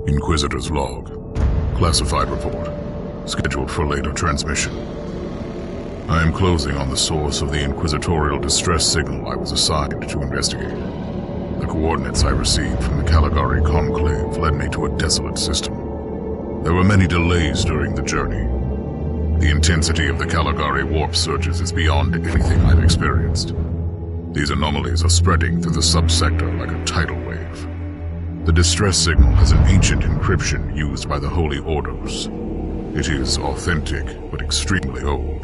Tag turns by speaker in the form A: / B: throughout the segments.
A: Inquisitor's log. Classified report. Scheduled for later transmission. I am closing on the source of the inquisitorial distress signal I was assigned to investigate. The coordinates I received from the Caligari Conclave led me to a desolate system. There were many delays during the journey. The intensity of the Caligari warp surges is beyond anything I've experienced. These anomalies are spreading through the subsector like a tidal wave. The distress signal has an ancient encryption used by the Holy Orders. It is authentic, but extremely old.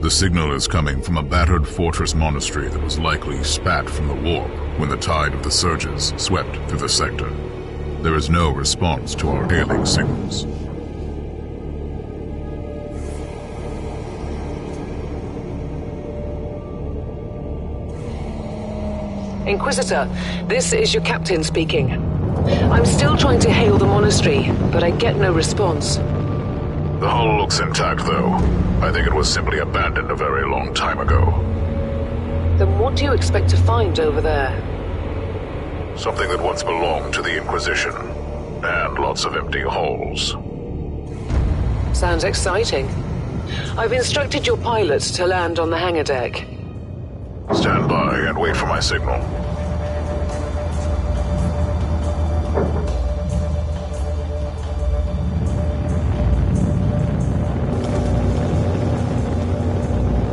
A: The signal is coming from a battered fortress monastery that was likely spat from the warp when the tide of the surges swept through the sector. There is no response to our hailing signals.
B: Inquisitor, this is your captain speaking. I'm still trying to hail the monastery, but I get no response.
A: The hull looks intact, though. I think it was simply abandoned a very long time ago.
B: Then what do you expect to find over there?
A: Something that once belonged to the Inquisition. And lots of empty holes.
B: Sounds exciting. I've instructed your pilots to land on the hangar deck.
A: Stand by and wait for my signal.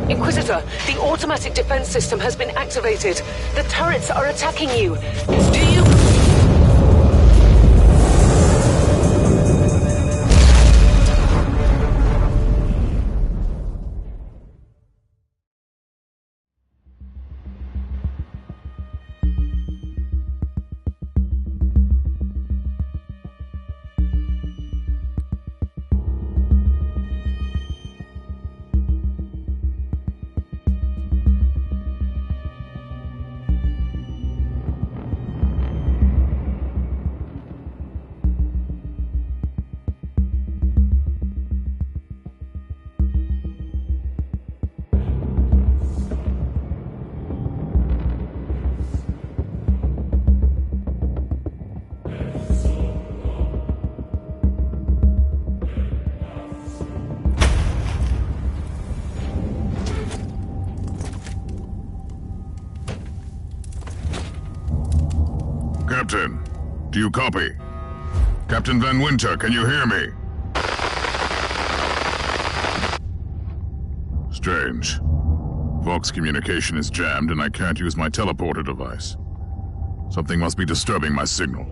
B: Inquisitor, the automatic defense system has been activated. The turrets are attacking you. Do you...
A: Captain, do you copy? Captain Van Winter, can you hear me? Strange. Vox communication is jammed and I can't use my teleporter device. Something must be disturbing my signal.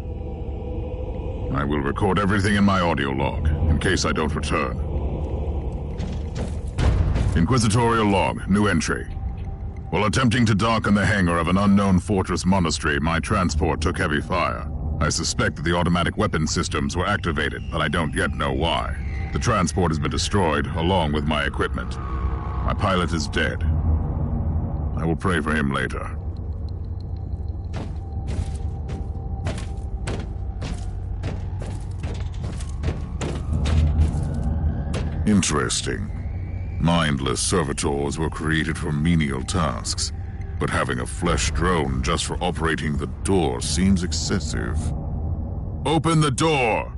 A: I will record everything in my audio log, in case I don't return. Inquisitorial log, new entry. While attempting to dock in the hangar of an unknown fortress monastery, my transport took heavy fire. I suspect that the automatic weapon systems were activated, but I don't yet know why. The transport has been destroyed, along with my equipment. My pilot is dead. I will pray for him later. Interesting. Mindless servitors were created for menial tasks, but having a flesh drone just for operating the door seems excessive. Open the door!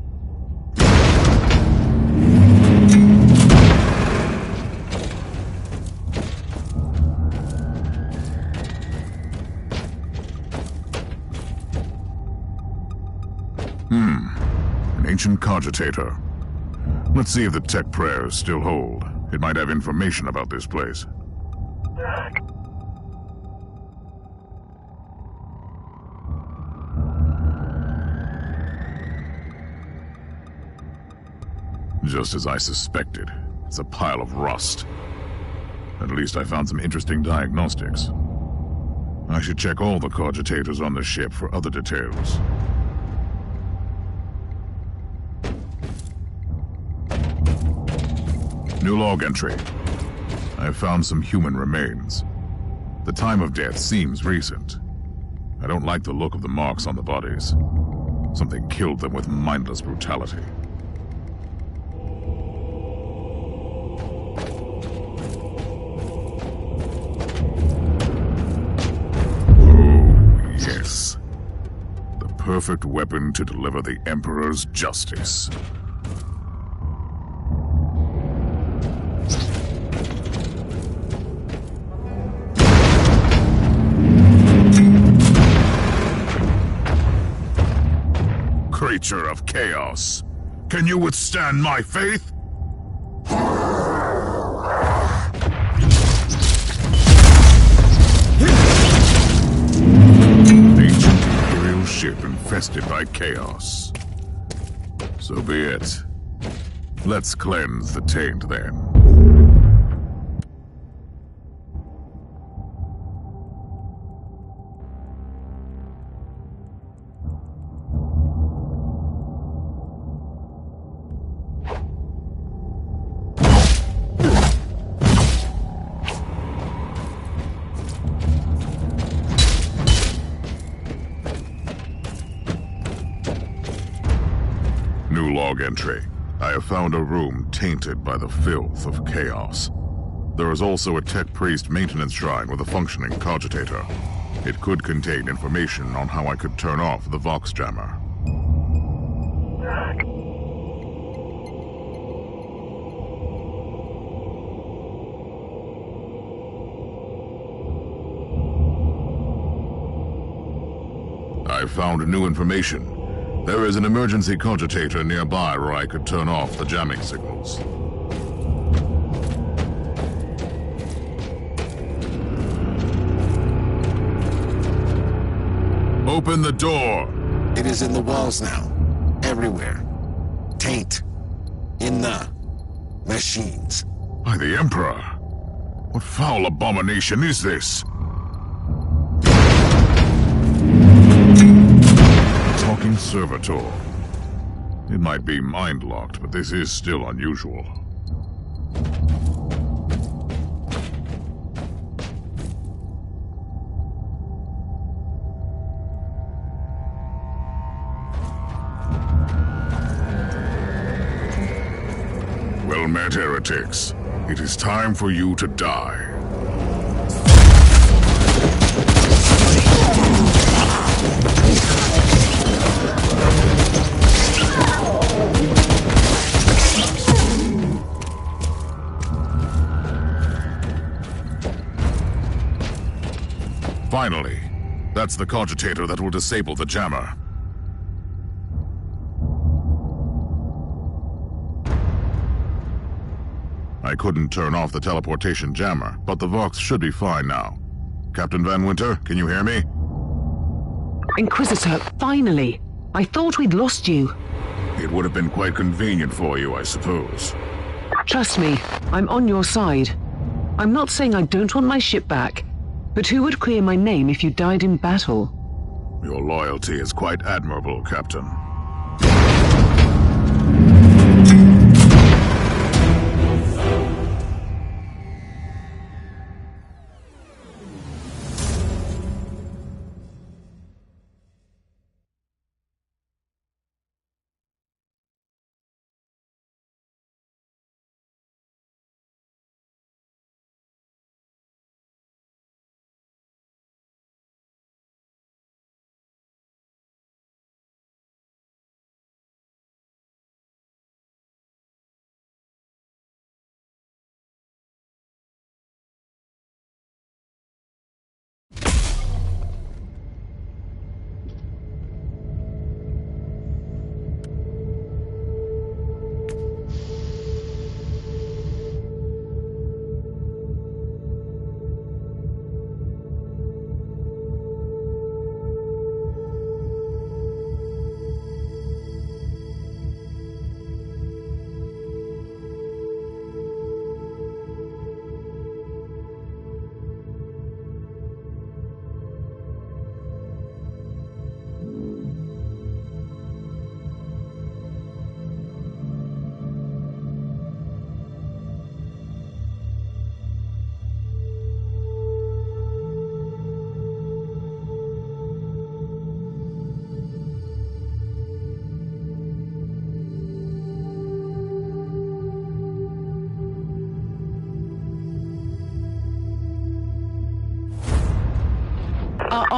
A: An ancient cogitator. Let's see if the tech prayers still hold. It might have information about this place. Just as I suspected, it's a pile of rust. At least I found some interesting diagnostics. I should check all the cogitators on the ship for other details. New log entry. I have found some human remains. The time of death seems recent. I don't like the look of the marks on the bodies. Something killed them with mindless brutality. Oh, yes. The perfect weapon to deliver the Emperor's justice. Creature of chaos, can you withstand my faith? Ancient Imperial ship infested by chaos. So be it. Let's cleanse the taint then. New log entry. I have found a room tainted by the filth of chaos. There is also a Tech Priest maintenance shrine with a functioning cogitator. It could contain information on how I could turn off the Vox jammer. I found new information. There is an emergency cogitator nearby where I could turn off the jamming signals. Open the door!
C: It is in the walls now. Everywhere. Taint. In the machines.
A: By the Emperor! What foul abomination is this? Talking servitor. It might be mind-locked, but this is still unusual. Well met, heretics. It is time for you to die. Finally, that's the cogitator that will disable the jammer. I couldn't turn off the teleportation jammer, but the Vox should be fine now. Captain Van Winter, can you hear me?
B: Inquisitor, finally! I thought we'd lost you.
A: It would have been quite convenient for you, I suppose.
B: Trust me, I'm on your side. I'm not saying I don't want my ship back, but who would clear my name if you died in battle?
A: Your loyalty is quite admirable, Captain.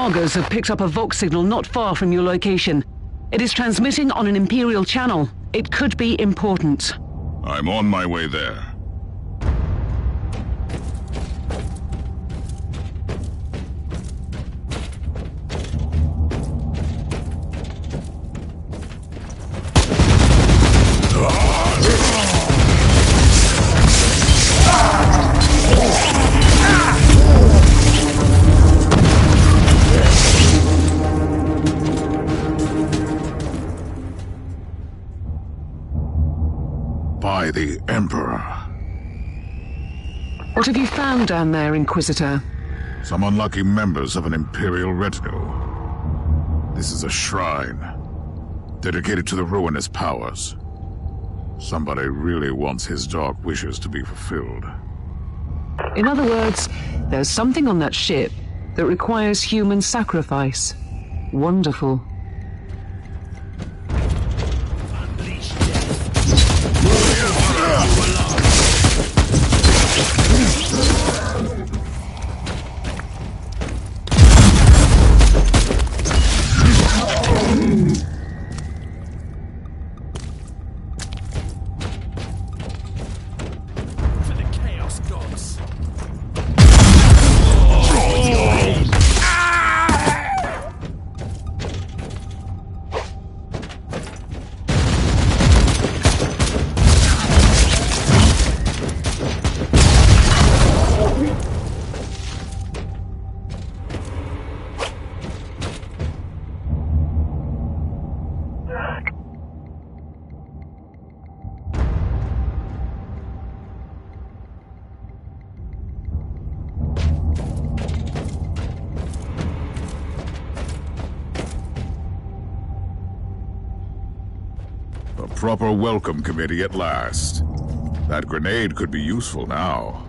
B: loggers have picked up a Vox signal not far from your location. It is transmitting on an Imperial channel. It could be important.
A: I'm on my way there. By the Emperor.
B: What have you found down there, Inquisitor?
A: Some unlucky members of an Imperial retinue. This is a shrine, dedicated to the ruinous powers. Somebody really wants his dark wishes to be fulfilled.
B: In other words, there's something on that ship that requires human sacrifice. Wonderful.
A: A proper welcome committee at last. That grenade could be useful now.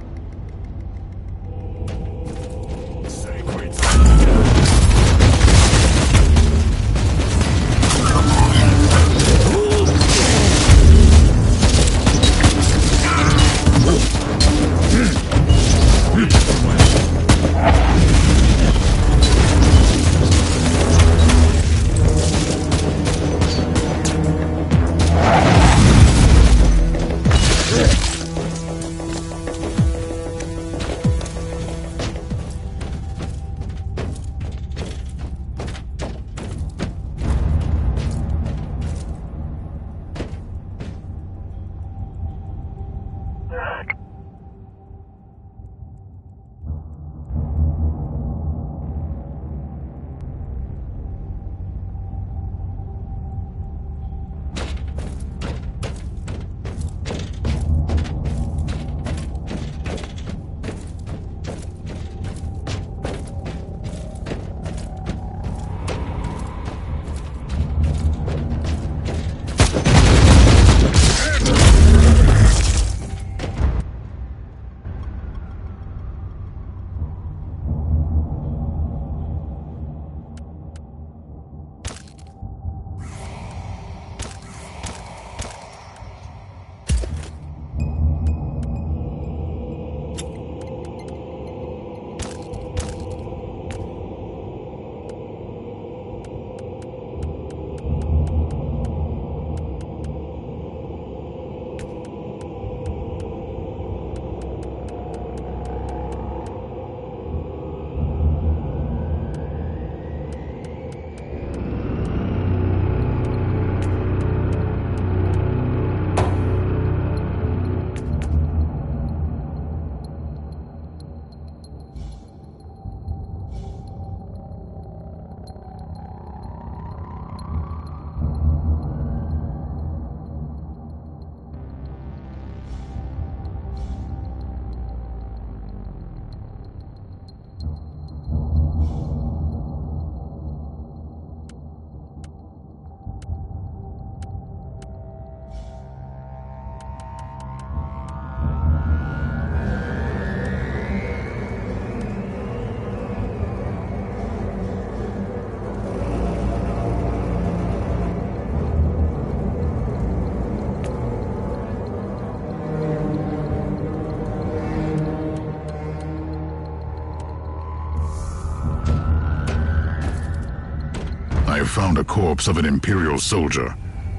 A: found a corpse of an Imperial soldier.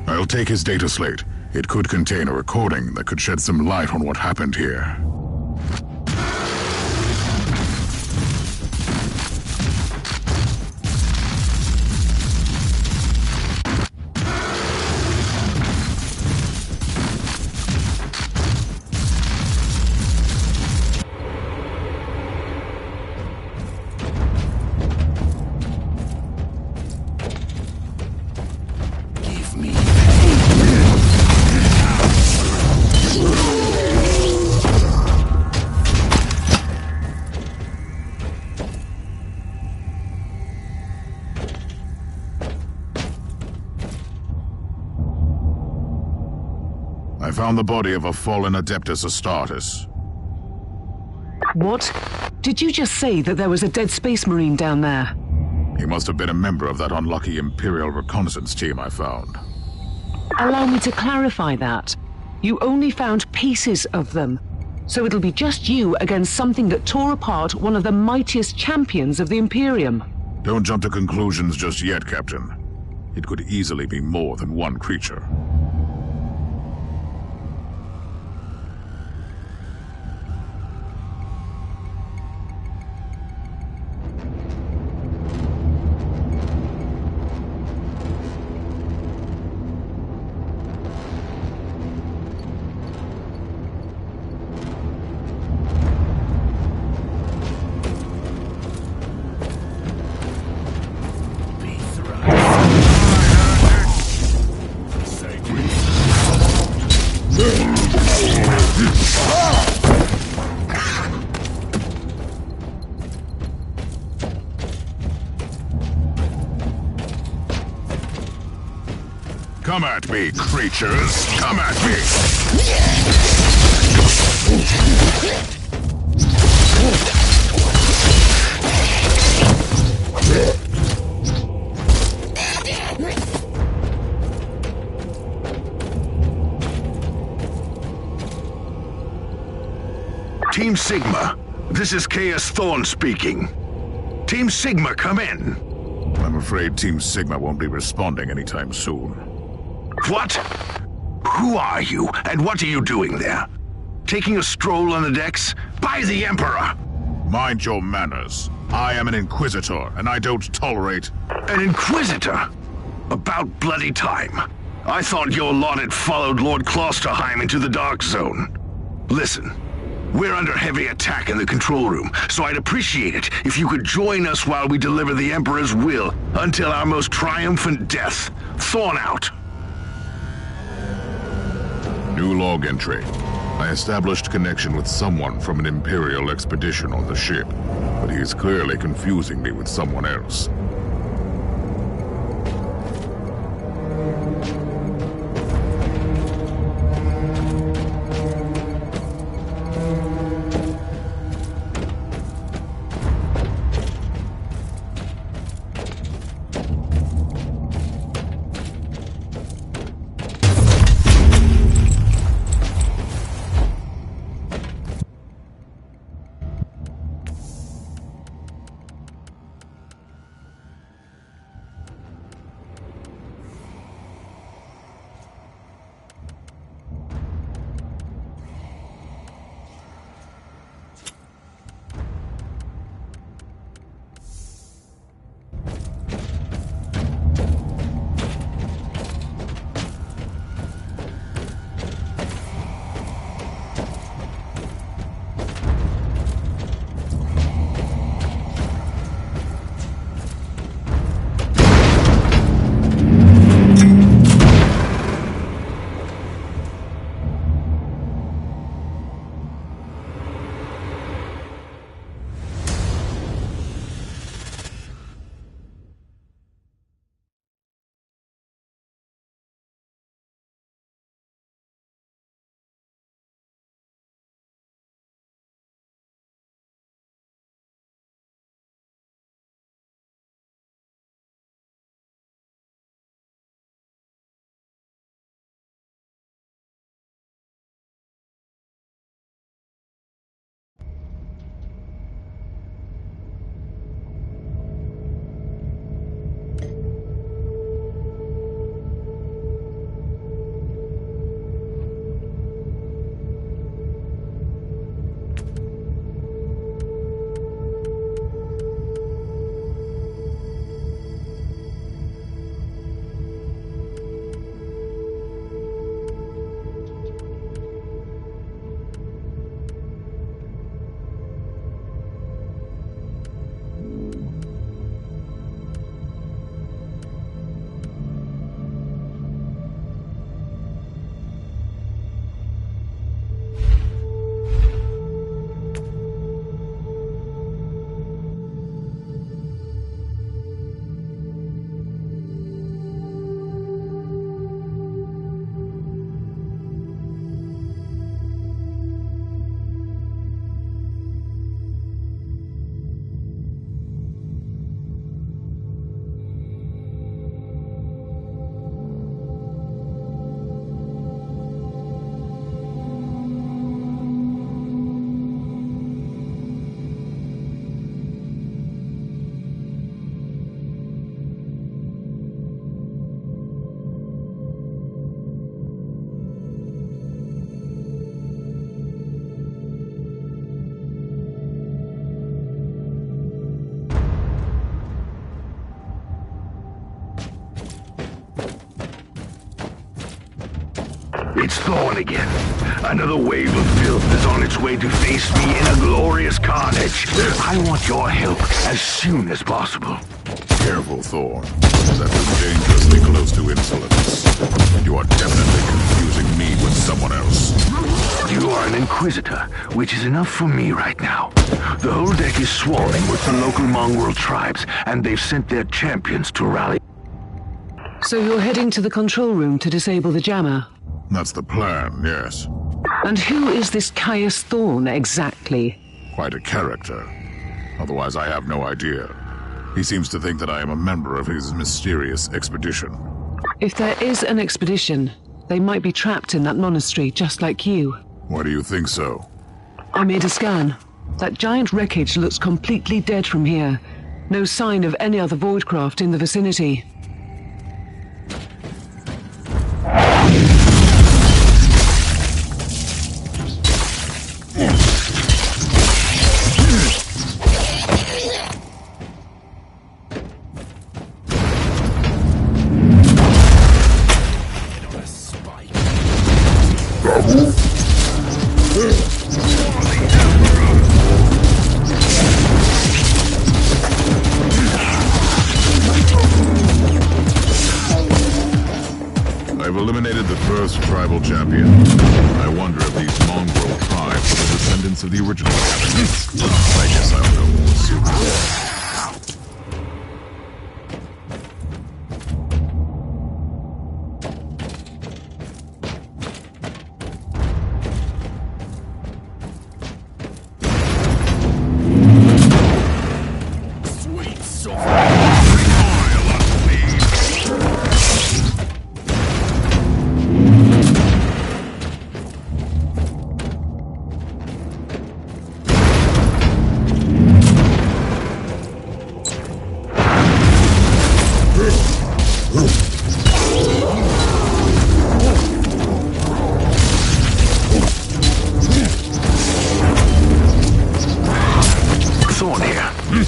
A: I'll take his data slate. It could contain a recording that could shed some light on what happened here. I found the body of a fallen Adeptus Astartes.
B: What? Did you just say that there was a dead Space Marine down there?
A: He must have been a member of that unlucky Imperial reconnaissance team I found.
B: Allow me to clarify that. You only found pieces of them. So it'll be just you against something that tore apart one of the mightiest champions of the Imperium.
A: Don't jump to conclusions just yet, Captain. It could easily be more than one creature. Come at me, creatures! Come at me!
D: Team Sigma, this is Chaos Thorn speaking. Team Sigma, come in.
A: I'm afraid Team Sigma won't be responding anytime soon.
D: What? Who are you, and what are you doing there? Taking a stroll on the decks? By the Emperor!
A: Mind your manners. I am an Inquisitor, and I don't tolerate...
D: An Inquisitor? About bloody time. I thought your lot had followed Lord Klosterheim into the Dark Zone. Listen, we're under heavy attack in the control room, so I'd appreciate it if you could join us while we deliver the Emperor's will until our most triumphant death. Thorn out.
A: New log entry. I established connection with someone from an Imperial expedition on the ship, but he is clearly confusing me with someone else.
D: It's Thorn again. Another wave of filth is on its way to face me in a glorious carnage. I want your help as soon as possible.
A: Careful, Thorn. That is dangerously close to insolence. You are definitely confusing me with someone else.
D: You are an Inquisitor, which is enough for me right now. The whole deck is swarming with the local mongrel tribes, and they've sent their champions to rally.
B: So you're heading to the control room to disable the jammer?
A: That's the plan, yes.
B: And who is this Caius Thorn exactly?
A: Quite a character. Otherwise, I have no idea. He seems to think that I am a member of his mysterious expedition.
B: If there is an expedition, they might be trapped in that monastery just like you.
A: Why do you think so?
B: I made a scan. That giant wreckage looks completely dead from here. No sign of any other voidcraft in the vicinity.
A: I've eliminated the first tribal champion. I wonder if these mongrel tribes are the descendants of the original champions. I guess I'll know more soon.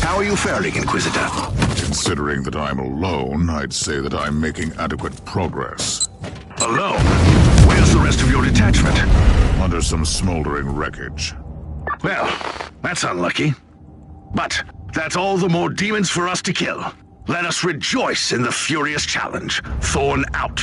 D: How are you faring, Inquisitor?
A: Considering that I'm alone, I'd say that I'm making adequate progress.
D: Alone? Where's the rest of your detachment?
A: Under some smoldering wreckage.
D: Well, that's unlucky. But that's all the more demons for us to kill. Let us rejoice in the furious challenge. Thorn out.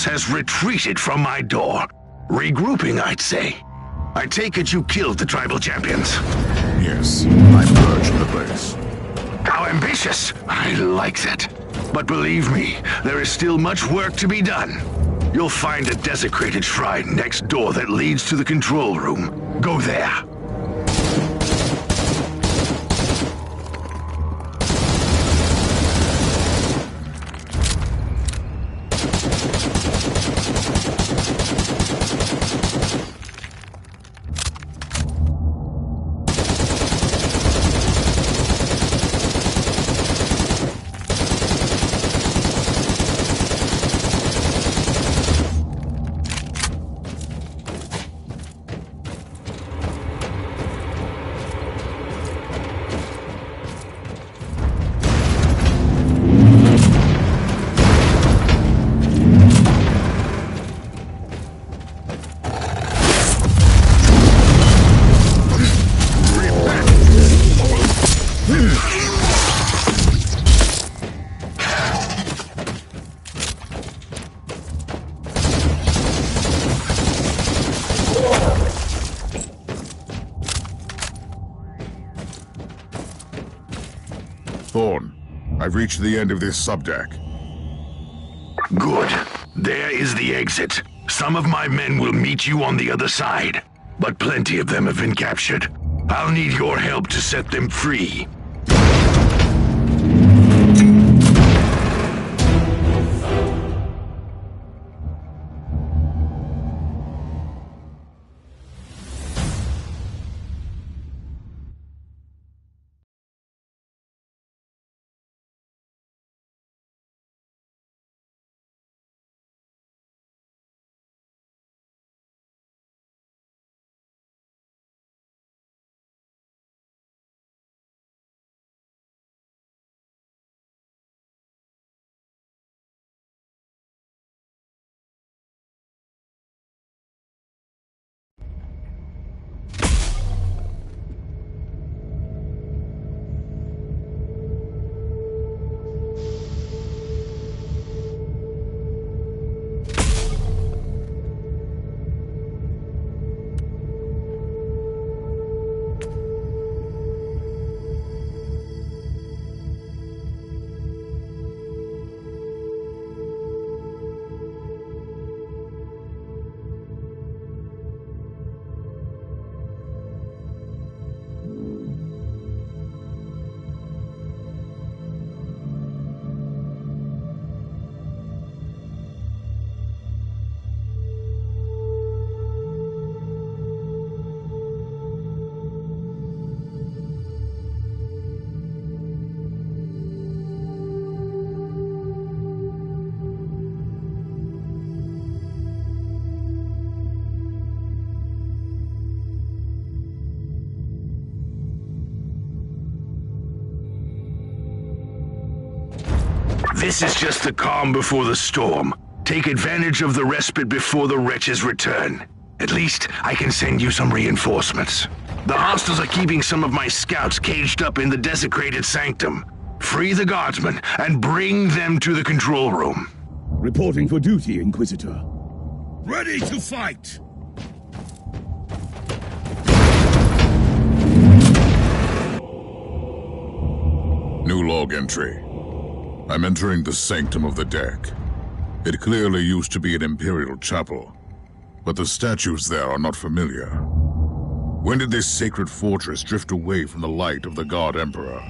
D: Has retreated from my door. Regrouping, I'd say. I take it you killed the tribal champions.
A: Yes, I purged the place.
D: How ambitious! I like that. But believe me, there is still much work to be done. You'll find a desecrated shrine next door that leads to the control room. Go there.
A: I've reached the end of this subdeck.
D: Good. There is the exit. Some of my men will meet you on the other side, but plenty of them have been captured. I'll need your help to set them free. This is just the calm before the storm. Take advantage of the respite before the wretches return. At least, I can send you some reinforcements. The hostiles are keeping some of my scouts caged up in the desecrated sanctum. Free the guardsmen and bring them to the control room.
E: Reporting for duty, Inquisitor. Ready to fight!
A: New log entry. I'm entering the sanctum of the deck. It clearly used to be an imperial chapel, but the statues there are not familiar. When did this sacred fortress drift away from the light of the God Emperor?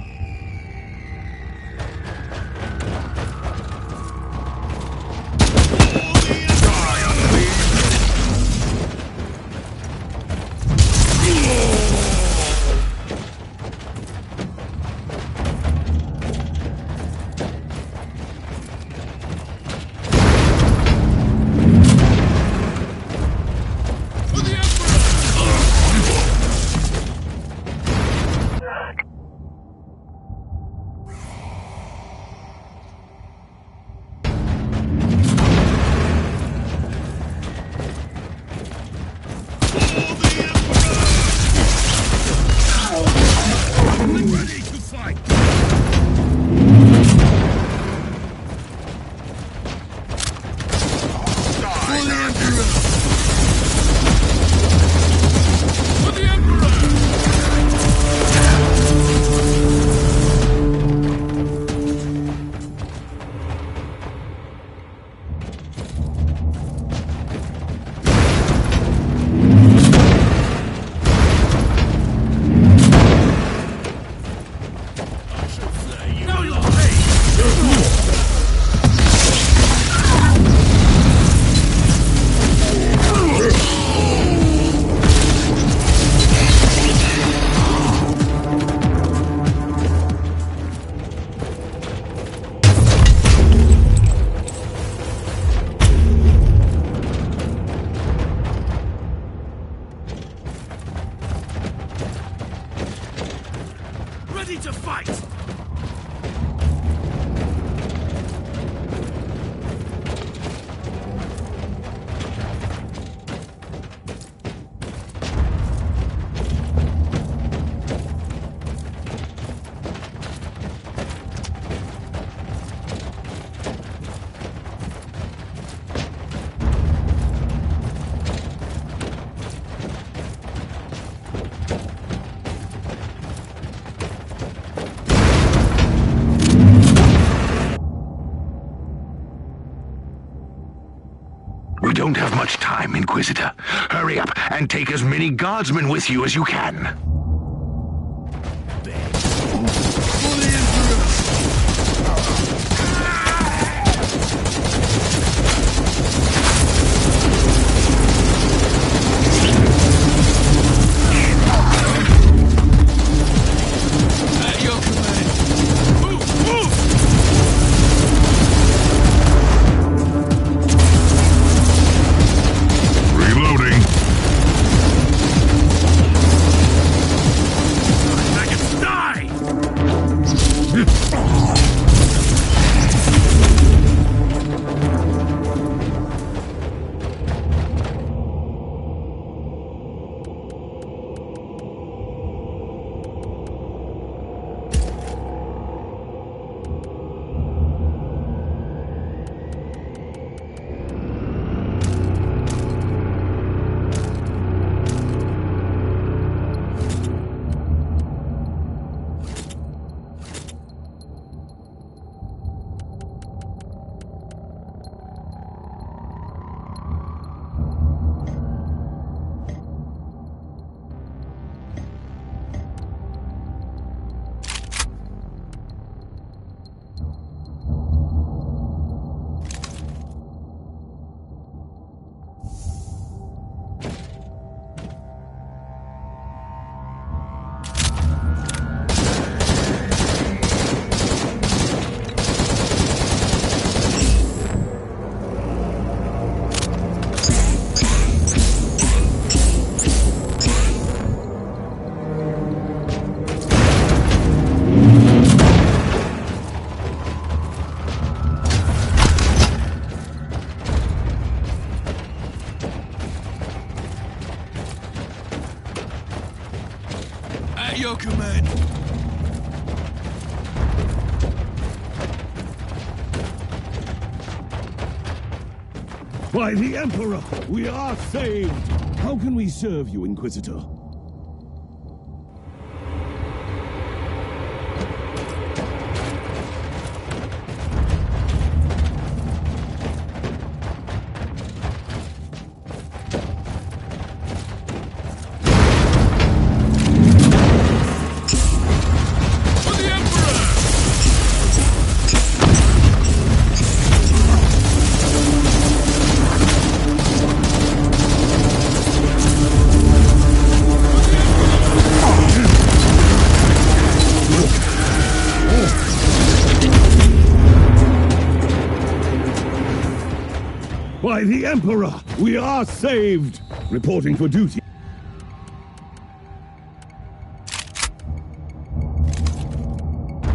D: We don't have much time, Inquisitor. Hurry up and take as many guardsmen with you as you can.
E: At your command. By the Emperor, we are saved! How can we serve you, Inquisitor? By the Emperor, we are saved! Reporting for duty.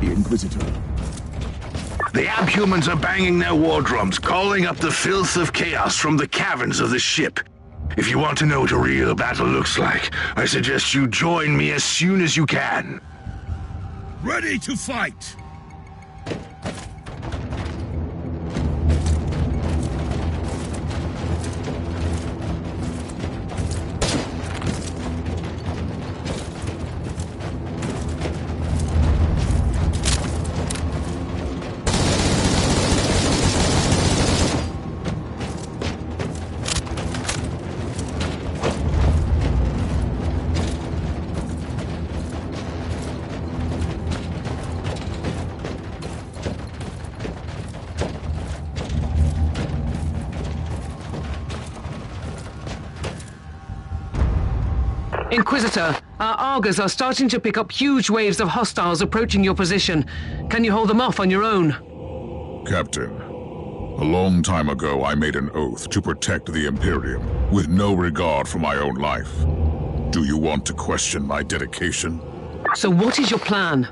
E: The Inquisitor.
D: The abhumans are banging their war drums, calling up the filth of chaos from the caverns of the ship. If you want to know what a real battle looks like, I suggest you join me as soon as you can.
E: Ready to fight!
B: Inquisitor, our Argers are starting to pick up huge waves of hostiles approaching your position. Can you hold them off on your own?
A: Captain, a long time ago I made an oath to protect the Imperium, with no regard for my own life. Do you want to question my dedication?
B: So what is your plan?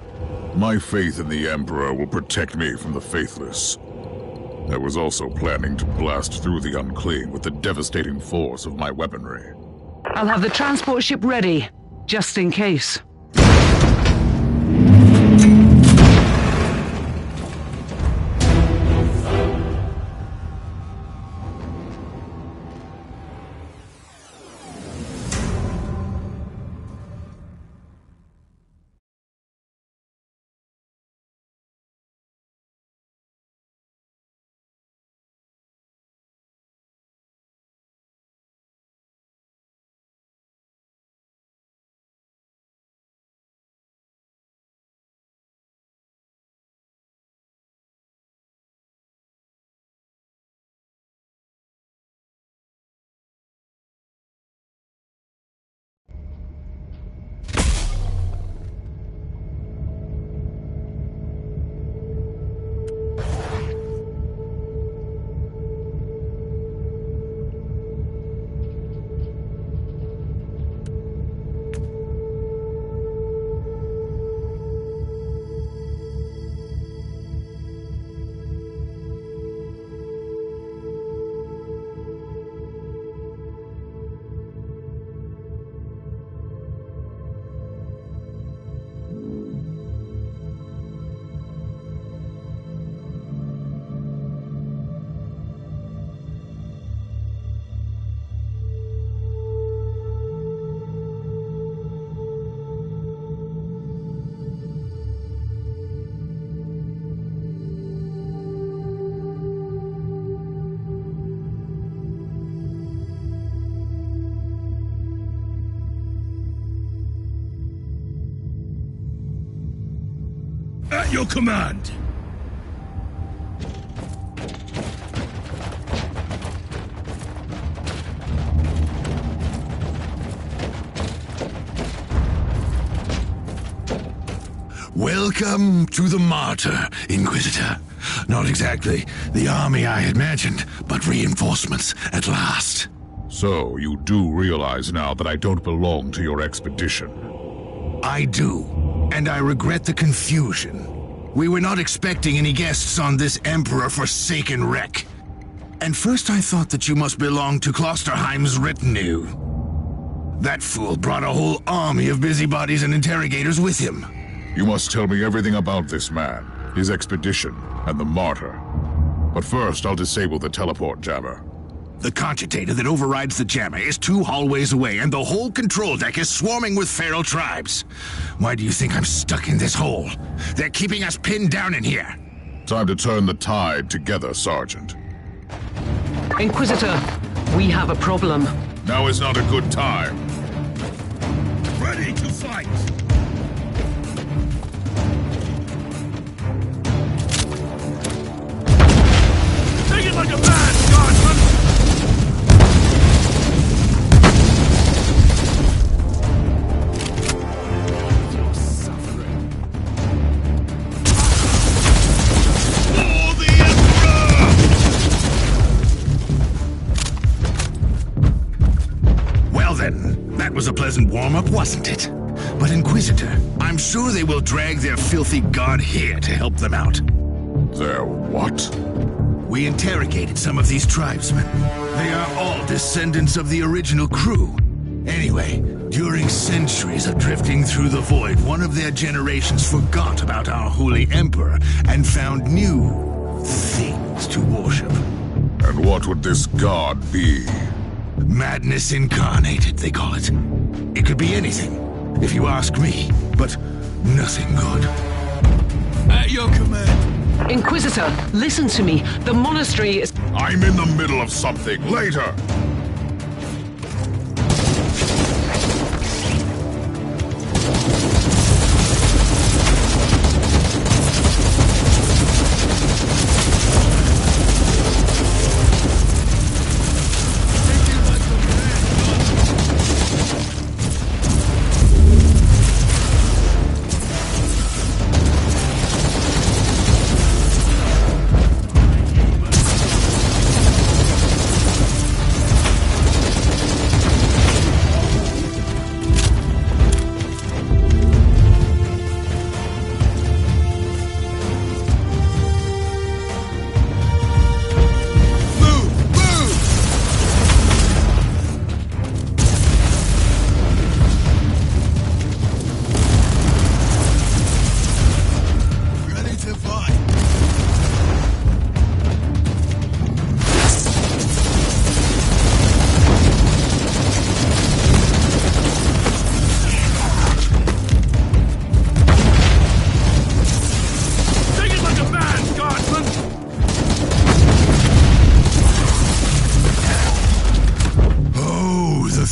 A: My faith in the Emperor will protect me from the faithless. I was also planning to blast through the unclean with the devastating force of my weaponry.
B: I'll have the transport ship ready, just in case.
E: your command.
D: Welcome to the Martyr, Inquisitor. Not exactly the army I had imagined, but reinforcements at last.
A: So, you do realize now that I don't belong to your expedition?
D: I do, and I regret the confusion. We were not expecting any guests on this Emperor-forsaken wreck. And first I thought that you must belong to Klosterheim's retinue. That fool brought a whole army of busybodies and interrogators with him.
A: You must tell me everything about this man, his expedition, and the Martyr. But first, I'll disable the teleport jammer.
D: The cogitator that overrides the jammer is 2 hallways away, and the whole control deck is swarming with feral tribes. Why do you think I'm stuck in this hole? They're keeping us pinned down in here.
A: Time to turn the tide together, Sergeant.
B: Inquisitor, we have a problem.
A: Now is not a good time.
E: Ready to fight! Take it like a man, Guardsman! You're suffering. For the Emperor!
D: Well then, that was a pleasant warm-up, wasn't it? But Inquisitor, I'm sure they will drag their filthy god here to help them out.
A: Their what?
D: We interrogated some of these tribesmen. They are all descendants of the original crew. Anyway, during centuries of drifting through the void, one of their generations forgot about our holy emperor and found new things to worship.
A: And what would this god be?
D: Madness incarnated, they call it. It could be anything, if you ask me, but nothing good.
E: At your command.
B: Inquisitor, listen to me. The monastery is...
A: I'm in the middle of something. Later!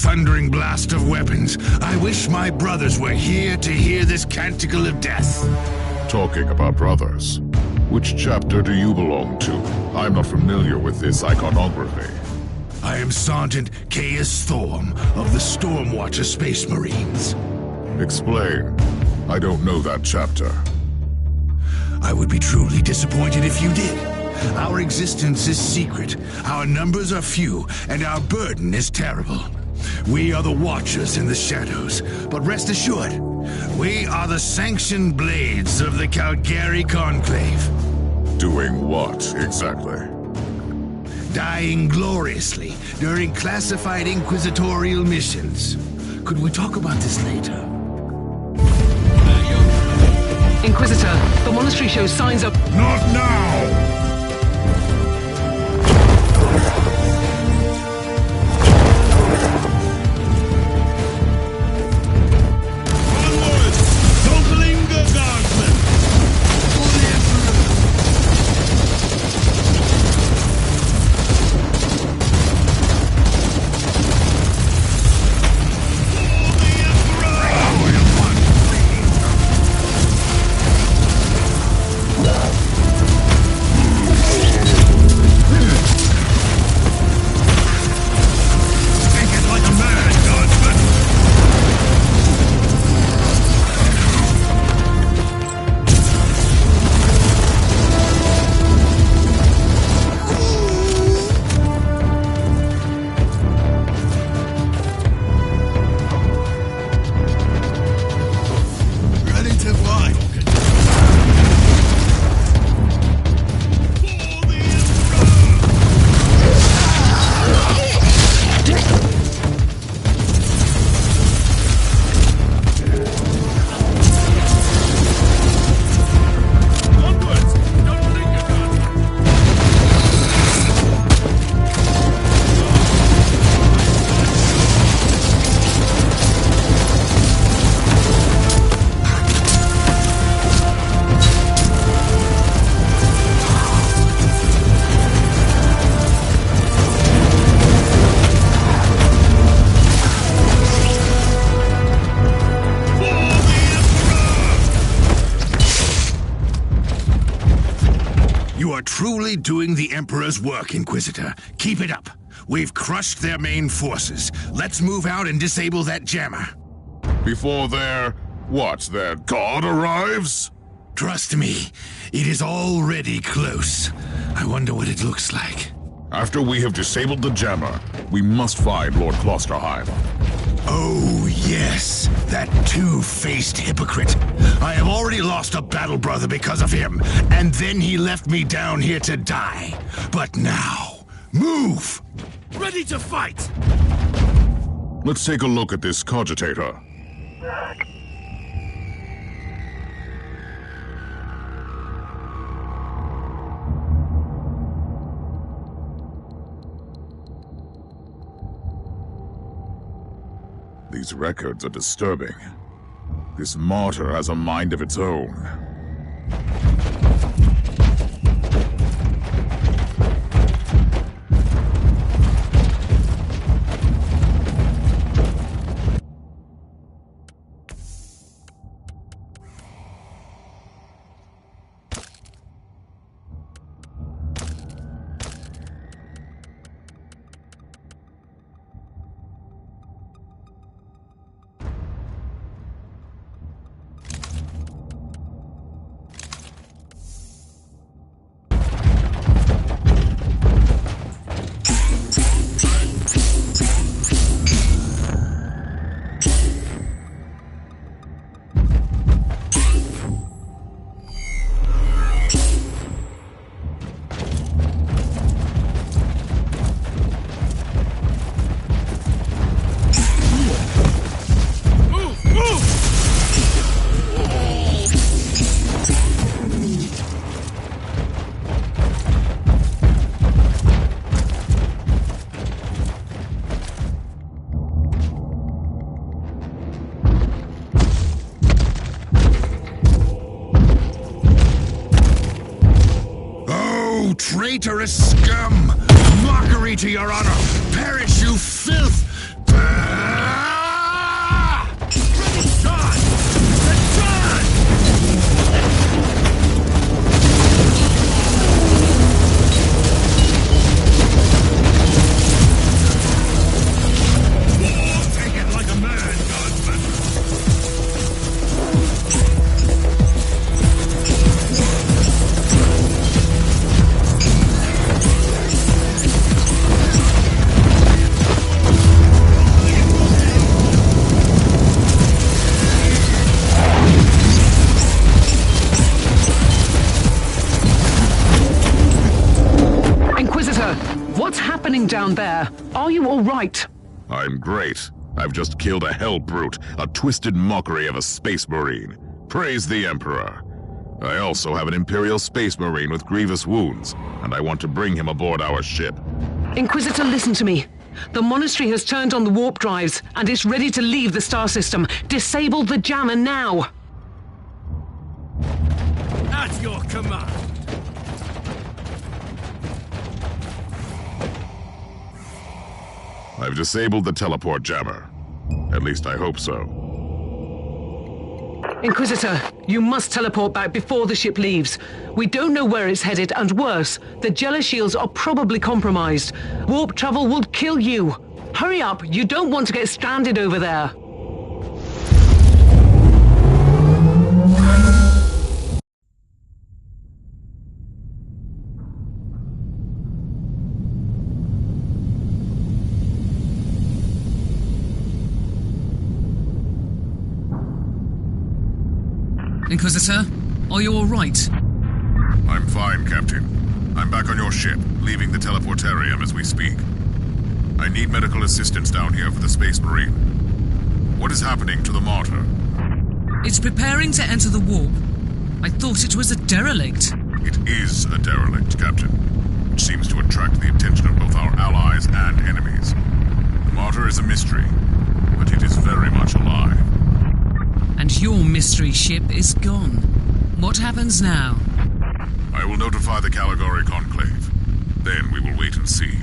D: thundering blast of weapons. I wish my brothers were here to hear this canticle of death.
A: Talking about brothers, which chapter do you belong to? I'm not familiar with this iconography.
D: I am Sergeant Caius Thorm of the Stormwatcher Space Marines.
A: Explain. I don't know that chapter.
D: I would be truly disappointed if you did. Our existence is secret, our numbers are few, and our burden is terrible. We are the Watchers in the shadows, but rest assured, we are the sanctioned blades of the Calgary Conclave.
A: Doing what, exactly?
D: Dying gloriously during classified inquisitorial missions. Could we talk about this later?
B: Inquisitor, the monastery shows signs of...
A: Not now!
F: doing the Emperor's work, Inquisitor. Keep it up. We've crushed their main forces. Let's move out and disable that jammer.
A: Before their god arrives?
F: Trust me, it is already close. I wonder what it looks like.
A: After we have disabled the jammer, we must find Lord Klosterheim.
F: Oh, yes, that two-faced hypocrite. I have already lost a battle brother because of him, and then he left me down here to die. But now, move!
E: Ready to fight!
A: Let's take a look at this cogitator. These records are disturbing. This martyr has a mind of its own.
F: Traitorous scum! Mockery to your honor! Perish, you filth!
E: Take it like a man, guardsman!
B: What's happening down there? Are you all right?
A: I'm great. I've just killed a hell brute, a twisted mockery of a space marine. Praise the Emperor. I also have an Imperial space marine with grievous wounds, and I want to bring him aboard our ship.
B: Inquisitor, listen to me. The monastery has turned on the warp drives, and it's ready to leave the star system. Disable the jammer now!
E: At your command!
A: I've disabled the teleport jammer. At least I hope so.
B: Inquisitor, you must teleport back before the ship leaves. We don't know where it's headed, and worse, the Jella shields are probably compromised. Warp travel will kill you. Hurry up, you don't want to get stranded over there.
G: Inquisitor, are you all right?
A: I'm fine, Captain. I'm back on your ship, leaving the teleportarium as we speak. I need medical assistance down here for the Space Marine. What is happening to the Martyr?
G: It's preparing to enter the warp. I thought it was a derelict.
A: It is a derelict, Captain, which seems to attract the attention of both our allies and enemies. The Martyr is a mystery, but it is very much alive.
G: And your mystery ship is gone. What happens now?
A: I will notify the Caligari Conclave. Then we will wait and see.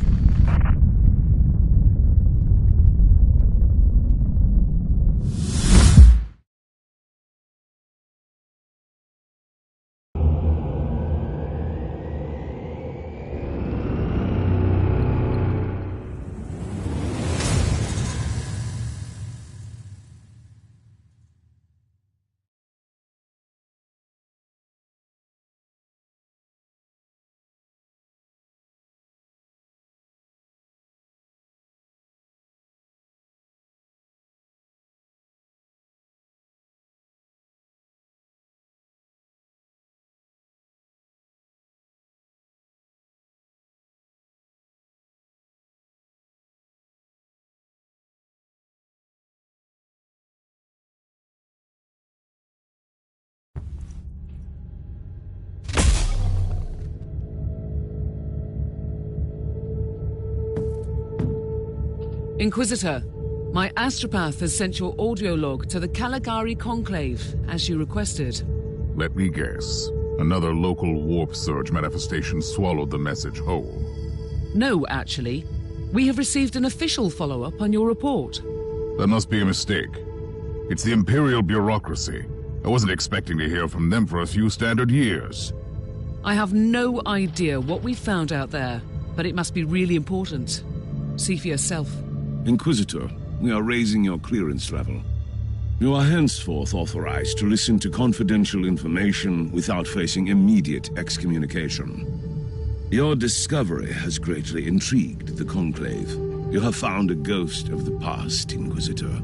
G: Inquisitor, my astropath has sent your audio log to the Caligari Conclave, as you requested.
A: Let me guess. Another local warp surge manifestation swallowed the message whole.
G: No, actually. We have received an official follow-up on your report.
A: That must be a mistake. It's the Imperial bureaucracy. I wasn't expecting to hear from them for a few standard years.
G: I have no idea what we found out there, but it must be really important. See for yourself.
E: Inquisitor, we are raising your clearance level. You are henceforth authorized to listen to confidential information without facing immediate excommunication. Your discovery has greatly intrigued the Conclave. You have found a ghost of the past, Inquisitor.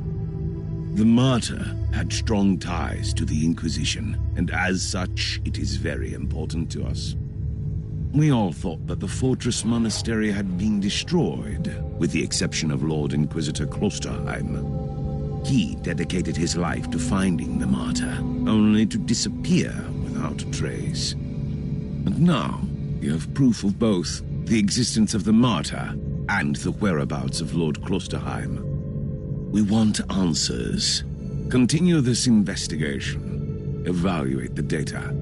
E: The martyr had strong ties to the Inquisition, and as such, it is very important to us. We all thought that the fortress monastery had been destroyed, with the exception of Lord Inquisitor Klosterheim. He dedicated his life to finding the martyr, only to disappear without a trace. And now, you have proof of both the existence of the martyr and the whereabouts of Lord Klosterheim. We want answers. Continue this investigation. Evaluate the data.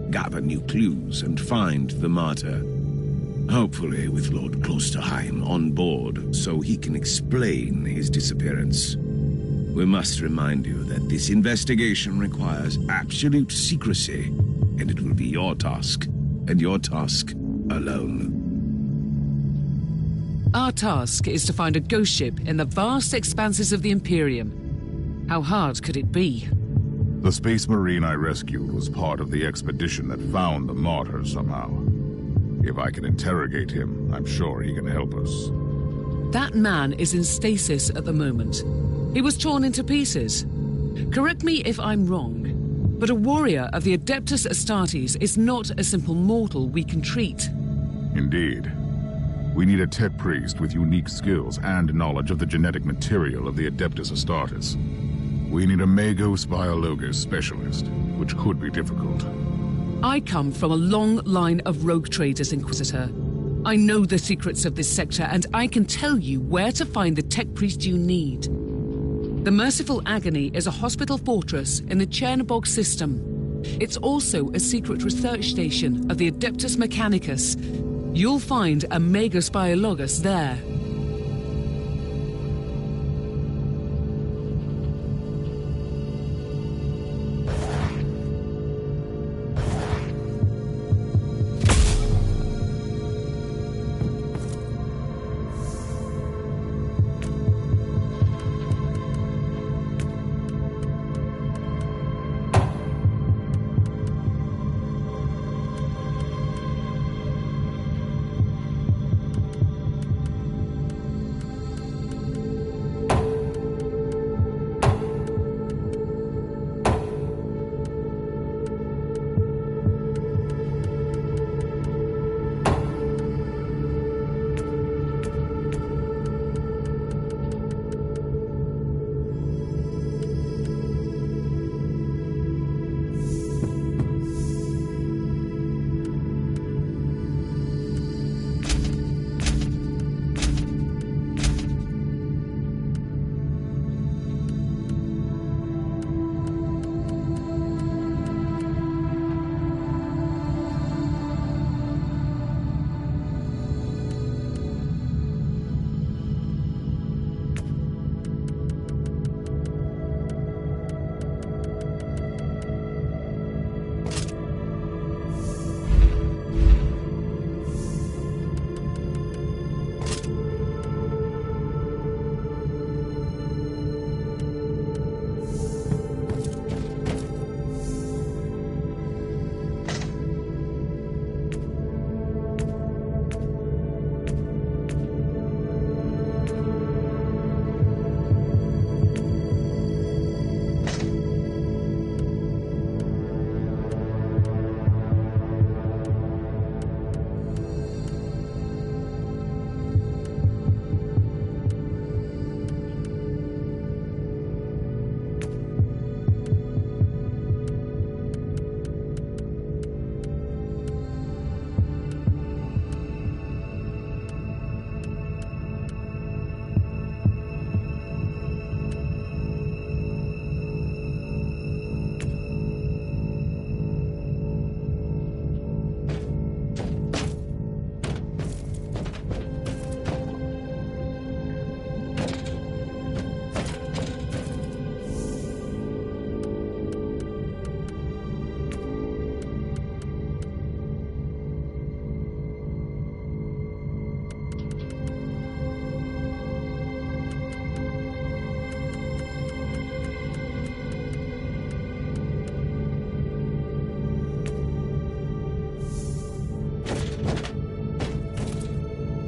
E: Gather new clues and find the martyr. Hopefully with Lord Klosterheim on board so he can explain his disappearance. We must remind you that this investigation requires absolute secrecy, and it will be your task, and your task alone.
G: Our task is to find a ghost ship in the vast expanses of the Imperium. How hard could it be?
A: The Space Marine I rescued was part of the expedition that found the martyr somehow. If I can interrogate him, I'm sure he can help us.
G: That man is in stasis at the moment. He was torn into pieces. Correct me if I'm wrong, but a warrior of the Adeptus Astartes is not a simple mortal we can treat.
A: Indeed. We need a tech priest with unique skills and knowledge of the genetic material of the Adeptus Astartes. We need a Magos Biologos specialist, which could be difficult.
G: I come from a long line of rogue traders, Inquisitor. I know the secrets of this sector, and I can tell you where to find the tech priest you need. The Merciful Agony is a hospital fortress in the Chernobog system. It's also a secret research station of the Adeptus Mechanicus. You'll find a Magos Biologos there.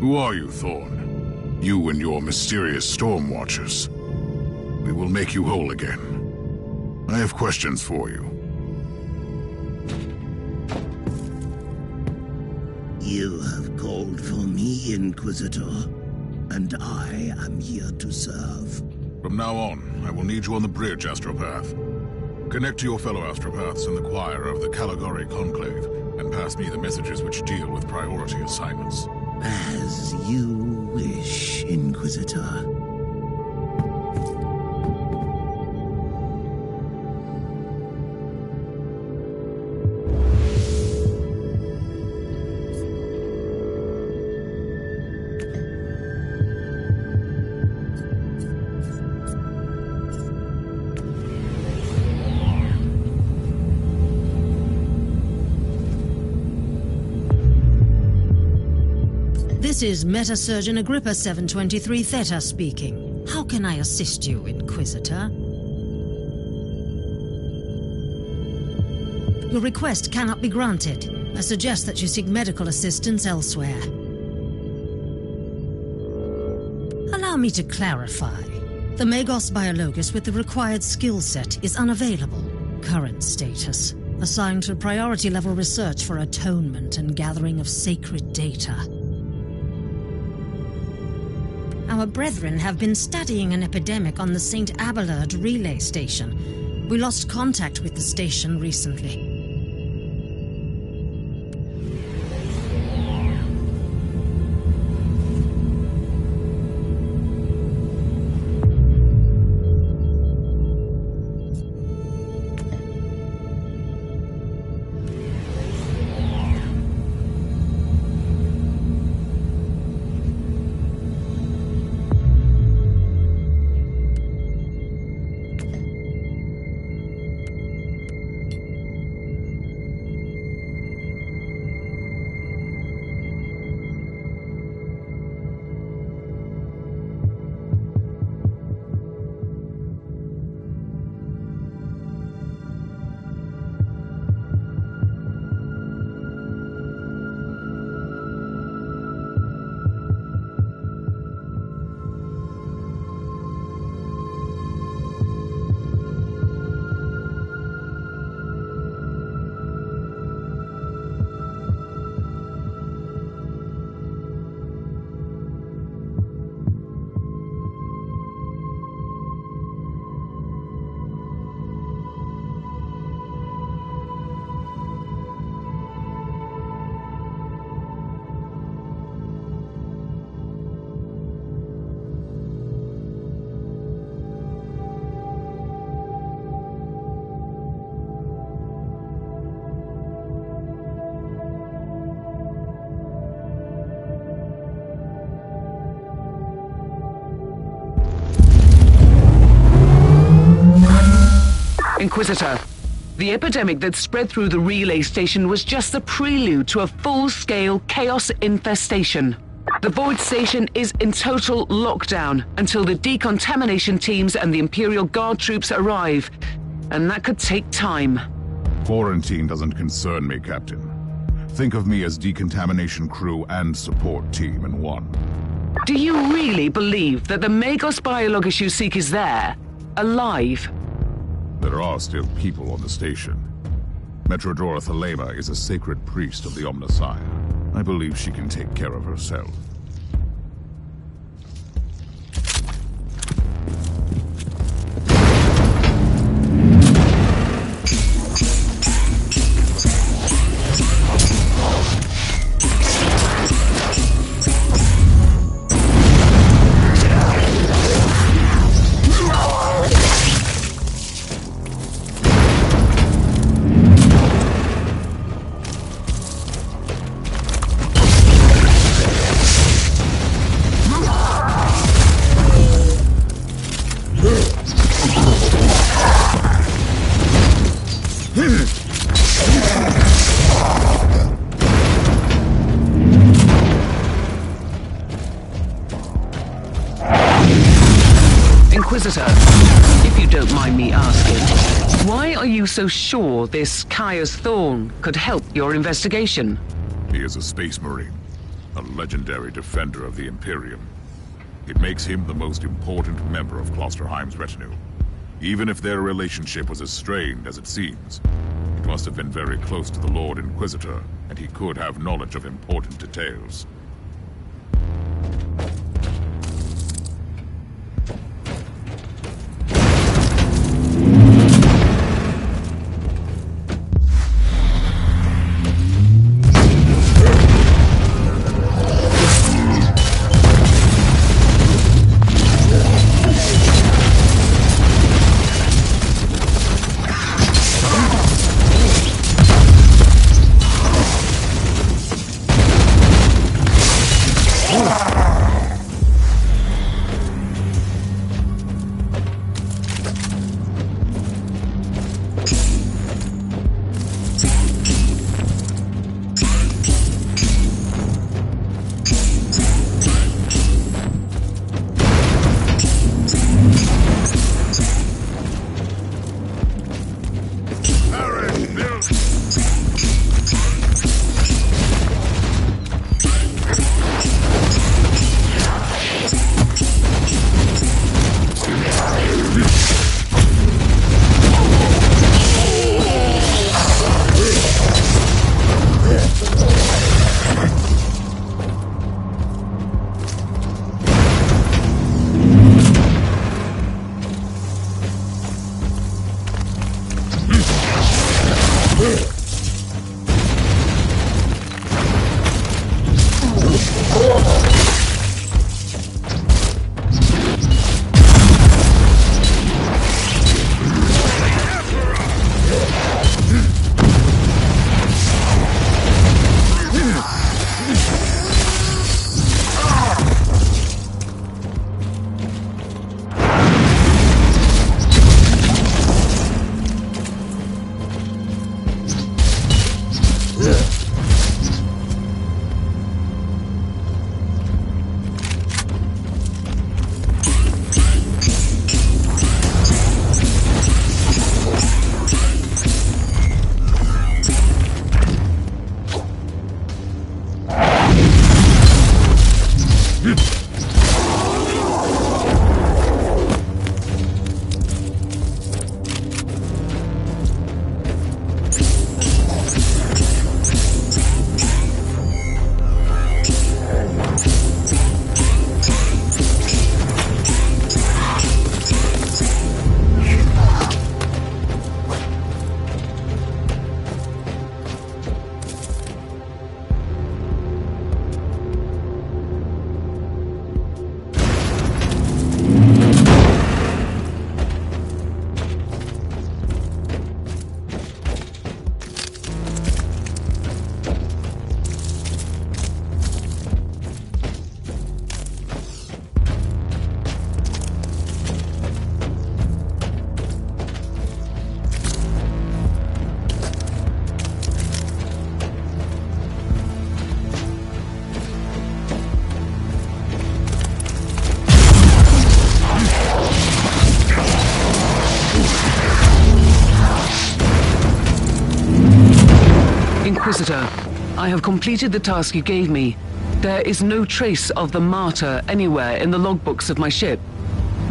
A: Who are you, Thorn? You and your mysterious storm watchers. We will make you whole again. I have questions for you.
F: You have called for me, Inquisitor, and I am here to serve.
A: From now on, I will need you on the bridge, Astropath. Connect to your fellow Astropaths in the choir of the Caligari Conclave, and pass me the messages which deal with priority assignments.
F: As you wish, Inquisitor.
H: This is Meta-Surgeon Agrippa 723 Theta speaking. How can I assist you, Inquisitor? Your request cannot be granted. I suggest that you seek medical assistance elsewhere. Allow me to clarify. The Magos Biologus with the required skill set is unavailable. Current status: assigned to priority level research for atonement and gathering of sacred data. Our brethren have been studying an epidemic on the St. Abelard relay station. We lost contact with the station recently.
B: Inquisitor, the epidemic that spread through the relay station was just the prelude to a full-scale chaos infestation. The Void Station is in total lockdown until the decontamination teams and the Imperial Guard troops arrive, and that could take time.
A: Quarantine doesn't concern me, Captain. Think of me as decontamination crew and support team in one.
B: Do you really believe that the Magos Biologus you seek is there, alive?
A: There are still people on the station. Metrodora Thelema is a sacred priest of the Omnissiah. I believe she can take care of herself.
B: Inquisitor, if you don't mind me asking, why are you so sure this Caius Thorn could help your investigation?
A: He is a space marine. a legendary defender of the Imperium. It makes him the most important member of Klosterheim's retinue. Even if their relationship was as strained as it seems, it must have been very close to the Lord Inquisitor, and he could have knowledge of important details.
B: Inquisitor, I have completed the task you gave me. There is no trace of the martyr anywhere in the logbooks of my ship.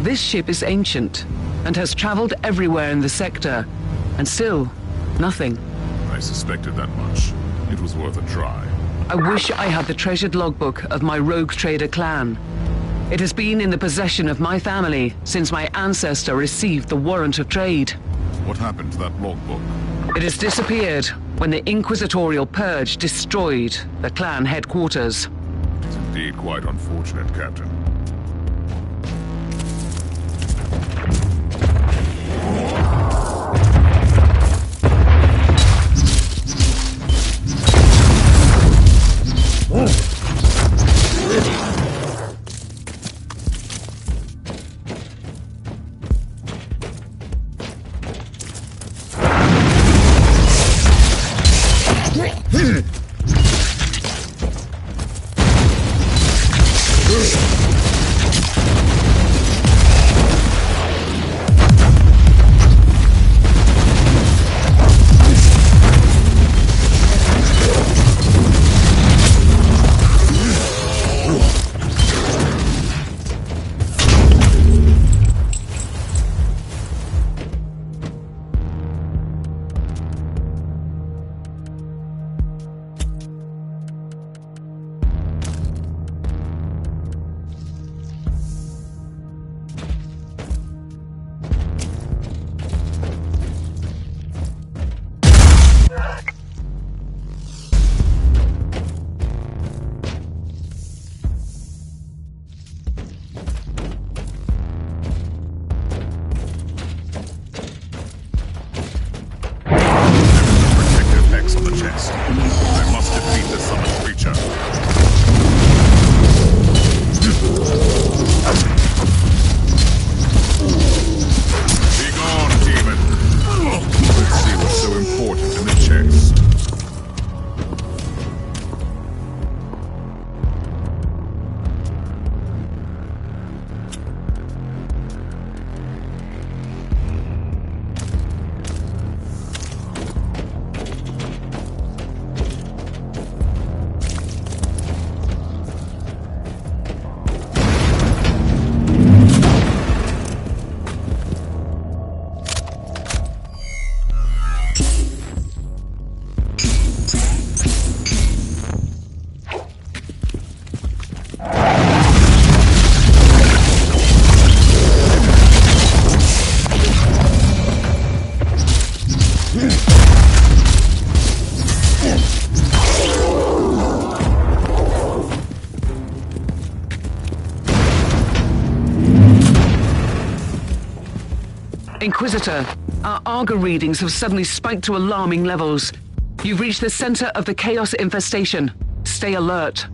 B: This ship is ancient and has traveled everywhere in the sector, and still, nothing.
A: I suspected that much. It was worth a try.
B: I wish I had the treasured logbook of my rogue trader clan. It has been in the possession of my family since my ancestor received the warrant of trade.
A: What happened to that logbook?
B: It has disappeared when the Inquisitorial Purge destroyed the clan headquarters.
A: It's indeed quite unfortunate, Captain.
B: Inquisitor, our Arga readings have suddenly spiked to alarming levels. You've reached the center of the Chaos infestation. Stay alert.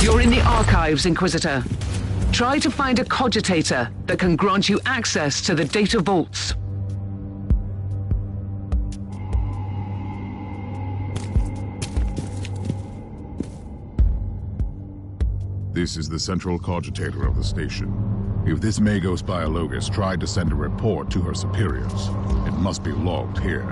B: You're in the archives, Inquisitor. Try to find a cogitator that can grant you access to the data vaults.
A: This is the central cogitator of the station. If this Magos Biologus tried to send a report to her superiors, it must be logged here.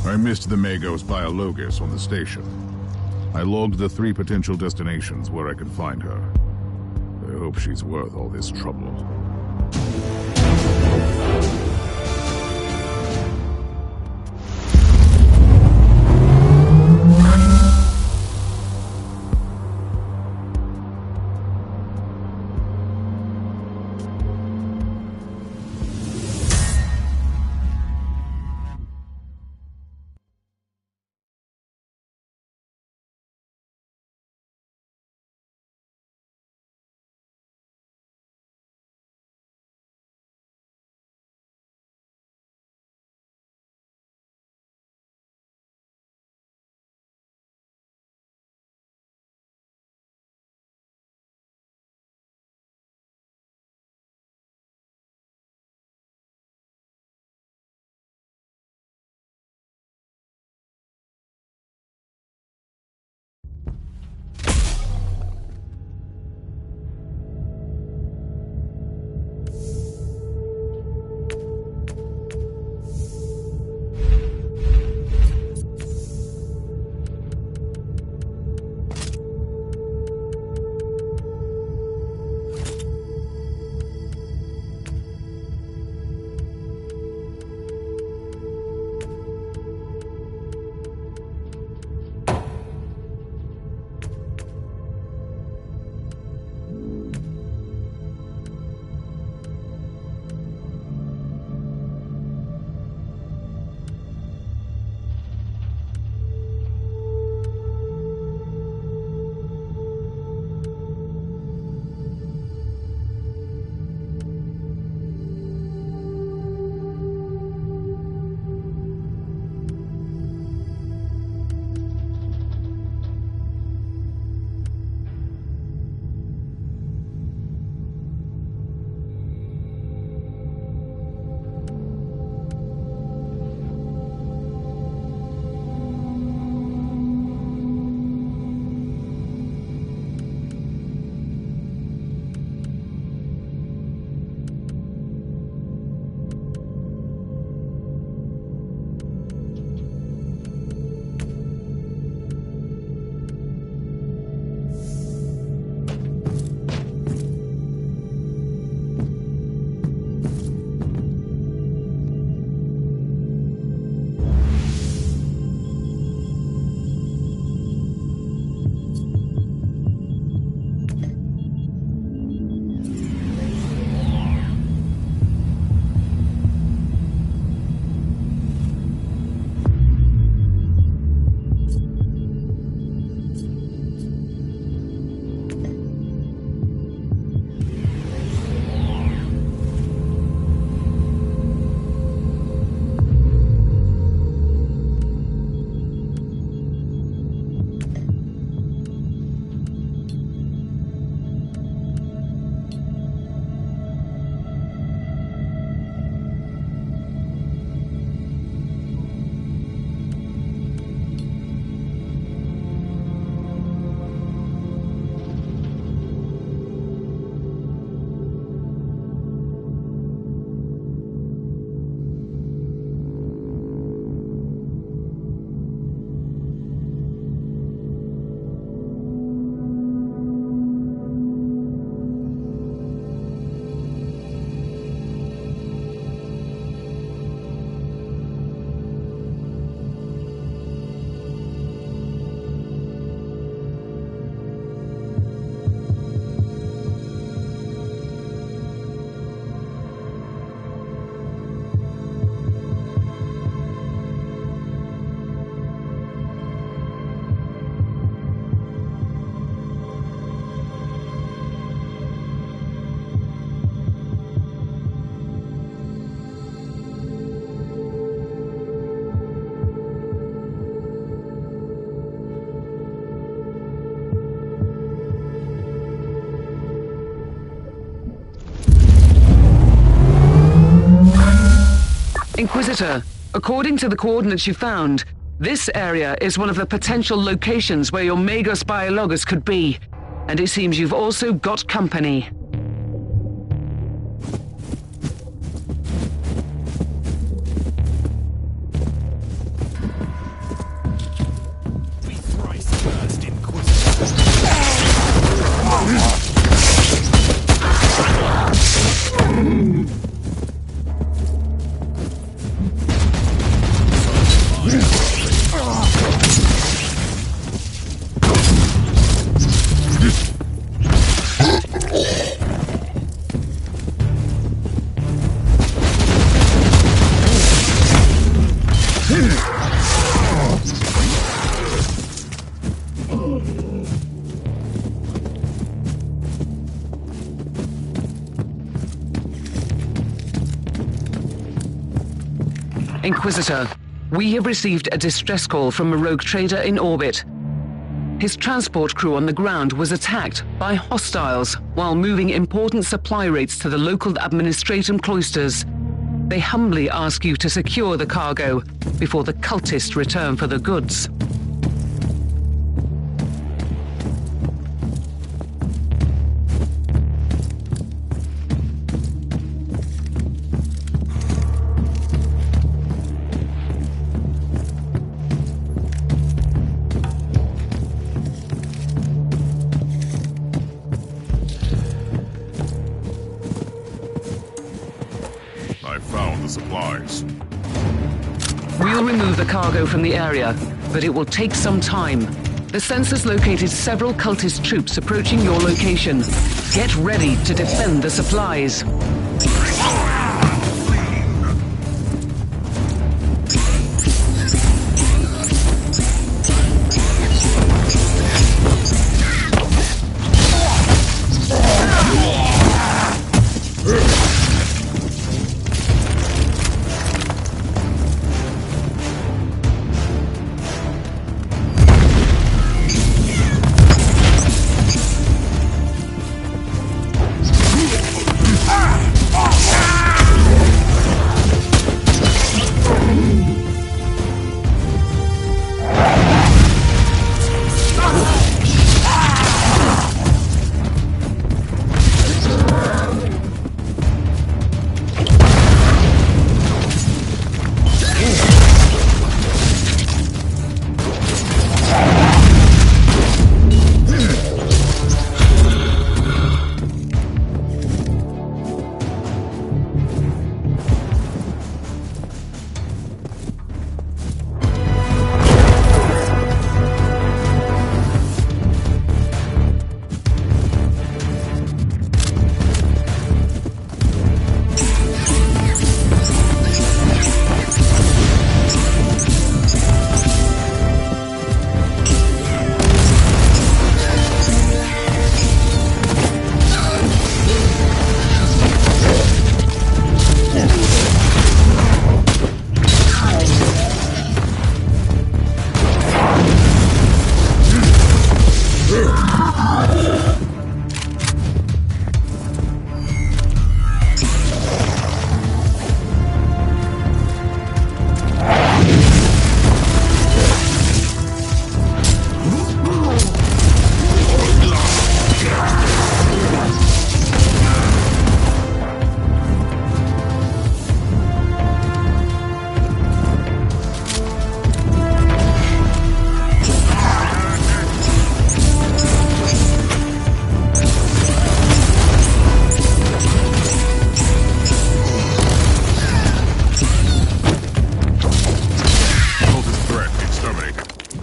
A: I missed the Magos Biologus on the station. I logged the 3 potential destinations where I could find her. I hope she's worth all this trouble.
B: Inquisitor, according to the coordinates you found, this area is one of the potential locations where your Magos Biologus could be. And it seems you've also got company.
F: We thrice first Inquisitor.
B: Inquisitor, we have received a distress call from a rogue trader in orbit. His transport crew on the ground was attacked by hostiles while moving important supply rates to the local administratum cloisters. They humbly ask you to secure the cargo before the cultists return for the goods.
A: I found the supplies.
B: We'll remove the cargo from the area, but it will take some time. The sensors located several cultist troops approaching your location. Get ready to defend the supplies.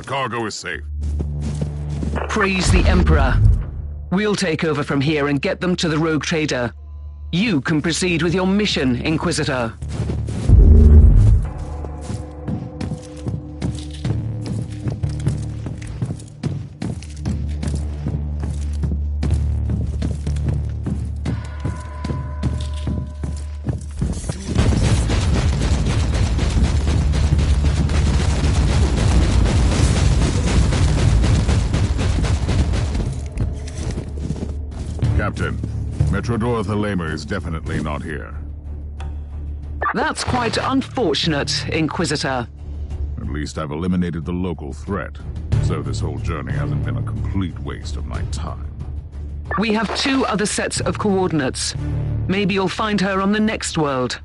A: Cargo is safe.
B: Praise the Emperor. We'll take over from here and get them to the rogue trader. You can proceed with your mission, Inquisitor.
A: Captain, Metrodor Thelema is definitely not here.
B: That's quite unfortunate, Inquisitor.
A: At least I've eliminated the local threat, so this whole journey hasn't been a complete waste of my time.
B: We have 2 other sets of coordinates. Maybe you'll find her on the next world.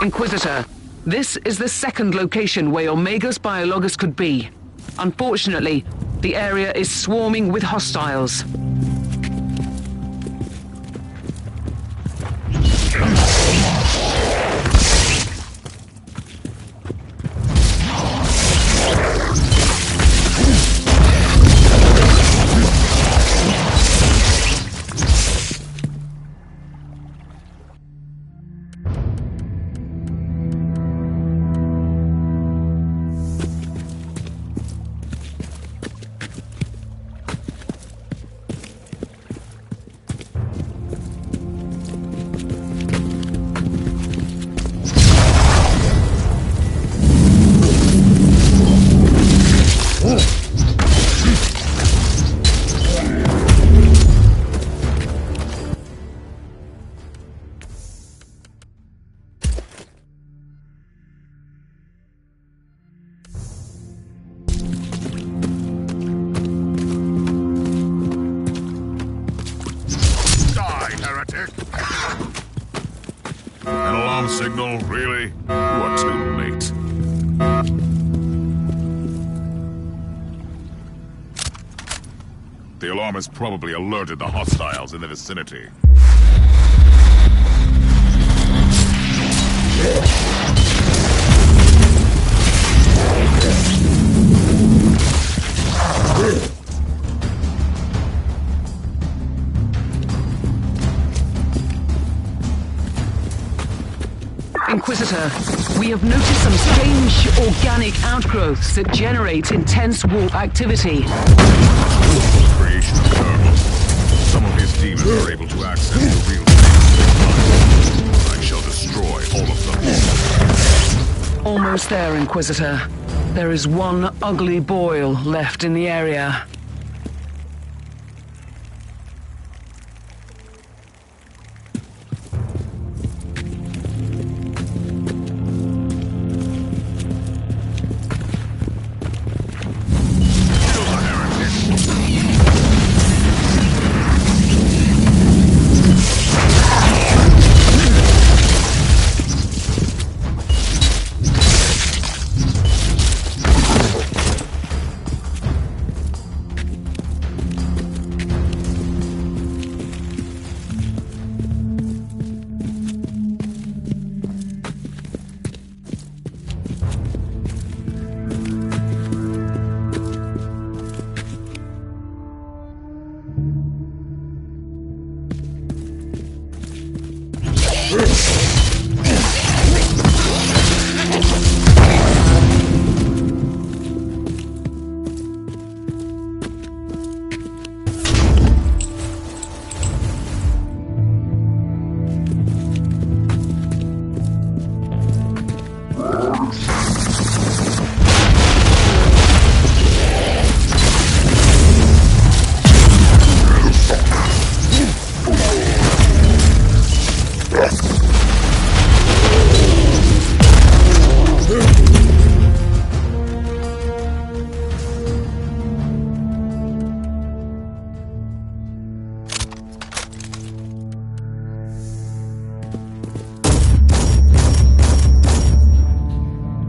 B: Inquisitor, this is the second location where your Magos Biologus could be. Unfortunately, the area is swarming with hostiles.
A: An alarm signal, really? You are too late. The alarm has probably alerted the hostiles in the vicinity.
B: Inquisitor, we have noticed some strange organic outgrowths that generate intense warp activity.
A: Creation of Colonel. Some of his demons are able to access the real thing. I shall destroy all of them.
B: Almost there, Inquisitor. There is one ugly boil left in the area.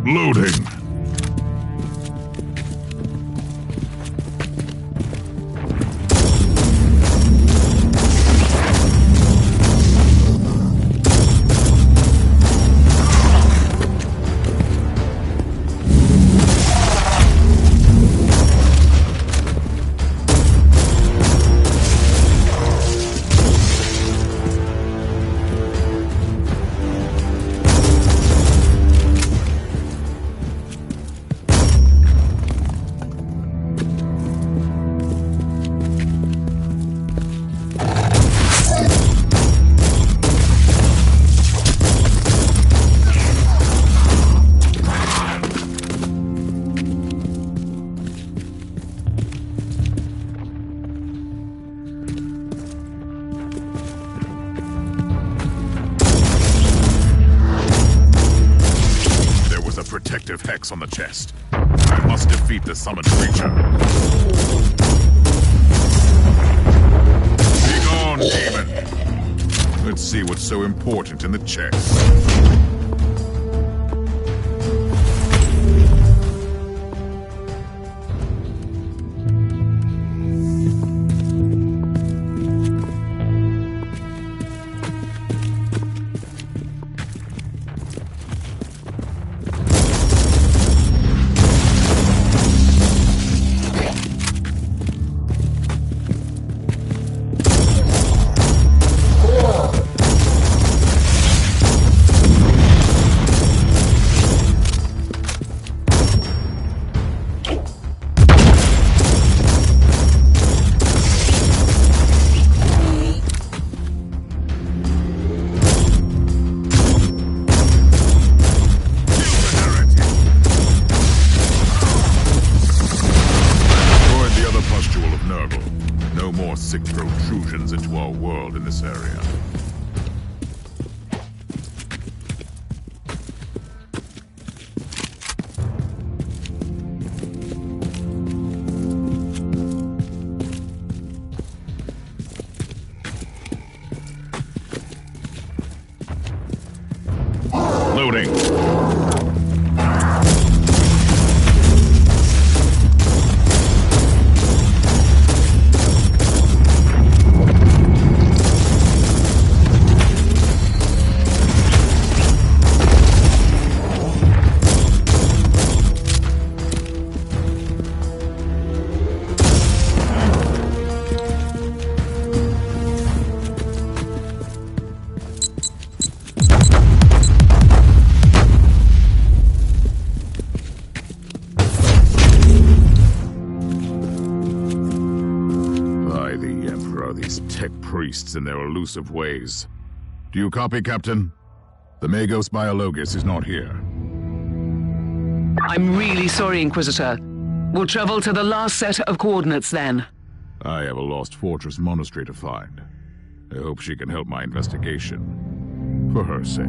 A: Loading. Protective hex on the chest. I must defeat the summoned creature. Be gone, demon. Let's see what's so important in the chest. Sick protrusions into our world in this area. Loading. These tech priests and their elusive ways. Do you copy, Captain? The Magos Biologus is not here.
B: I'm really sorry, Inquisitor. We'll travel to the last set of coordinates then.
A: I have a lost fortress monastery to find. I hope she can help my investigation. For her sake.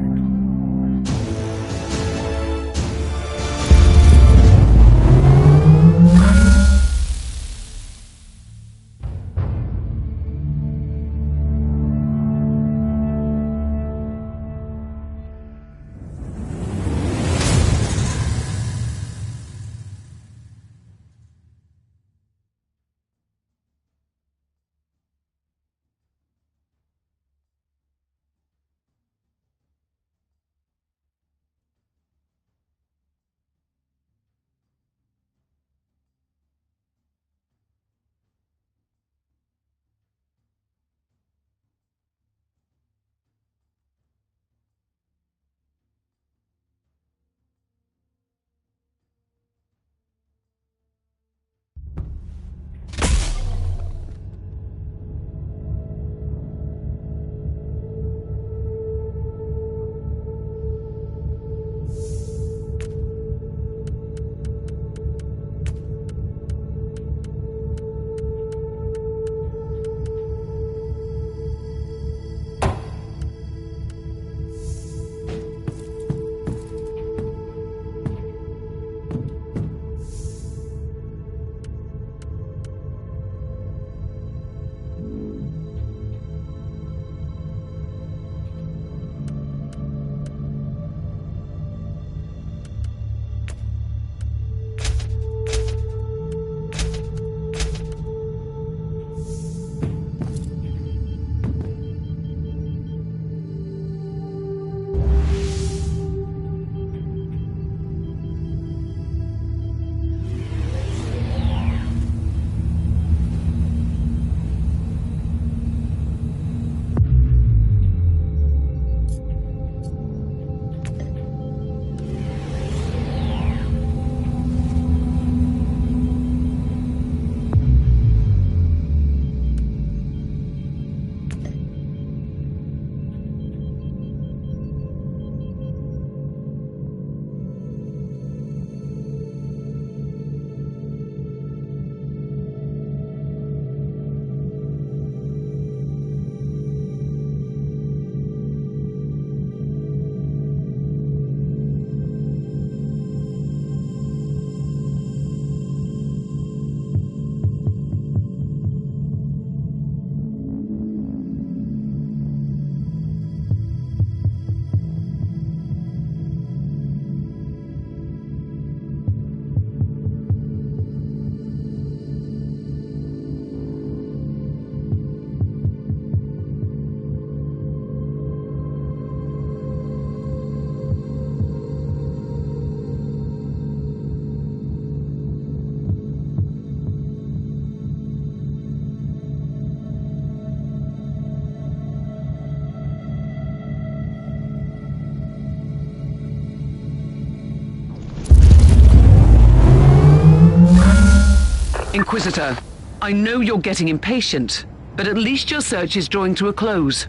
B: Inquisitor, I know you're getting impatient, but at least your search is drawing to a close.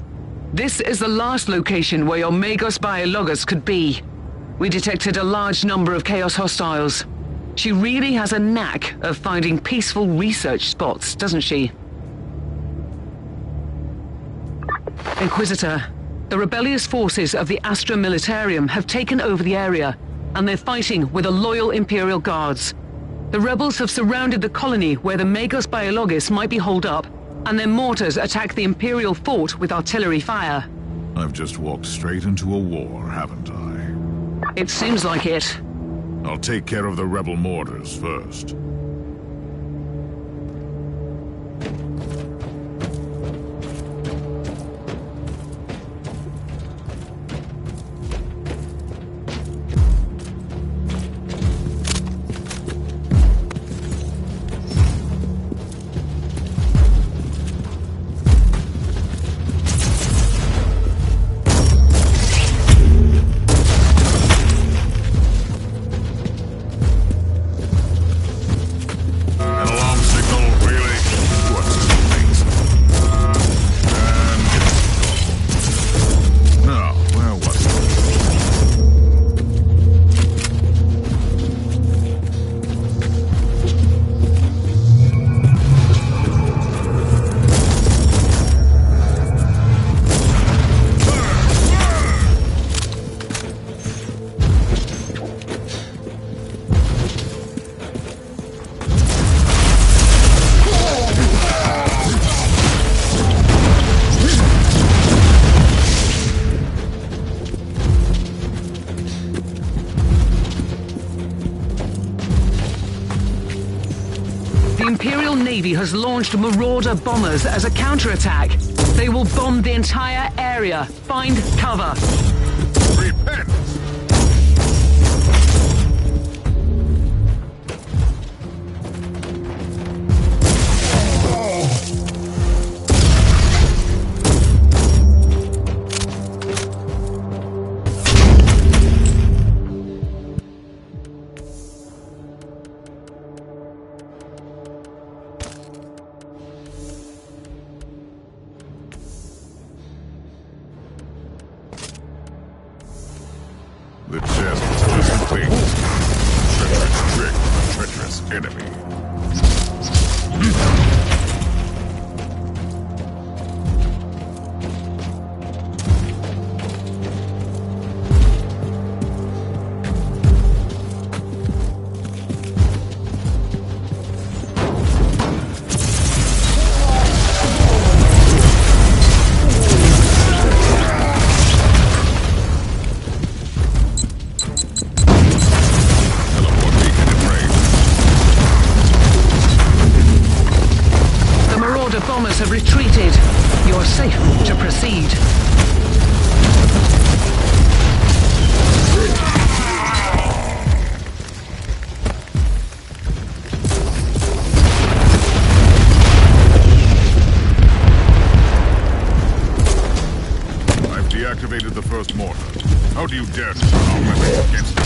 B: This is the last location where your Magos Biologus could be. We detected a large number of Chaos hostiles. She really has a knack of finding peaceful research spots, doesn't she? Inquisitor, the rebellious forces of the Astra Militarium have taken over the area, and they're fighting with the loyal Imperial Guards. The rebels have surrounded the colony where the Magos Biologus might be holed up, and their mortars attack the Imperial fort with artillery fire.
A: I've just walked straight into a war, haven't I?
B: It seems like it.
A: I'll take care of the rebel mortars first.
B: The Imperial Navy has launched Marauder bombers as a counterattack. They will bomb the entire area. Find cover.
A: Repent! The chest is complete. Treacherous trick, treacherous enemy.
B: Bombers have retreated. You're safe to proceed.
A: I've deactivated the first mortar. How do you dare to turn our weapons against it?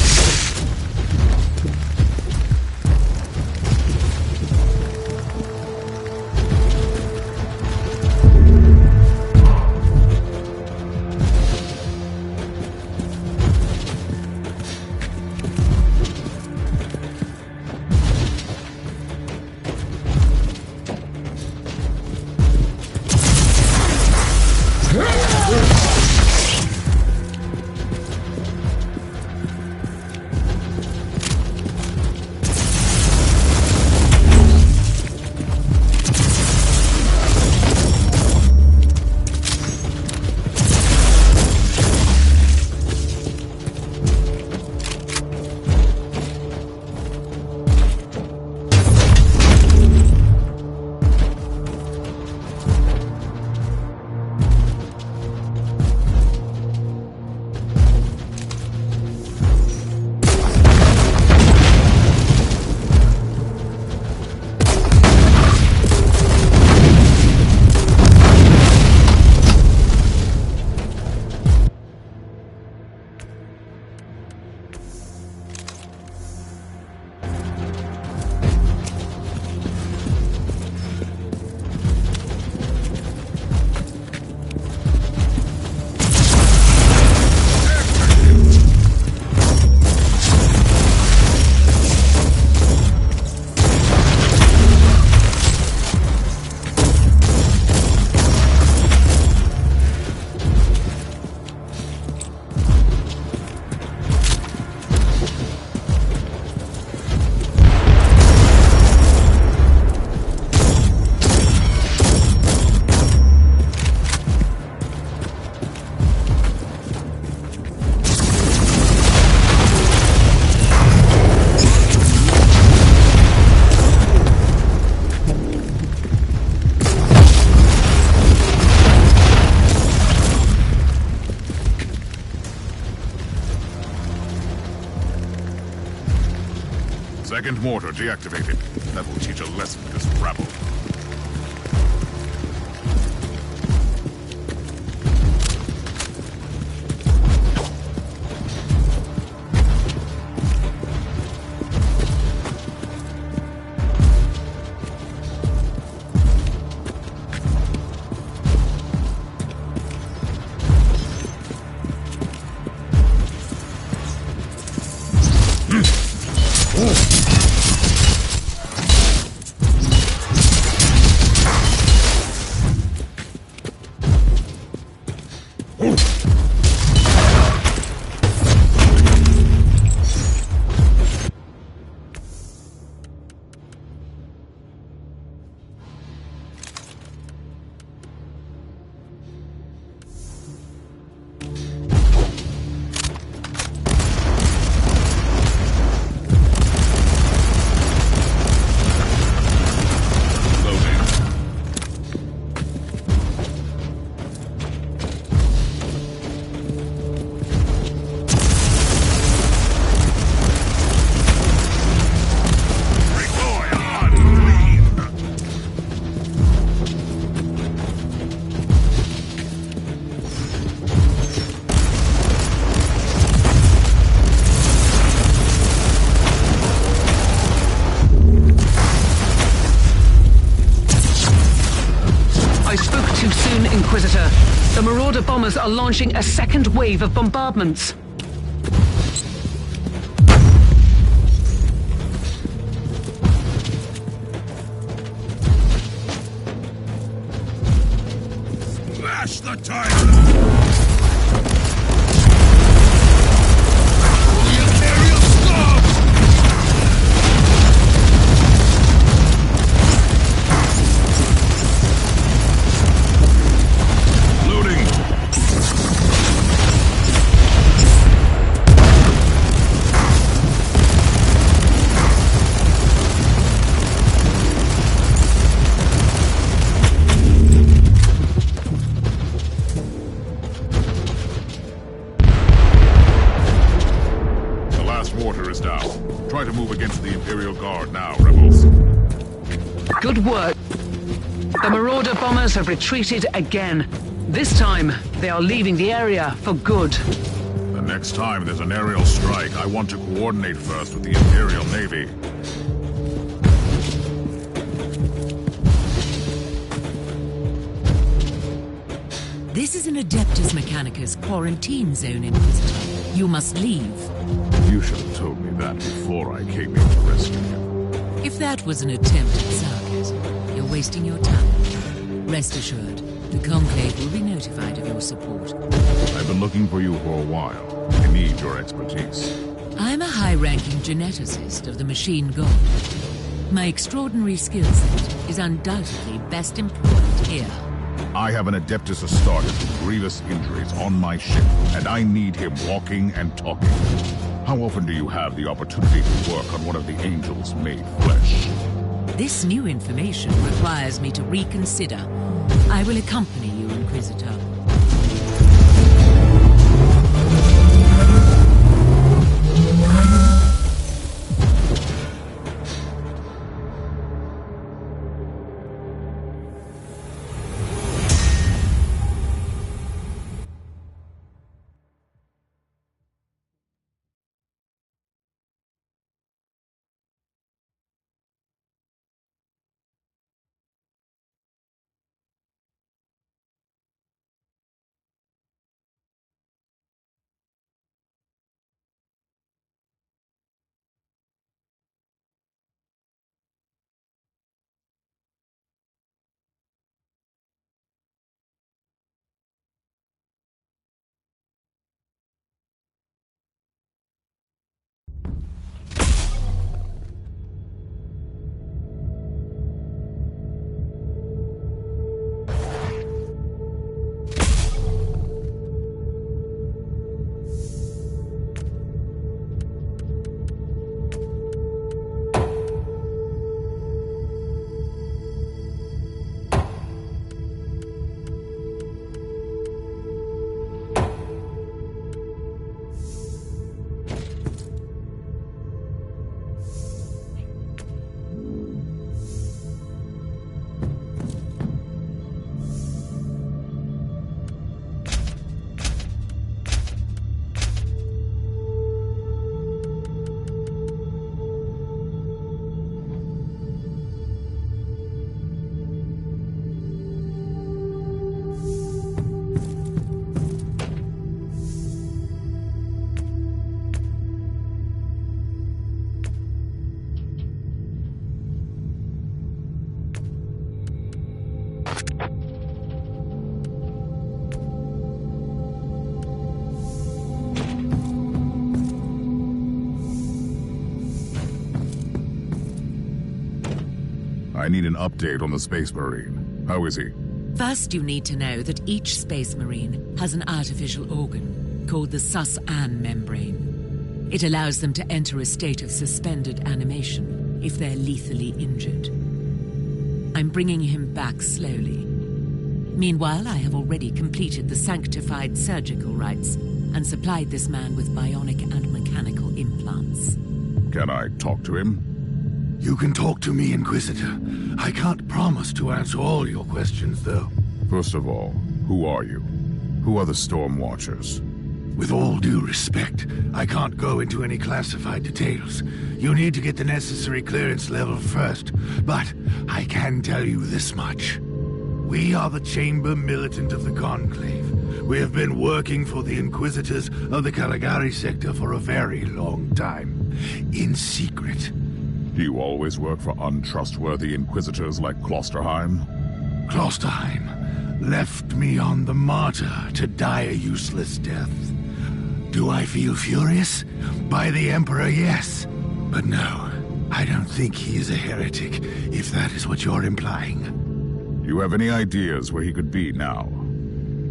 A: Second mortar deactivated. That will teach a lesson to this rabble.
B: Inquisitor. The Marauder bombers are launching a second wave of bombardments.
F: Slash the tiger!
A: Try to move against the Imperial Guard now, rebels.
B: Good work. The Marauder bombers have retreated again. This time, they are leaving the area for good.
A: The next time there's an aerial strike, I want to coordinate first with the Imperial Navy.
I: This is an Adeptus Mechanicus quarantine zone, Inquisitor. You must leave.
A: You should have told me that before I came in to rescue you.
I: If that was an attempt at sarcasm, you're wasting your time. Rest assured, the Conclave will be notified of your support.
A: I've been looking for you for a while. I need your expertise.
I: I'm a high-ranking geneticist of the Machine God. My extraordinary skill set is undoubtedly best employed here.
A: I have an Adeptus Astartes with grievous injuries on my ship, and I need him walking and talking. How often do you have the opportunity to work on one of the angels made flesh?
I: This new information requires me to reconsider. I will accompany you, Inquisitor.
A: I need an update on the Space Marine. How is he?
I: First, you need to know that each Space Marine has an artificial organ called the Sus-An membrane. It allows them to enter a state of suspended animation if they're lethally injured. I'm bringing him back slowly. Meanwhile, I have already completed the sanctified surgical rites and supplied this man with bionic and mechanical implants.
A: Can I talk to him?
F: You can talk to me, Inquisitor. I can't promise to answer all your questions, though.
A: First of all, who are you? Who are the Storm Watchers?
F: With all due respect, I can't go into any classified details. You need to get the necessary clearance level first, but I can tell you this much. We are the Chamber Militant of the Conclave. We have been working for the Inquisitors of the Caligari sector for a very long time. In secret.
A: Do you always work for untrustworthy Inquisitors like Klosterheim?
F: Klosterheim left me on the Martyr to die a useless death. Do I feel furious? By the Emperor, yes. But no, I don't think he is a heretic, if that is what you're implying.
A: Do you have any ideas where he could be now?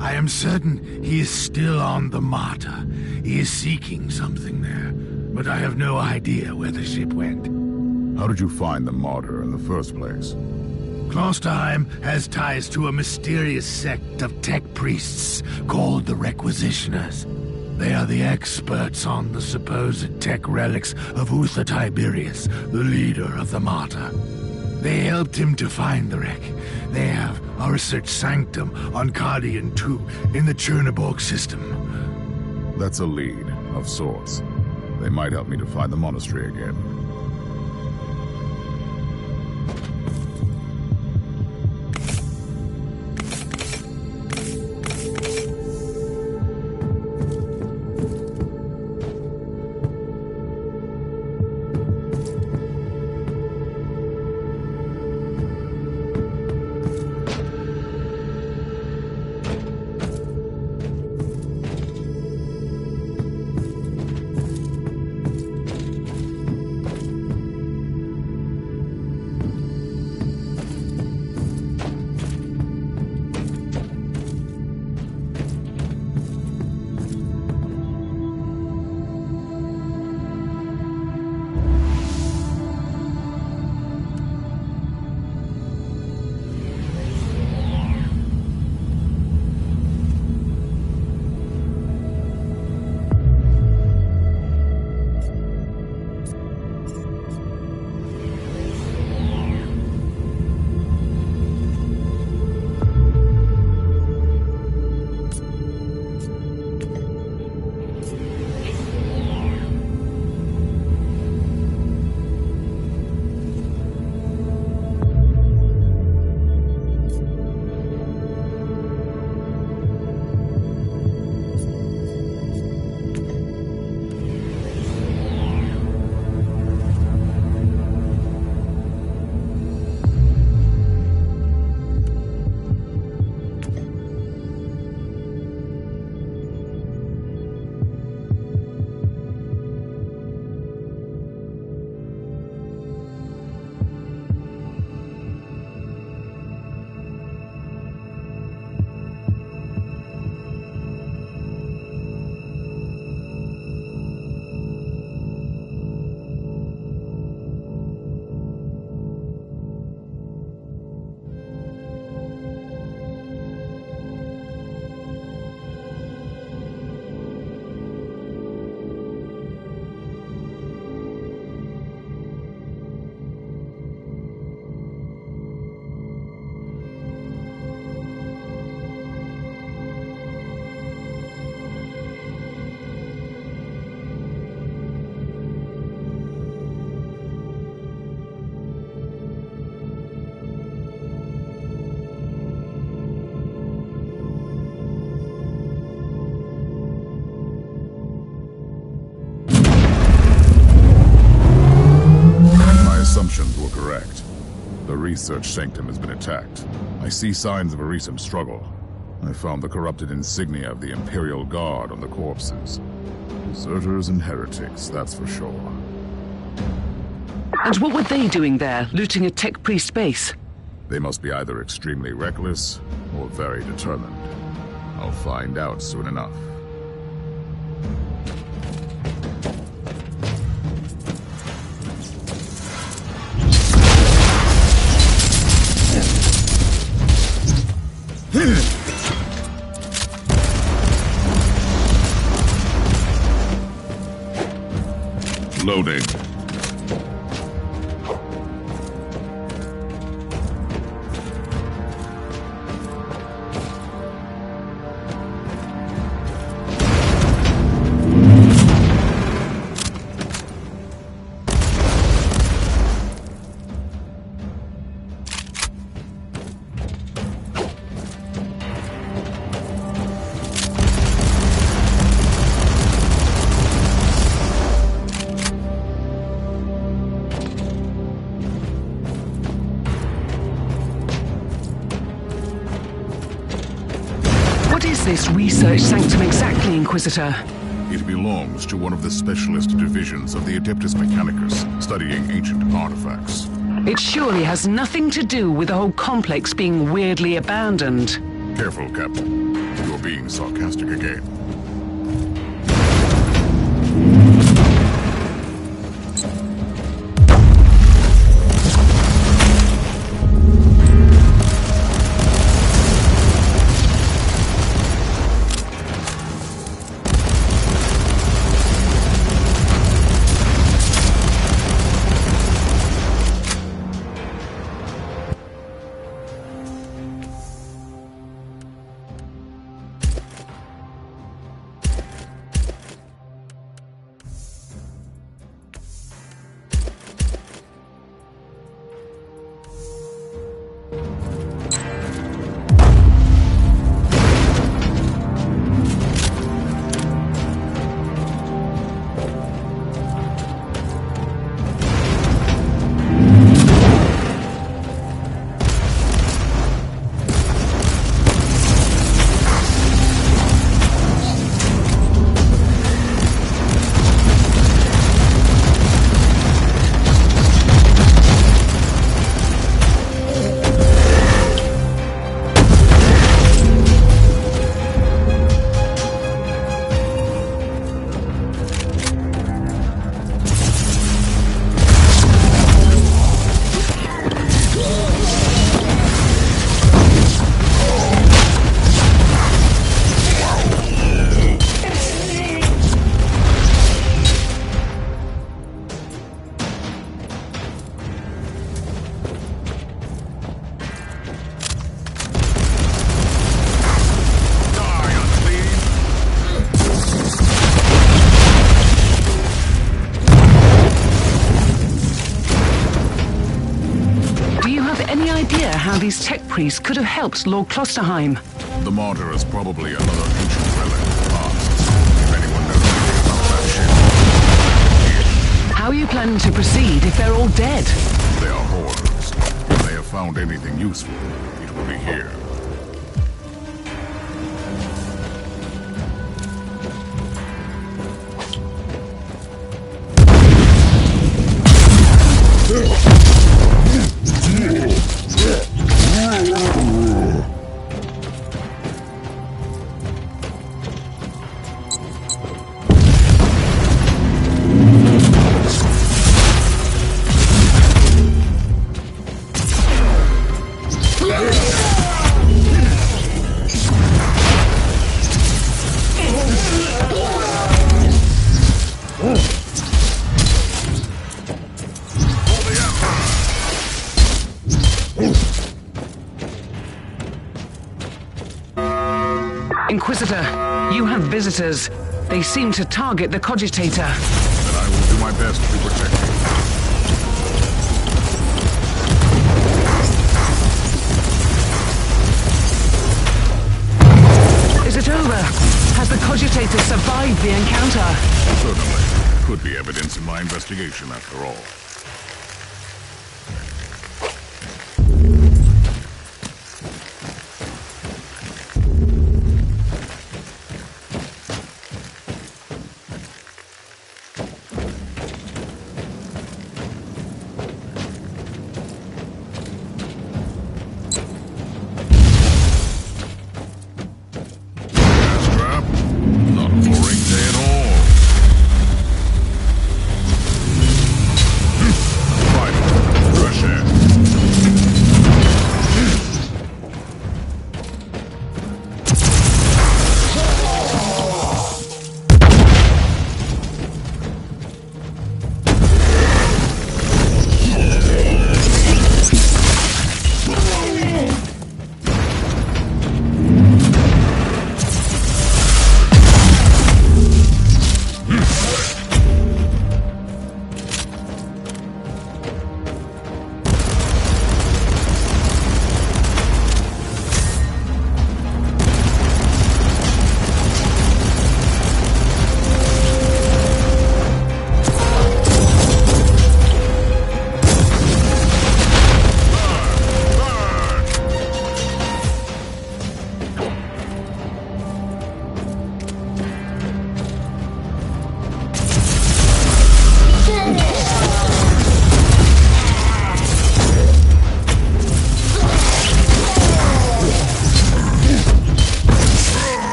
F: I am certain he is still on the Martyr. He is seeking something there, but I have no idea where the ship went.
A: How did you find the Martyr in the first place?
F: Klosterheim has ties to a mysterious sect of tech priests called the Requisitioners. They are the experts on the supposed tech relics of Uther Tiberius, the leader of the Martyr. They helped him to find the wreck. They have a research sanctum on Cardian 2 in the Chernobyl system.
A: That's a lead, of sorts. They might help me to find the monastery again. Assumptions were correct. The research sanctum has been attacked. I see signs of a recent struggle. I found the corrupted insignia of the Imperial Guard on the corpses. Deserters and heretics, that's for sure.
B: And what were they doing there, looting a tech priest base?
A: They must be either extremely reckless or very determined. I'll find out soon enough. Loading.
B: What is this research sanctum exactly, Inquisitor?
A: It belongs to one of the specialist divisions of the Adeptus Mechanicus, studying ancient artifacts.
B: It surely has nothing to do with the whole complex being weirdly abandoned.
A: Careful, Captain. You're being sarcastic again.
B: How these tech priests could have helped Lord Klosterheim.
A: The martyr is probably another ancient relic of the past. If anyone knows anything about that shit.
B: How are you planning to proceed if they're all dead?
A: They are horrors. If they have found anything useful, it will be here.
B: Inquisitor, you have visitors. They seem to target the Cogitator.
A: Then I will do my best to protect you.
B: Is it over? Has the Cogitator survived the encounter?
A: Certainly. Could be evidence in my investigation after all.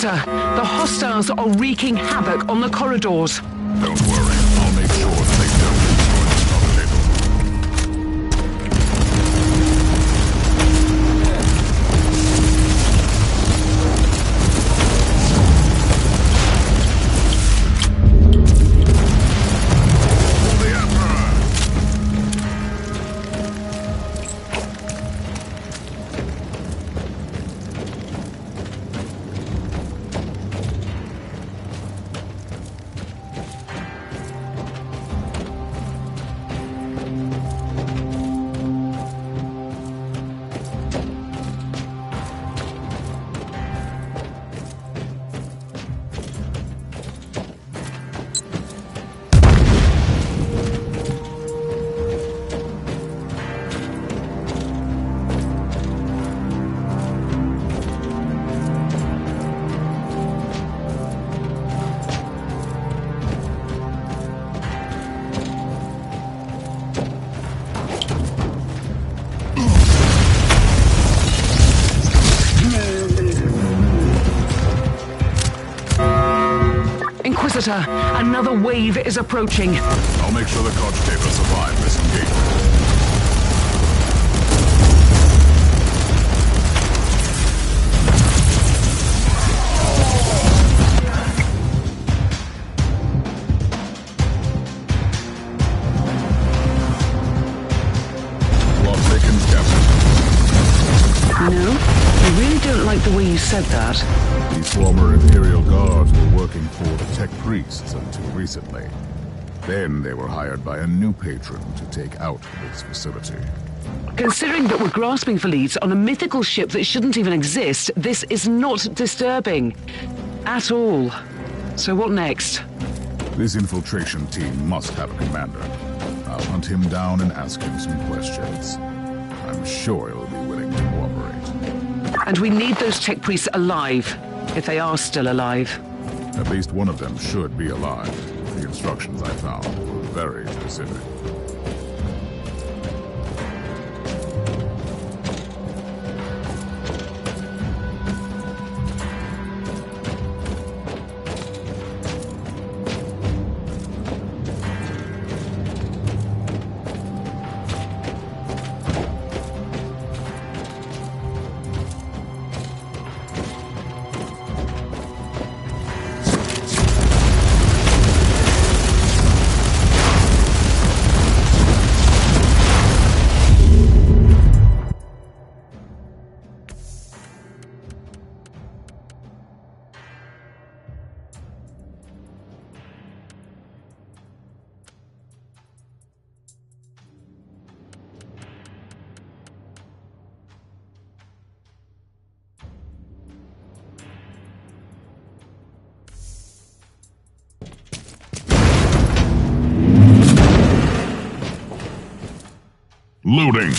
B: Inquisitor, the hostiles are wreaking havoc on the corridors.
A: Don't worry, I'll make sure that they don't destroy the stock table.
B: Inquisitor, another wave is approaching.
A: I'll make sure the Koch Data survive this engagement. Plot thickens, Captain.
B: No, I really don't like the way you said that.
A: These former Imperial Guards were working for the Tech Priests until recently. Then they were hired by a new patron to take out this facility.
B: Considering that we're grasping for leads on a mythical ship that shouldn't even exist, this is not disturbing. At all. So what next?
A: This infiltration team must have a commander. I'll hunt him down and ask him some questions. I'm sure he'll be willing to cooperate.
B: And we need those tech priests alive, if they are still alive.
A: At least one of them should be alive. The instructions I found were very specific. Looting!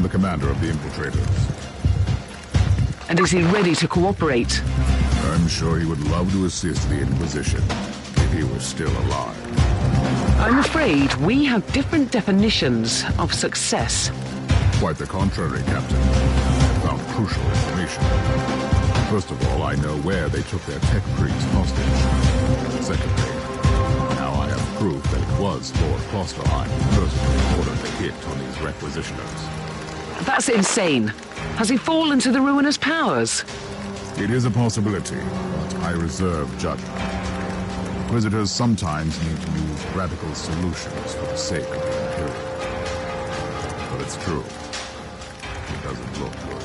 A: Commander of the infiltrators.
B: And is he ready to cooperate?
A: I'm sure he would love to assist the Inquisition, if he was still alive.
B: I'm afraid we have different definitions of success.
A: Quite the contrary, Captain. I found crucial information. First of all, I know where they took their tech priest hostage. Secondly, now I have proof that it was Lord Klosterheim who personally ordered the hit on these requisitioners.
B: That's insane. Has he fallen to the ruinous powers?
A: It is a possibility, but I reserve judgment. Inquisitors sometimes need to use radical solutions for the sake of the Imperium. But it's true. It doesn't look good.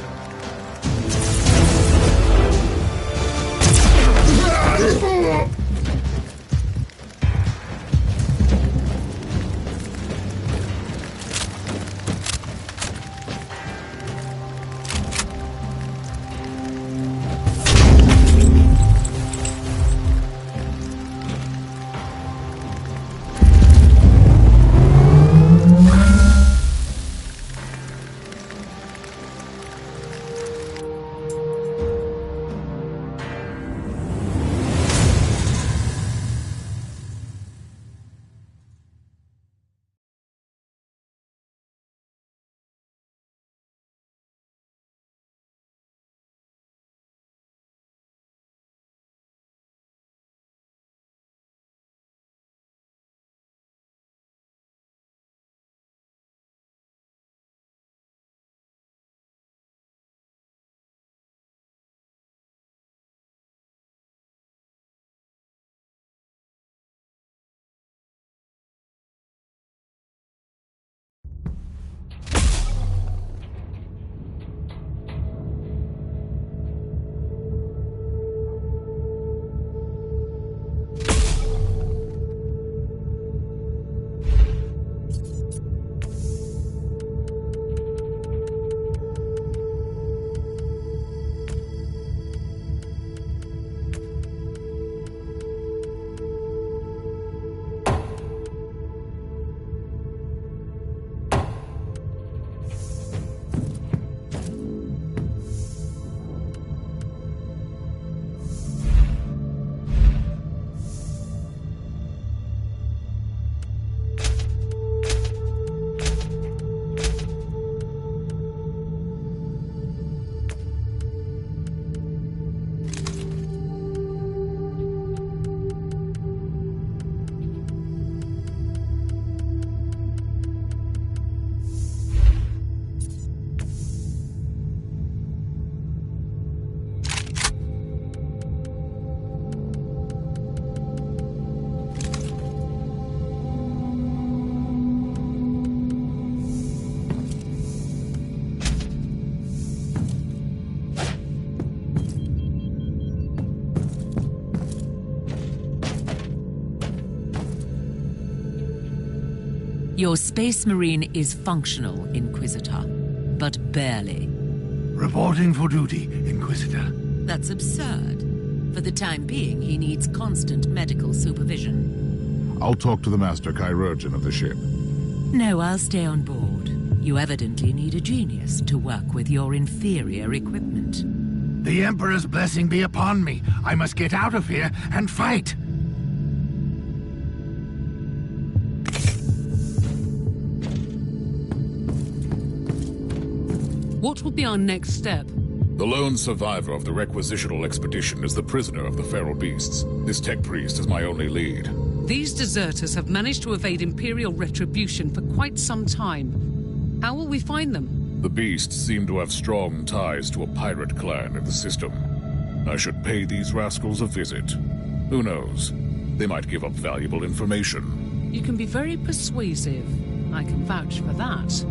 I: Your Space Marine is functional, Inquisitor, but barely.
F: Reporting for duty, Inquisitor.
I: That's absurd. For the time being, he needs constant medical supervision.
A: I'll talk to the Master Chirurgeon of the ship.
I: No, I'll stay on board. You evidently need a genius to work with your inferior equipment.
F: The Emperor's blessing be upon me. I must get out of here and fight.
G: What will be our next step?
A: The lone survivor of the requisitional expedition is the prisoner of the feral beasts. This tech priest is my only lead.
G: These deserters have managed to evade Imperial retribution for quite some time. How will we find them?
A: The beasts seem to have strong ties to a pirate clan in the system. I should pay these rascals a visit. Who knows? They might give up valuable information.
G: You can be very persuasive. I can vouch for that.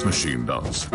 A: this machine does.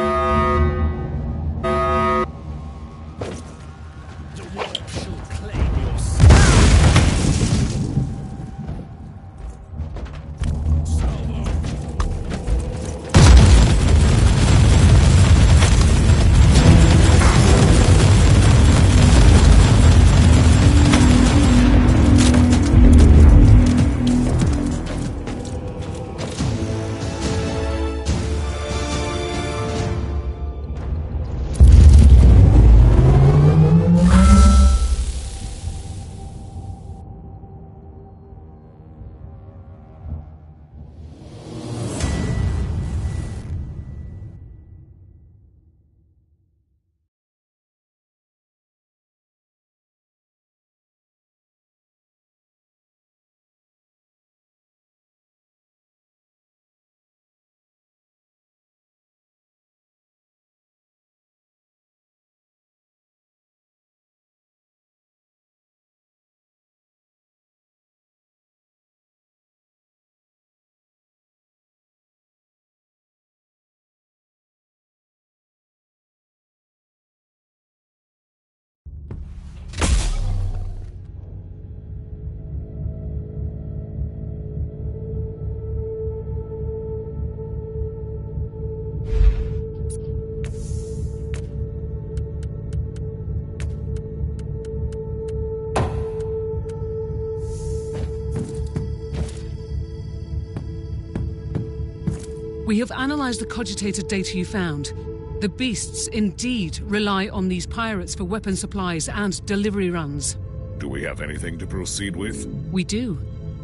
G: We have analysed the cogitated data you found. The beasts indeed rely on these pirates for weapon supplies and delivery runs.
A: Do we have anything to proceed with?
G: We do.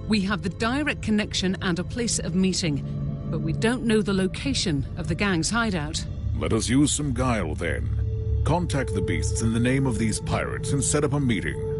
G: We have the direct connection and a place of meeting, but we don't know the location of the gang's hideout.
A: Let us use some guile then. Contact the beasts in the name of these pirates and set up a meeting.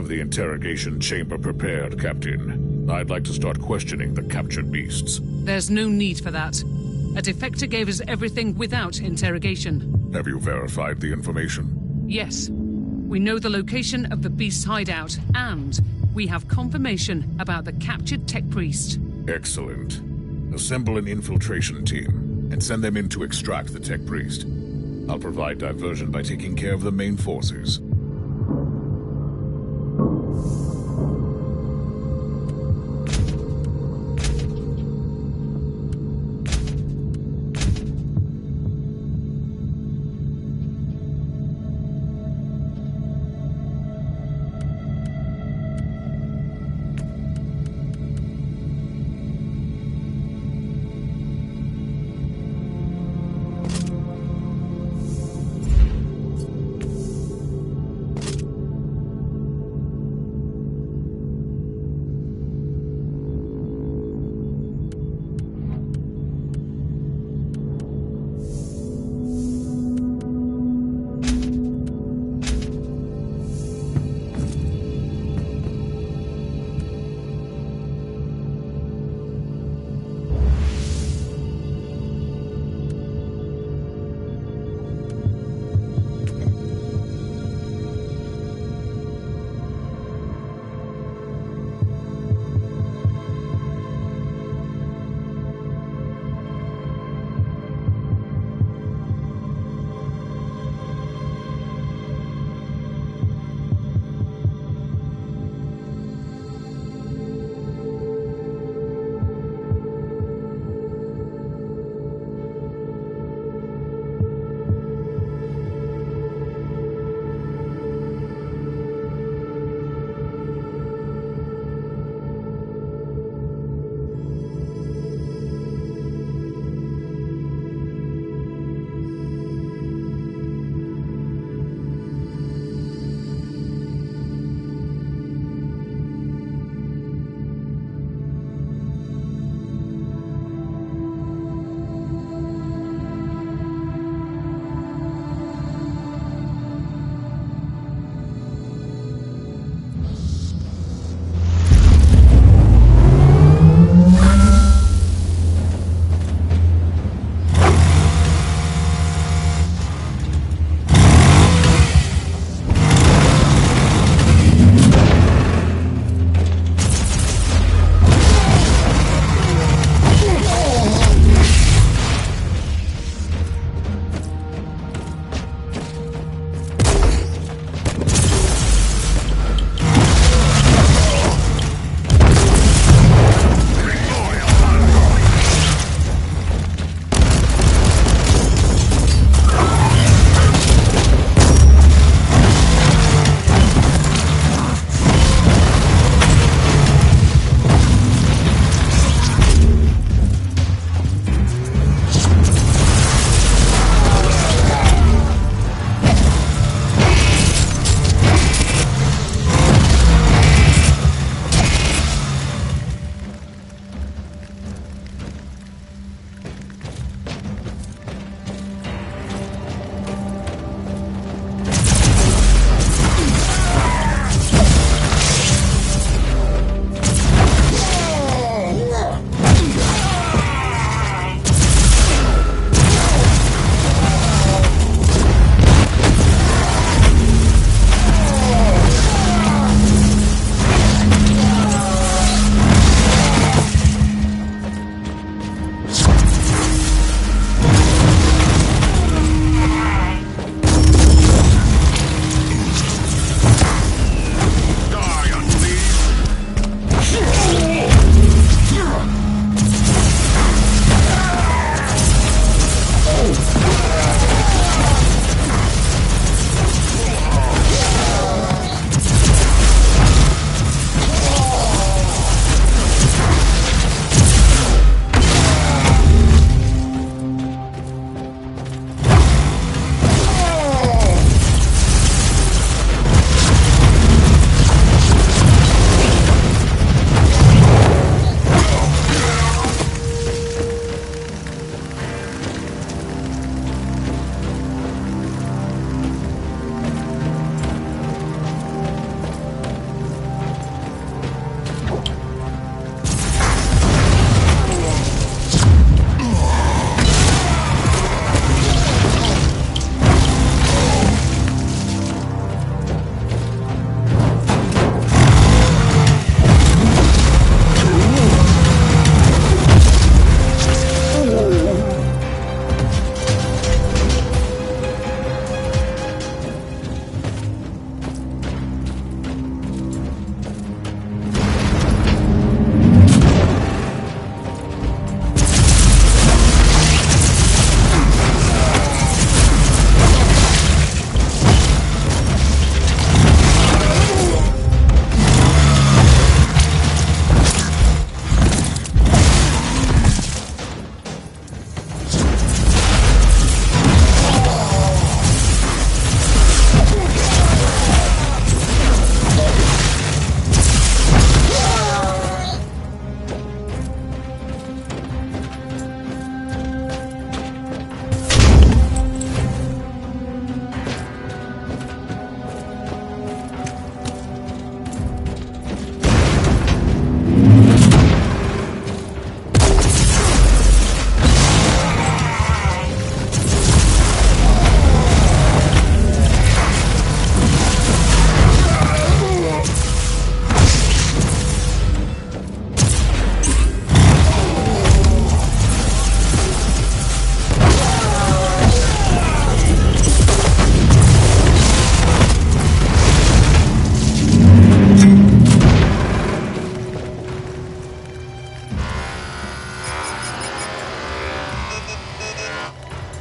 A: have the interrogation chamber prepared, Captain. I'd like to start questioning the captured beasts.
G: There's no need for that. A defector gave us everything without interrogation.
A: Have you verified the information?
G: Yes. We know the location of the beast's hideout, and we have confirmation about the captured tech priest.
A: Excellent. Assemble an infiltration team and send them in to extract the tech priest. I'll provide diversion by taking care of the main forces.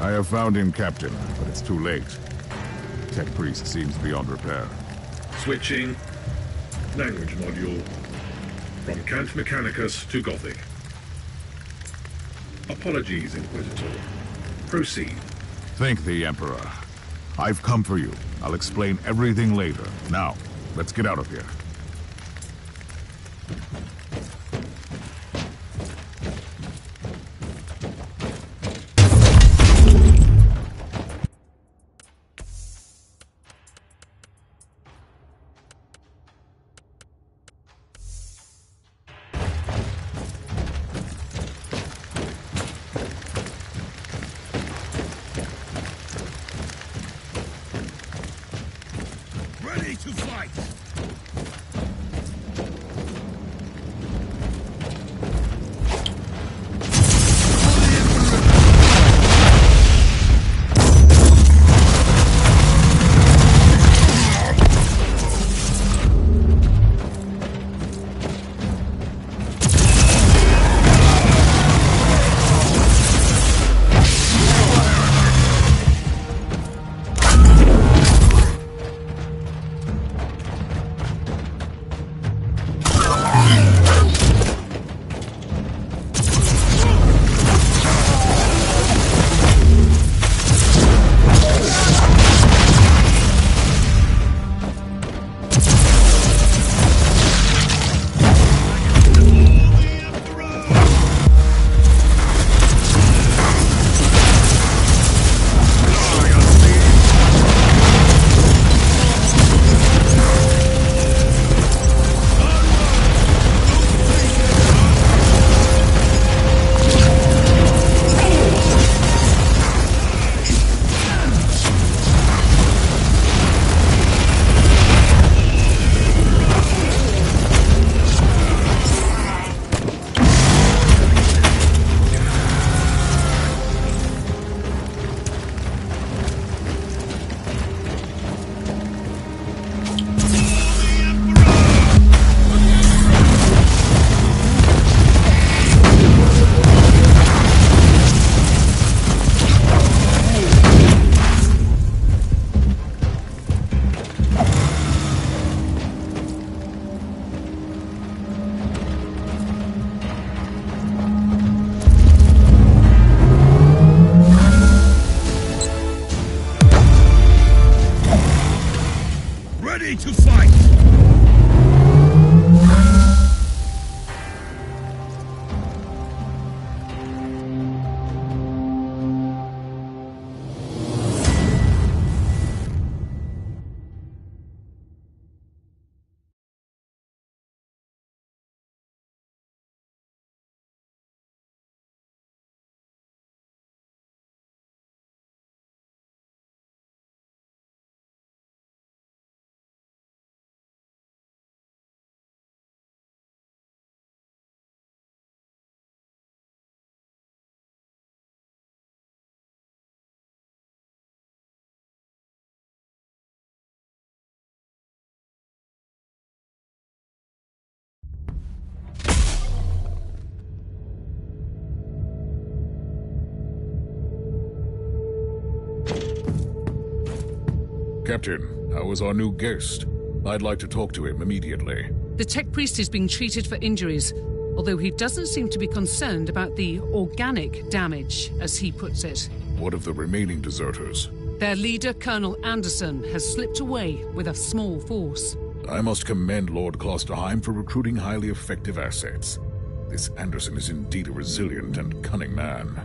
A: I have found him, Captain, but it's too late. Tech Priest seems beyond repair.
J: Switching. Language module. From Cant Mechanicus to Gothic. Apologies, Inquisitor. Proceed.
A: Thank the Emperor. I've come for you. I'll explain everything later. Now, let's get out of here.
F: Ready to fight! Ready to fight!
A: Captain, how is our new guest? I'd like to talk to him immediately.
G: The tech priest is being treated for injuries, although he doesn't seem to be concerned about the organic damage, as he puts it.
A: What of the remaining deserters?
G: Their leader, Colonel Anderson, has slipped away with a small force.
A: I must commend Lord Klosterheim for recruiting highly effective assets. This Anderson is indeed a resilient and cunning man.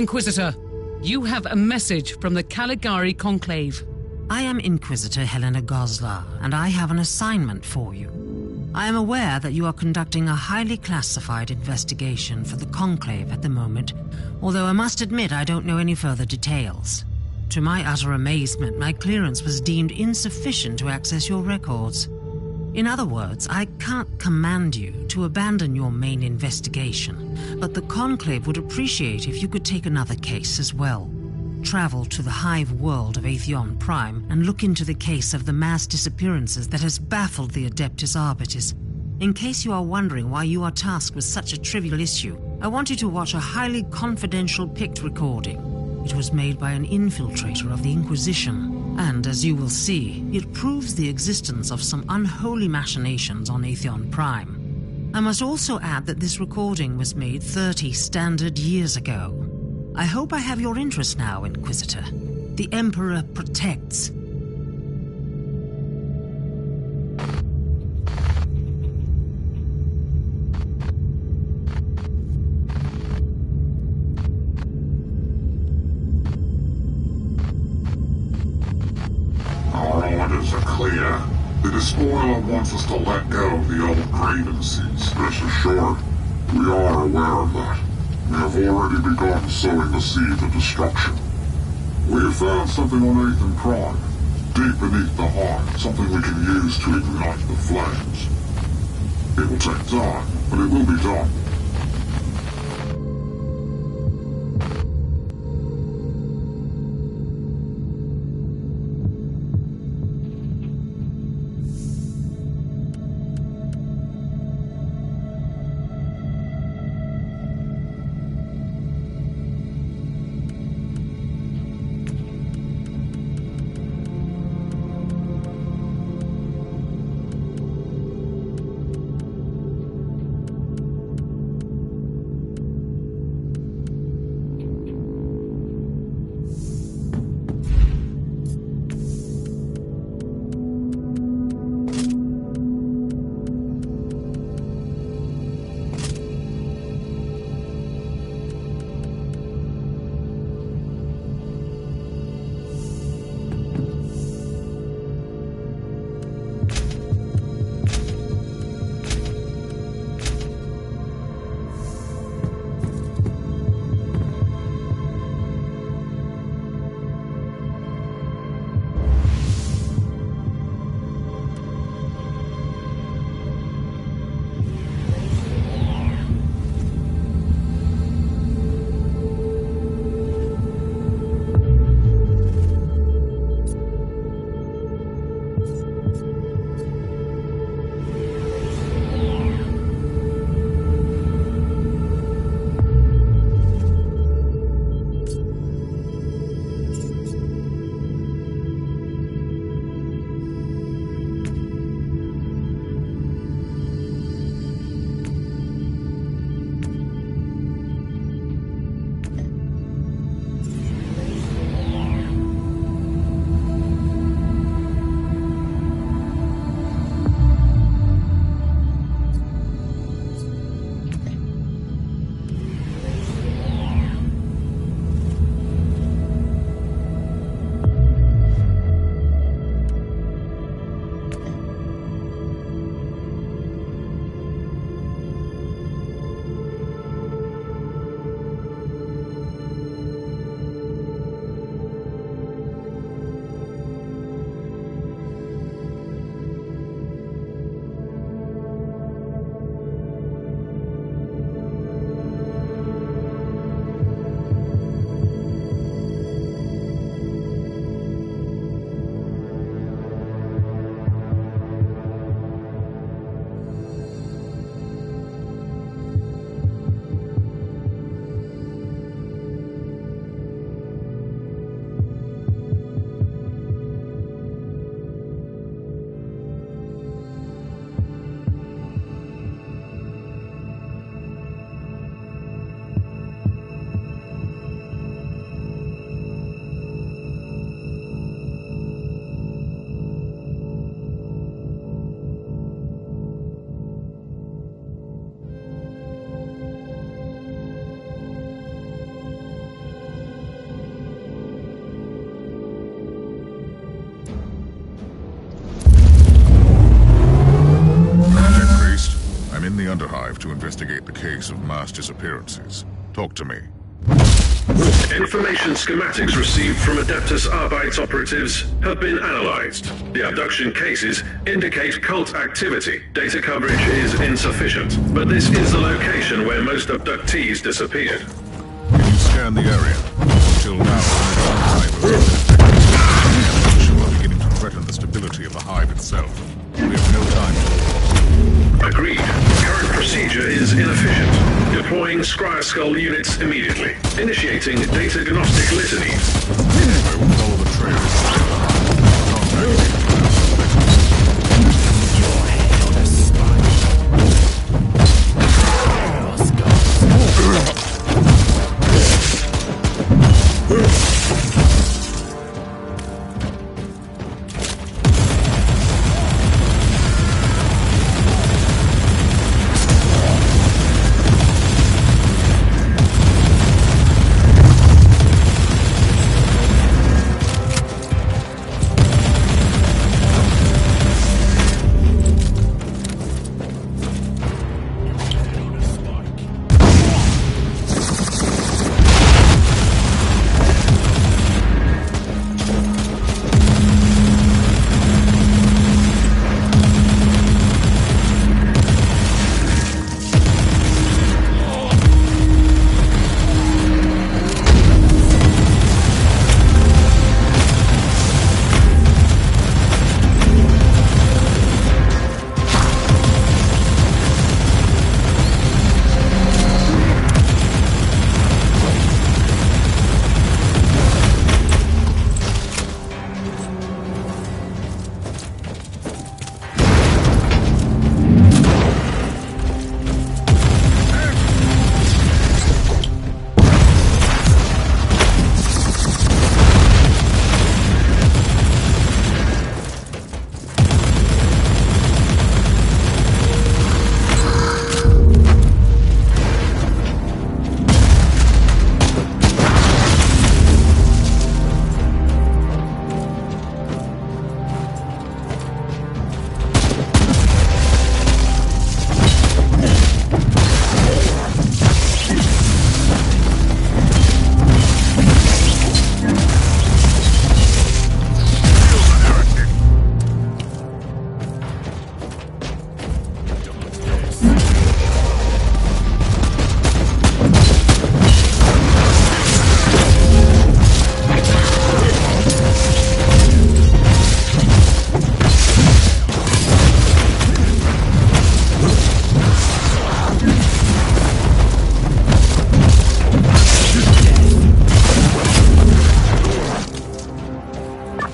G: Inquisitor, you have a message from the Caligari Conclave.
H: I am Inquisitor Helena Goslar, and I have an assignment for you. I am aware that you are conducting a highly classified investigation for the Conclave at the moment, although I must admit I don't know any further details. To my utter amazement, my clearance was deemed insufficient to access your records. In other words, I can't command you to abandon your main investigation, but the Conclave would appreciate if you could take another case as well. Travel to the hive world of Atheon Prime and look into the case of the mass disappearances that has baffled the Adeptus Arbitis. In case you are wondering why you are tasked with such a trivial issue, I want you to watch a highly confidential picked recording. It was made by an infiltrator of the Inquisition, and as you will see, it proves the existence of some unholy machinations on Atheon Prime. I must also add that this recording was made 30 standard years ago. I hope I have your interest now, Inquisitor. The Emperor protects.
A: Our orders are clear. The despoiler wants us to let go of the old grievances. Rest assured, we are aware of that. We have already begun sowing the seeds of destruction. We have found something on Atheon Prime, deep beneath the heart, something we can use to ignite the flames. It will take time, but it will be done. Underhive to investigate the case of mass disappearances. Talk to me.
J: Information schematics received from Adeptus Arbites operatives have been analyzed. The abduction cases indicate cult activity. Data coverage is insufficient, but this is the location where most abductees disappeared.
A: Can you scan the area? Till now, the hive has been affected. The issue are beginning to threaten the stability of the hive itself. We have no time to...
J: Agreed. Current procedure is inefficient. Deploying Scryer Skull units immediately. Initiating data gnostic litanies.
A: I will follow the trail.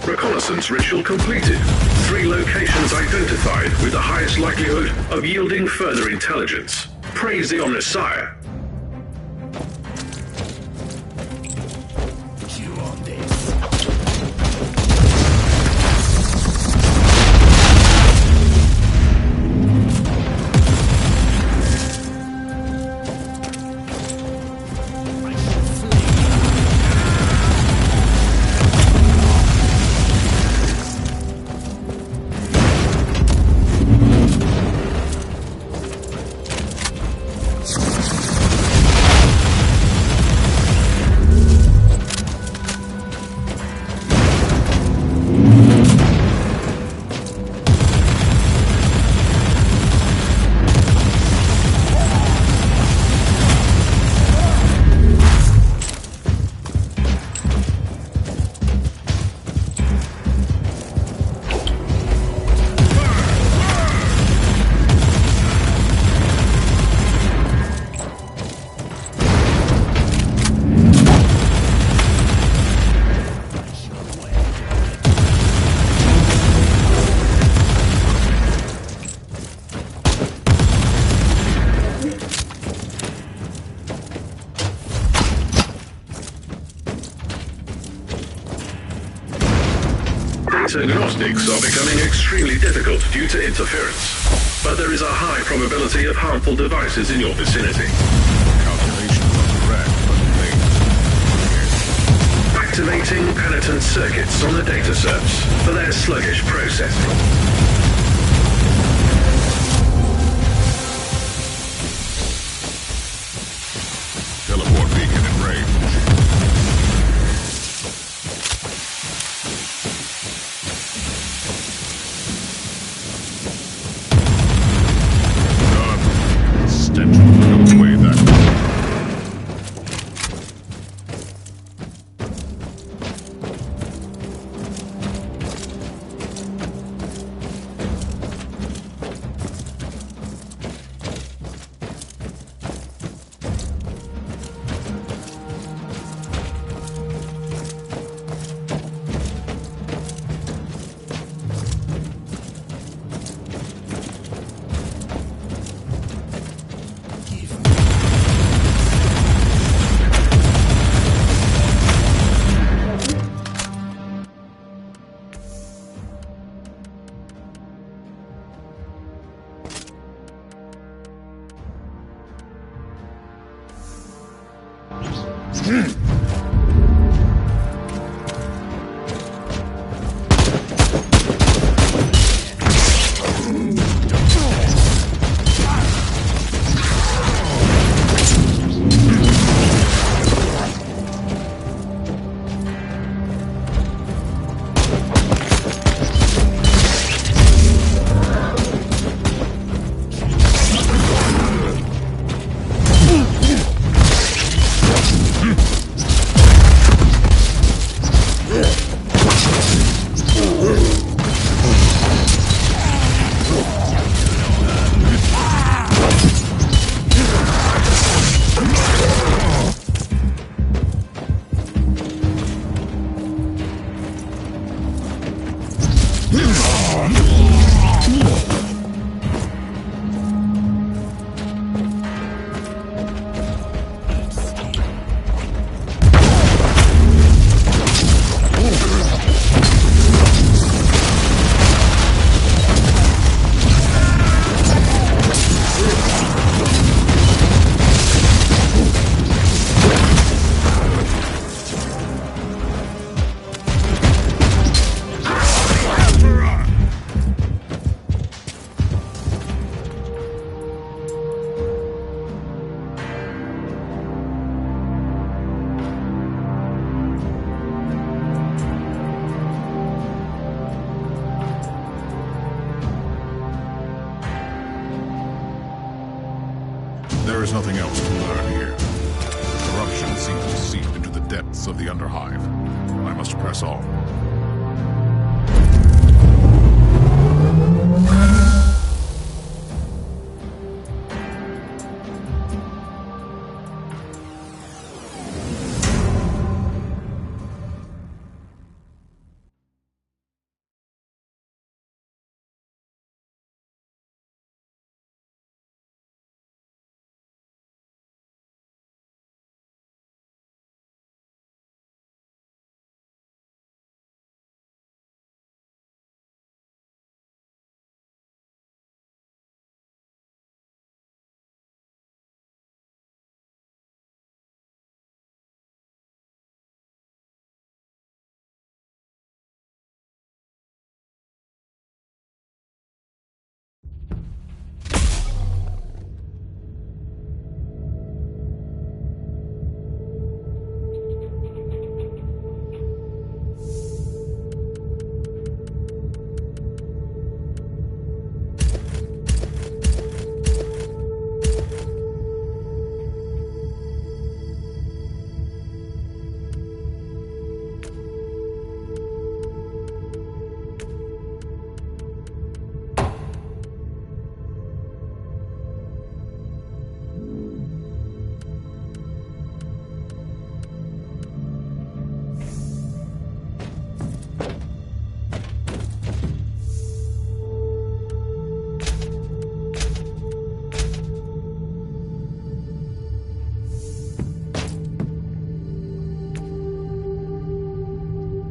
J: Reconnaissance ritual completed. 3 locations identified with the highest likelihood of yielding further intelligence. Praise the Omnissiah. Agnostics are becoming extremely difficult due to interference, but there is a high probability of harmful devices in your vicinity.
A: Calculations are correct, but
J: Activating penitent circuits on the data serves for their sluggish processing.
A: There is nothing else to learn here. Corruption seems to seep into the depths of the Underhive. I must press on.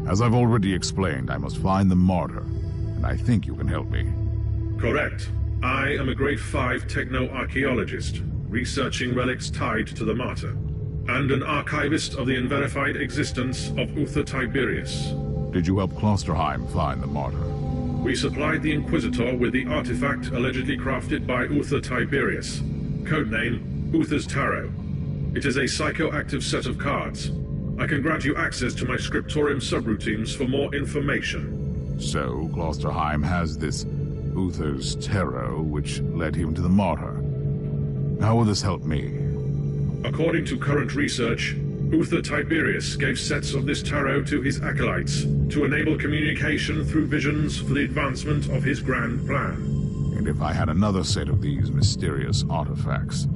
A: As I've already explained, I must find the martyr, and I think you can help me.
J: Correct. I am a Grade 5 techno-archaeologist, researching relics tied to the martyr, and an archivist of the unverified existence of Uther Tiberius.
A: Did you help Klosterheim find the martyr?
J: We supplied the Inquisitor with the artifact allegedly crafted by Uther Tiberius, codename Uther's Tarot. It is a psychoactive set of cards. I can grant you access to my scriptorium subroutines for more information.
A: So, Klosterheim has this Uther's Tarot, which led him to the martyr. How will this help me?
J: According to current research, Uther Tiberius gave sets of this tarot to his acolytes to enable communication through visions for the advancement of his grand plan.
A: And if I had another set of these mysterious artifacts,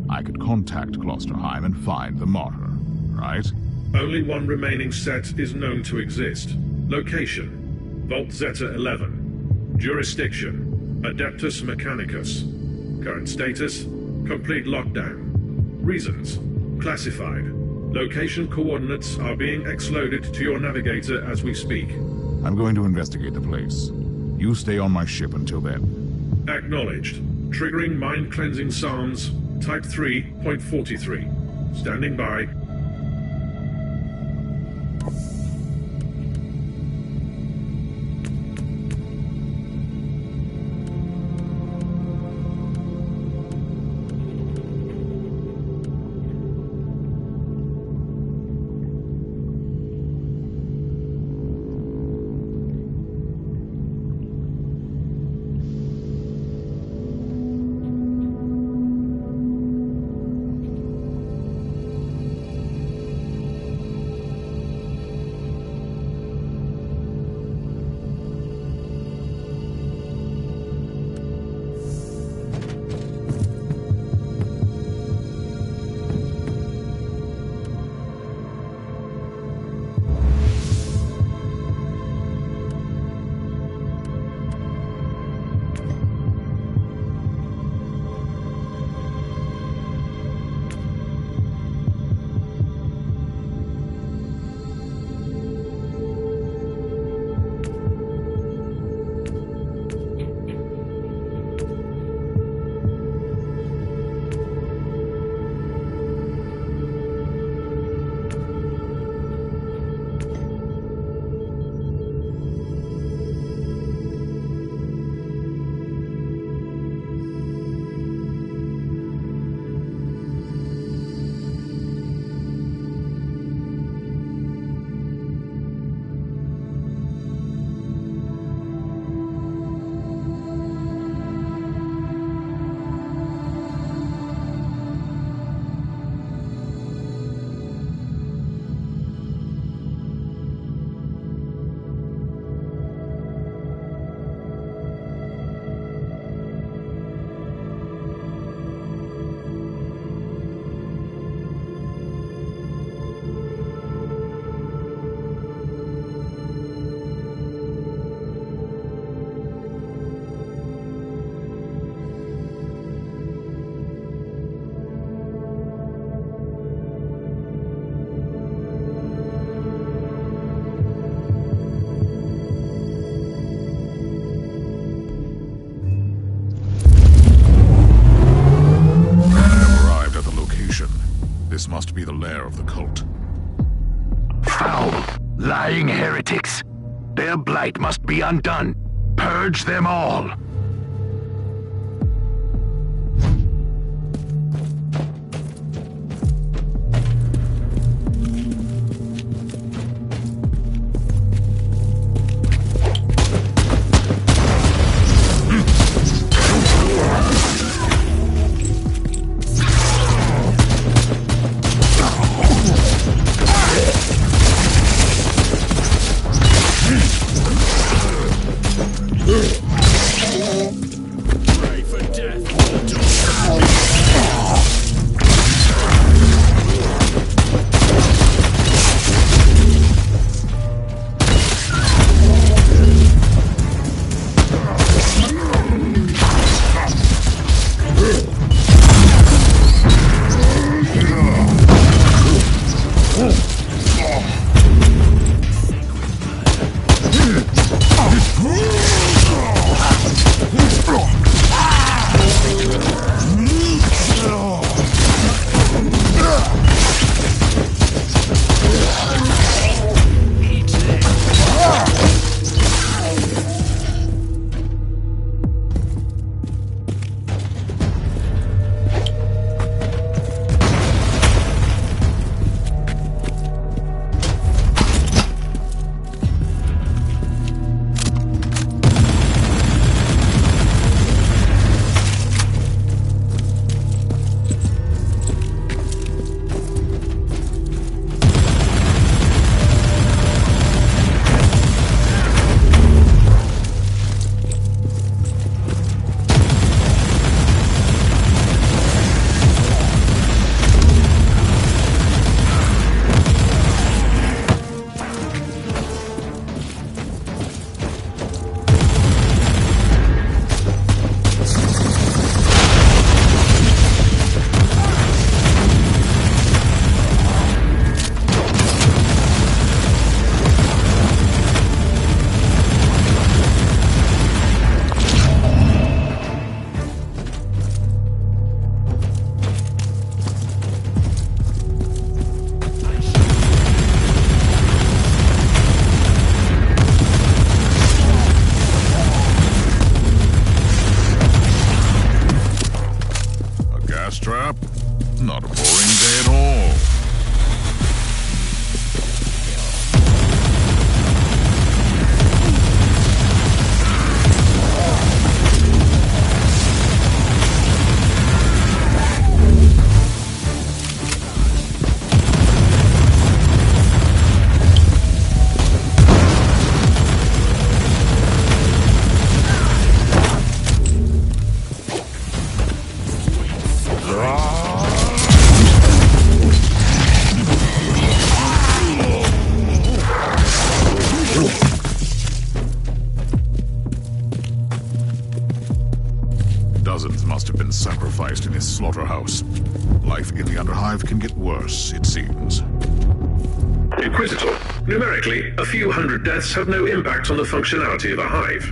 A: I could contact Klosterheim and find the martyr, right?
J: Only one remaining set is known to exist. Location: Vault Zeta 11. Jurisdiction: Adeptus Mechanicus. Current status: complete lockdown. Reasons: classified. Location coordinates are being X-loaded to your navigator as we speak.
A: I'm going to investigate the place. You stay on my ship until then.
J: Acknowledged. Triggering mind-cleansing psalms, Type 3.43. Standing by.
A: This must be the lair of the cult.
D: Foul, lying heretics. Their blight must be undone. Purge them all.
A: Trap? Not a boring day at all. Dozens must have been sacrificed in his slaughterhouse. Life in the Underhive can get worse, it seems.
J: Inquisitor, numerically, a few hundred deaths have no impact on the functionality of a hive.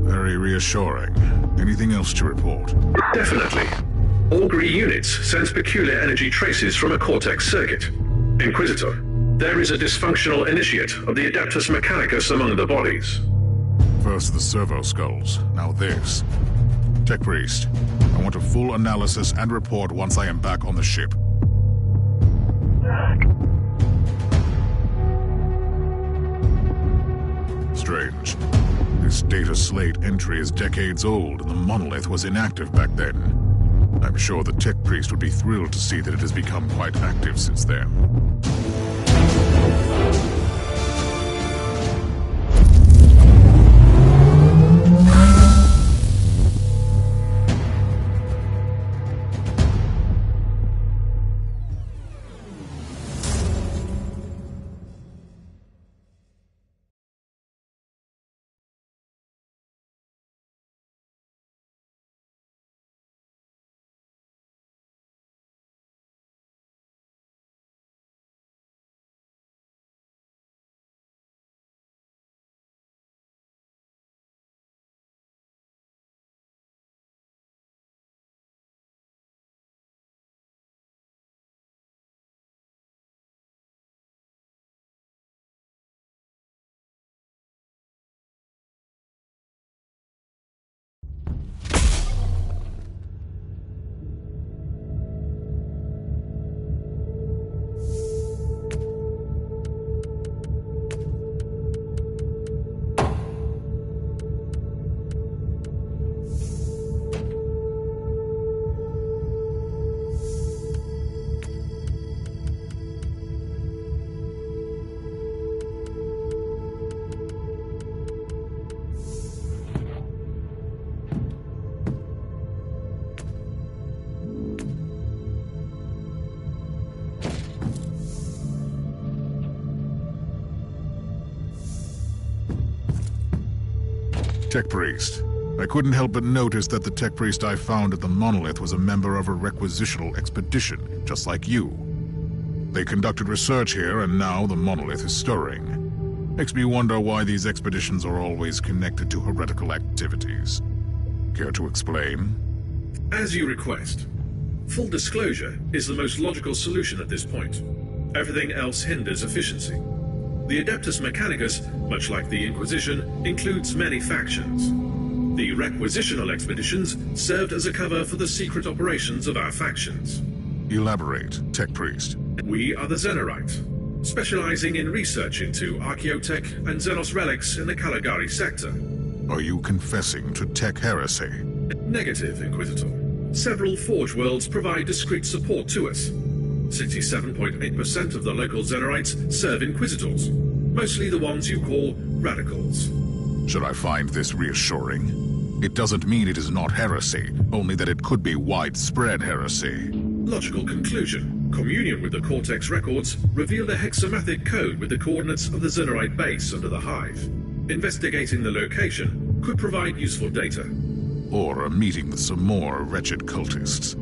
A: Very reassuring. Anything else to report?
J: Definitely. Augury units sense peculiar energy traces from a cortex circuit. Inquisitor, there is a dysfunctional initiate of the Adeptus Mechanicus among the bodies.
A: First the servo skulls, now this. Tech Priest, I want a full analysis and report once I am back on the ship. Strange. This data slate entry is decades old, and the monolith was inactive back then. I'm sure the Tech Priest would be thrilled to see that it has become quite active since then. Tech Priest. I couldn't help but notice that the Tech Priest I found at the Monolith was a member of a requisitional expedition, just like you. They conducted research here, and now the Monolith is stirring. Makes me wonder why these expeditions are always connected to heretical activities. Care to explain?
J: As you request. Full disclosure is the most logical solution at this point. Everything else hinders efficiency. The Adeptus Mechanicus, much like the Inquisition, includes many factions. The requisitional expeditions served as a cover for the secret operations of our factions.
A: Elaborate, Tech Priest.
J: We are the Xenorite, specializing in research into archaeotech and Xenos relics in the Caligari sector.
A: Are you confessing to tech heresy?
J: Negative, Inquisitor. Several Forge worlds provide discreet support to us. 67.8% of the local Xenorites serve Inquisitors, mostly the ones you call radicals.
A: Should I find this reassuring? It doesn't mean it is not heresy, only that it could be widespread heresy.
J: Logical conclusion. Communion with the Cortex records revealed a hexamathic code with the coordinates of the Xenorite base under the Hive. Investigating the location could provide useful data.
A: Or a meeting with some more wretched cultists.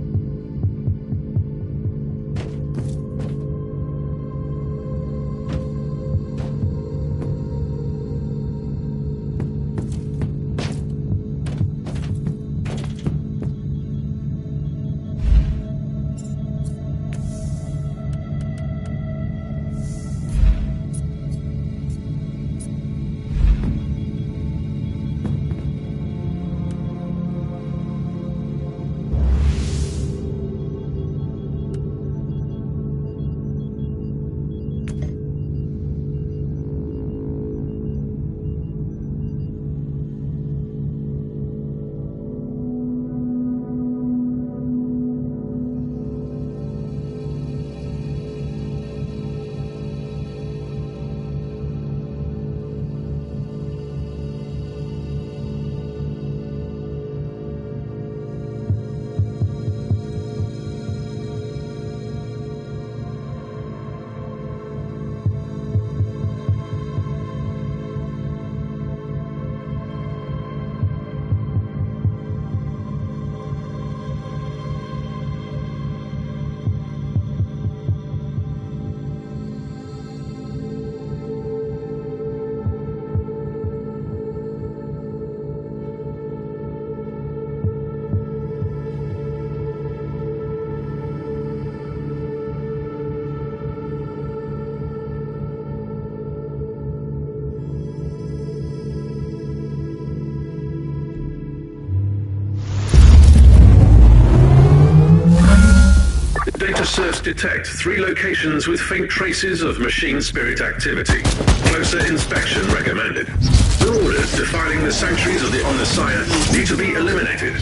J: Data search detect 3 locations with faint traces of machine spirit activity. Closer inspection recommended. Marauders defiling the sanctuaries of the Omnissiah need to be eliminated.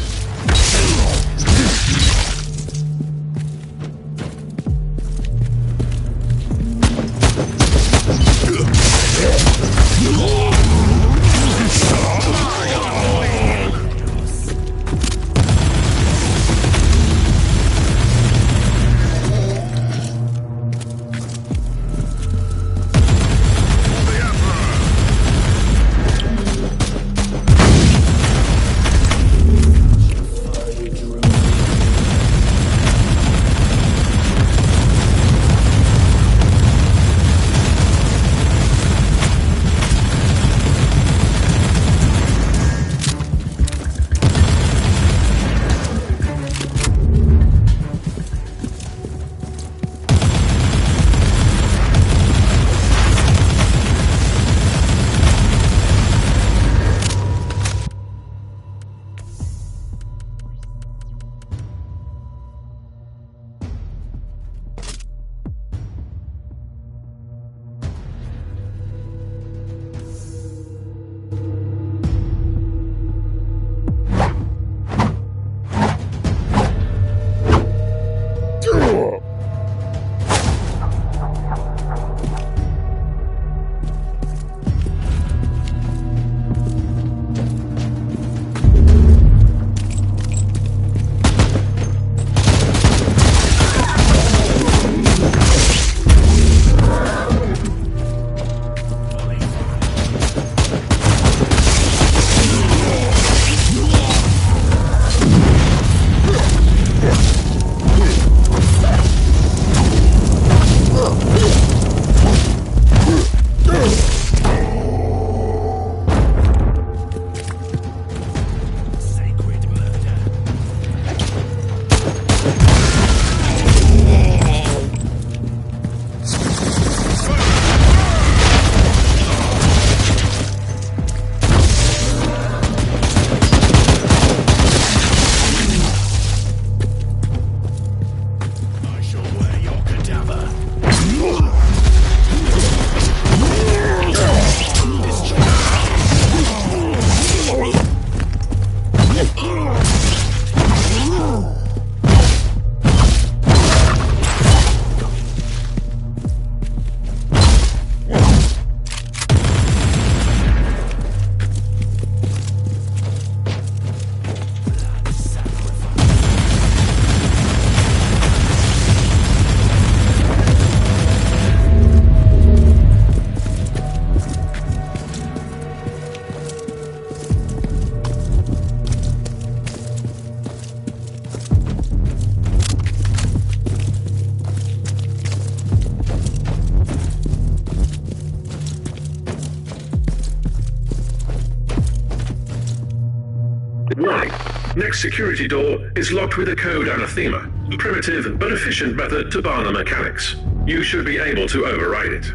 J: next security door is locked with a code anathema, a primitive but efficient method to bar the mechanics. You should be able to override it.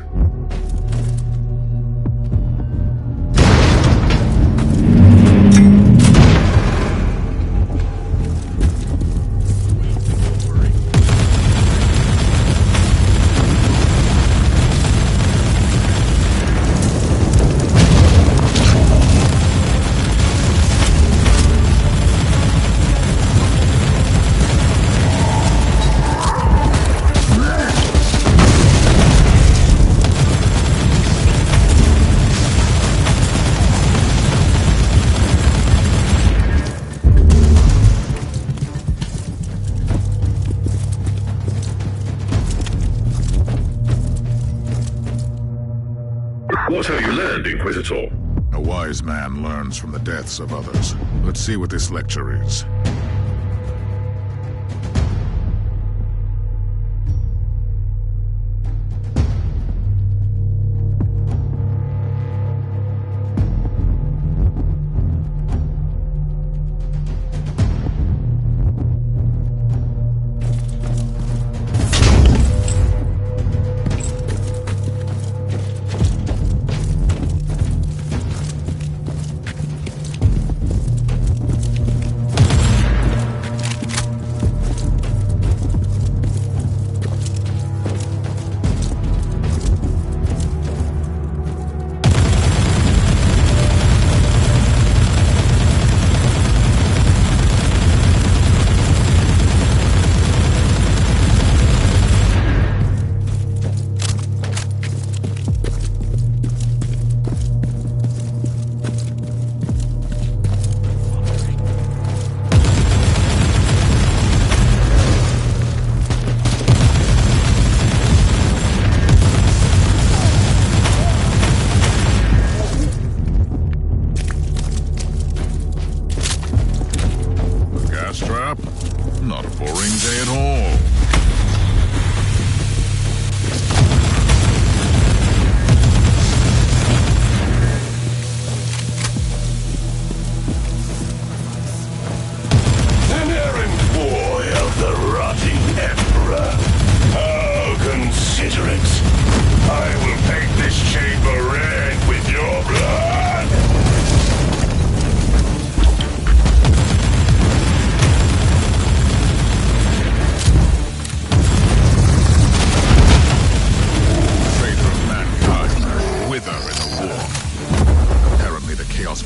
J: What have you learned, Inquisitor?
A: A wise man learns from the deaths of others. Let's see what this lecture is. Not a boring day at all.
F: An errand boy of the rotting Emperor. How considerate. I will paint this chamber red with your blood.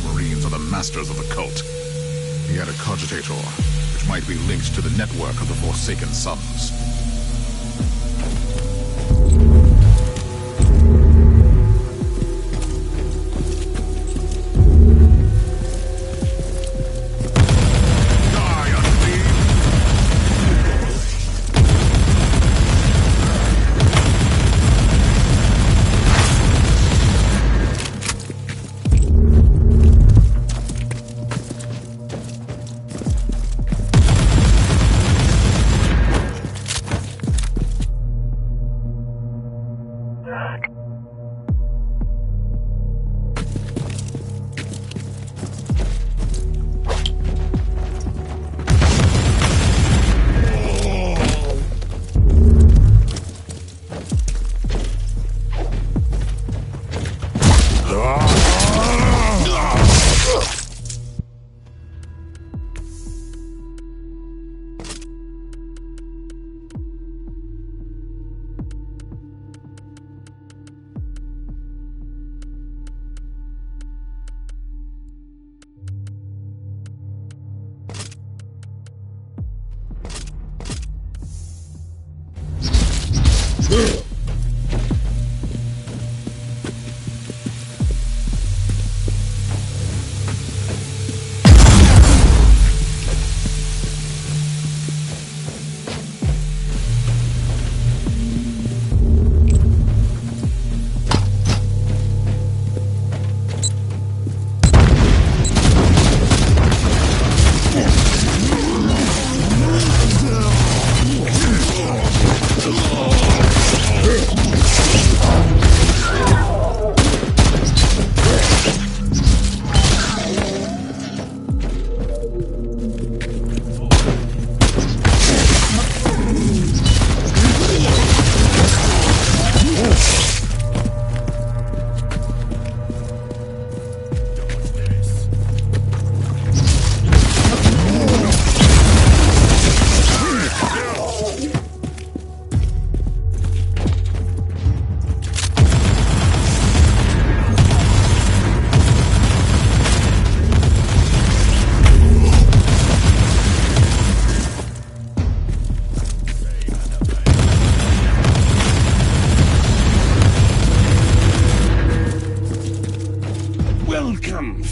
A: Marines are the masters of the cult. He had a cogitator, which might be linked to the network of the Forsaken Sons.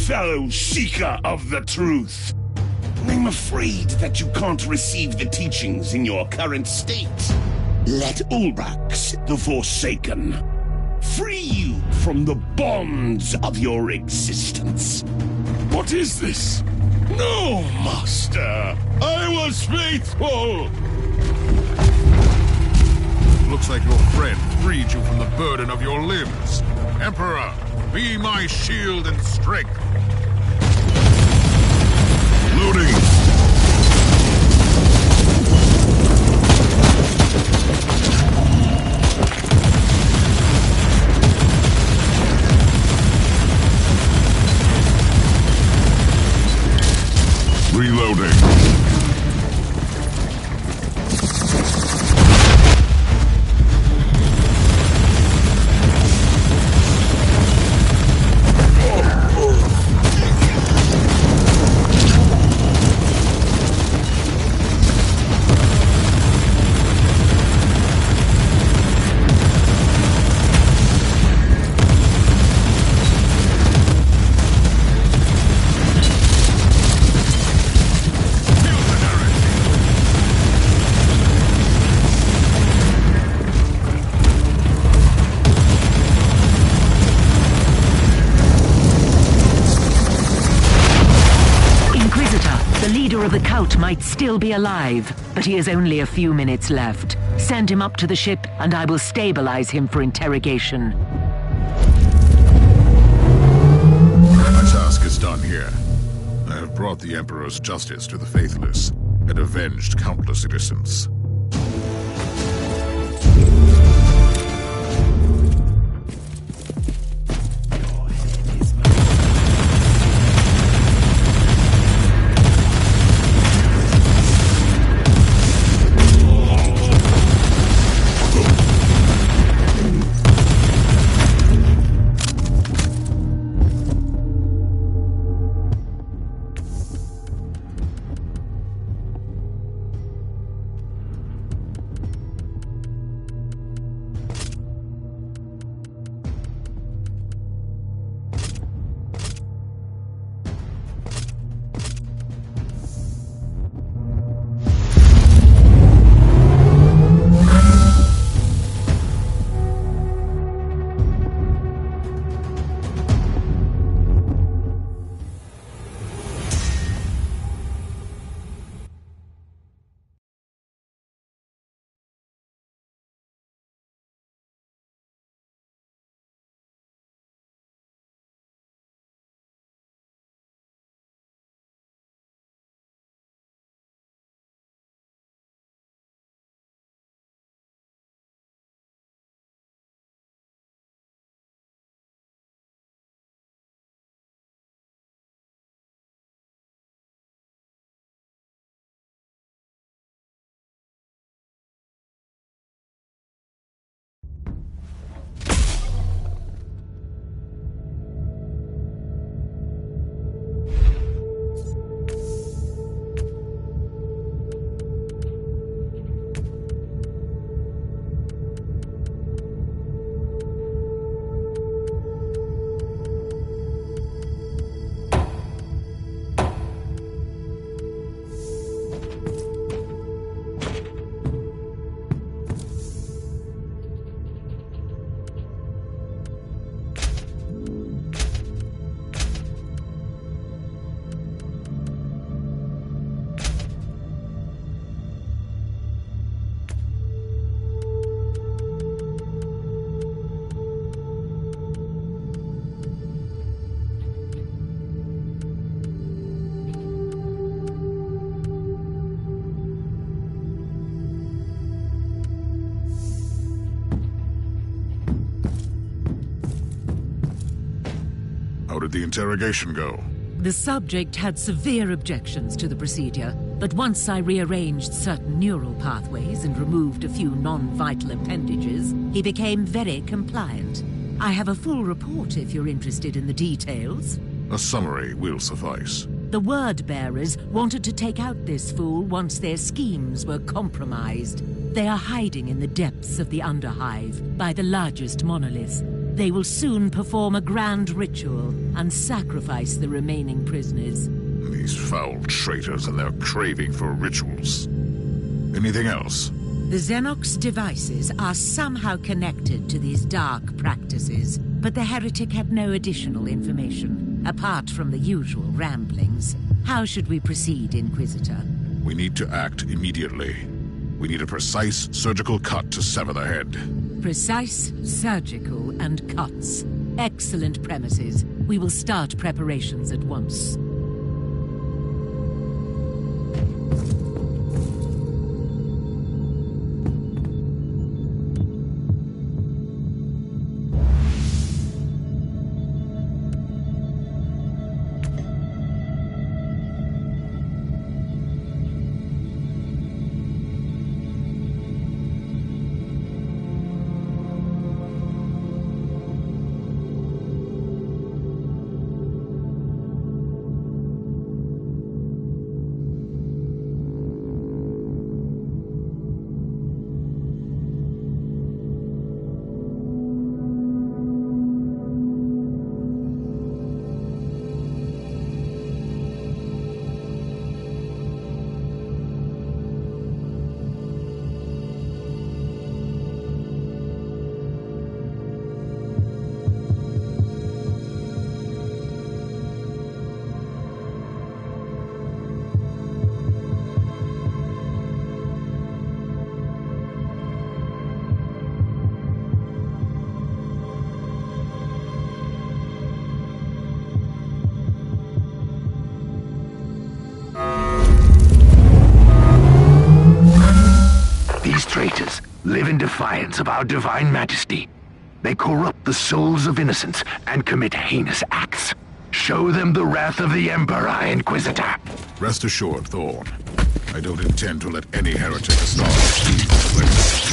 F: fellow seeker of the truth. I'm afraid that you can't receive the teachings in your current state. Let Ulbrax, the Forsaken, free you from the bonds of your existence. What is this? No, Master! I was faithful!
A: Looks like your friend freed you from the burden of your limbs. Emperor, be my shield and strength. Loading. Reloading.
I: The Cult might still be alive, but he has only a few minutes left. Send him up to the ship, and I will stabilize him for interrogation.
A: My task is done here. I have brought the Emperor's justice to the faithless, and avenged countless innocents. How did the interrogation go?
I: The subject had severe objections to the procedure, but once I rearranged certain neural pathways and removed a few non-vital appendages, he became very compliant. I have a full report if you're interested in the details.
A: A summary will suffice.
I: The word-bearers wanted to take out this fool once their schemes were compromised. They are hiding in the depths of the Underhive, by the largest monolith. They will soon perform a grand ritual and sacrifice the remaining prisoners.
A: These foul traitors and their craving for rituals. Anything else?
I: The Xenox devices are somehow connected to these dark practices, but the heretic had no additional information, apart from the usual ramblings. How should we proceed, Inquisitor?
A: We need to act immediately. We need a precise surgical cut to sever the head.
I: Precise, surgical, and cuts. Excellent premises. We will start preparations at once.
D: Traitors live in defiance of our divine majesty. They corrupt the souls of innocents and commit heinous acts. Show them the wrath of the Emperor, Inquisitor.
A: Rest assured, Thorn. I don't intend to let any heretic start this place.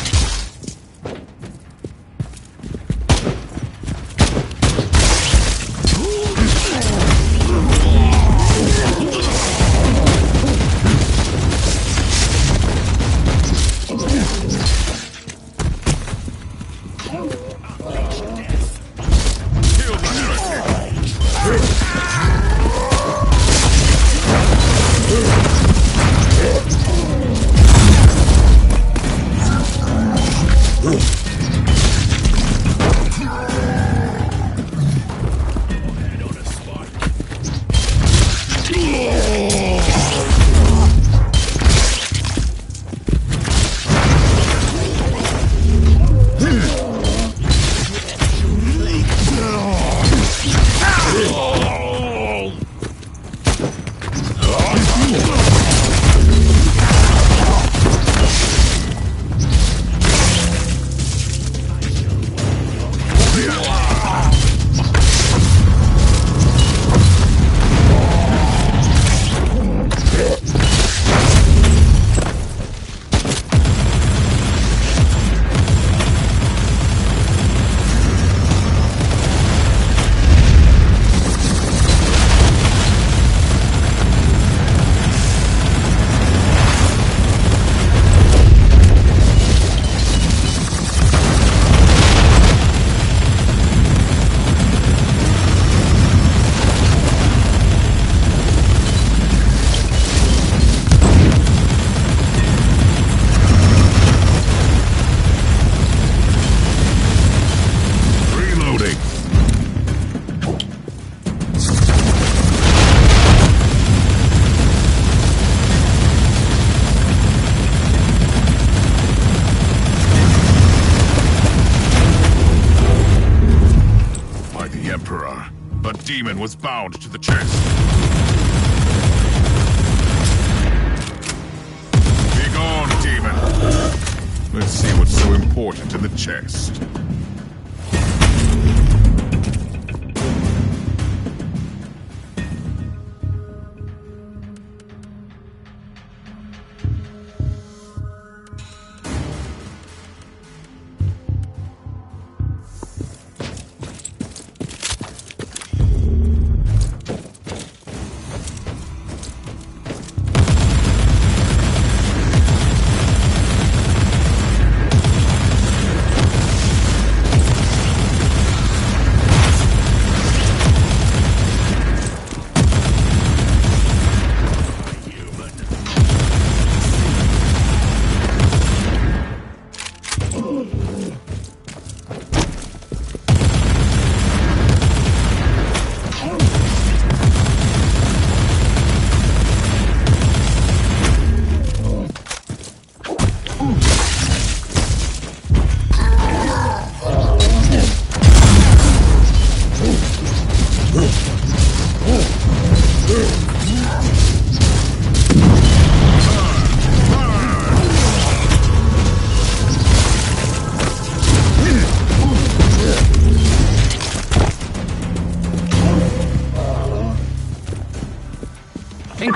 A: Demon was bound to the chest. Be gone, demon. Let's see what's so important in the chest.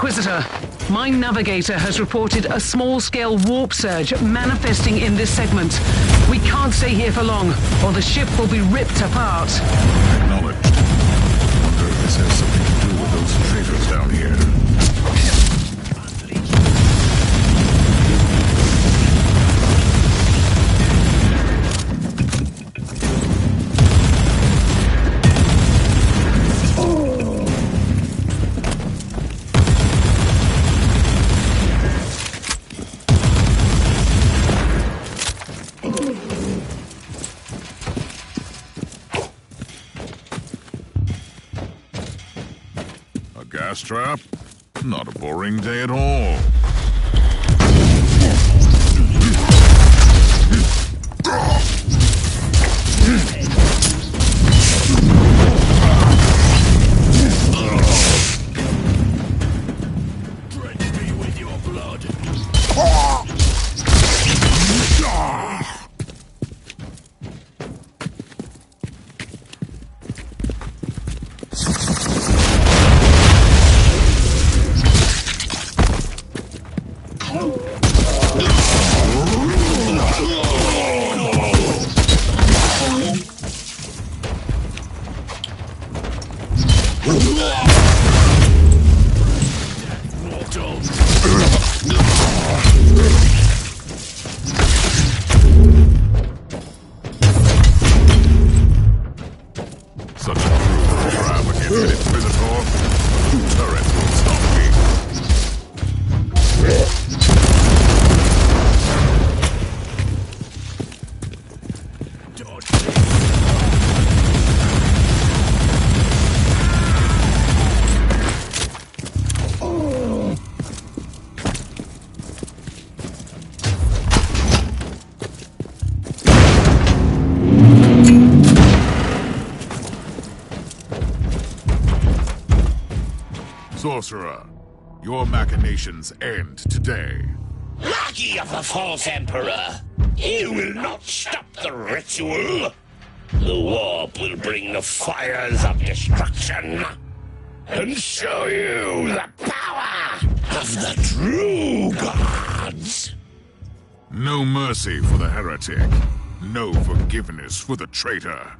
B: Inquisitor, my navigator has reported a small-scale warp surge manifesting in this segment. We can't stay here for long, or the ship will be ripped apart.
A: Acknowledged. I wonder if this has something to do with those traitors down here. Gas trap? Not a boring day at all.
F: Drench me with your blood.
A: Such a cruel trap against an Inquisitor. No turret will stop me. Sorcerer, your machinations end today.
F: Lackey of the false emperor, you will not stop the ritual. The warp will bring the fires of destruction and show you the power of the true gods.
A: No mercy for the heretic. No forgiveness for the traitor.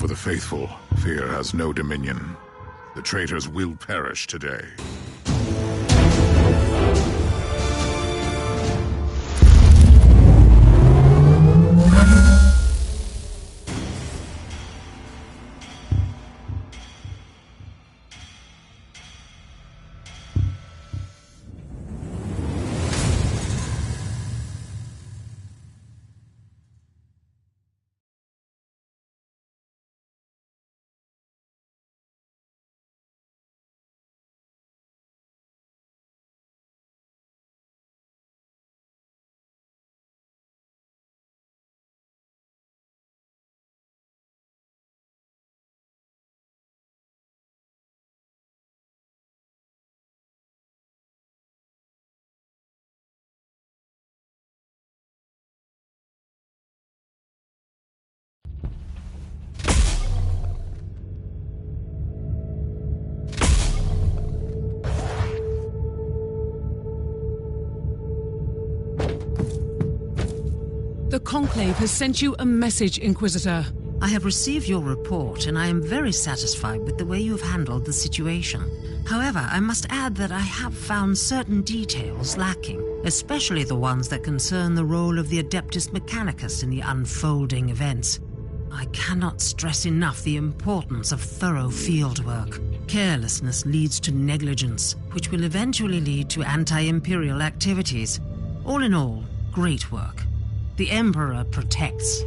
A: Over the faithful, fear has no dominion. The traitors will perish today.
G: The Conclave has sent you a message, Inquisitor.
H: I have received your report, and I am very satisfied with the way you have handled the situation. However, I must add that I have found certain details lacking, especially the ones that concern the role of the Adeptus Mechanicus in the unfolding events. I cannot stress enough the importance of thorough fieldwork. Carelessness leads to negligence, which will eventually lead to anti-Imperial activities. All in all, great work. The Emperor protects,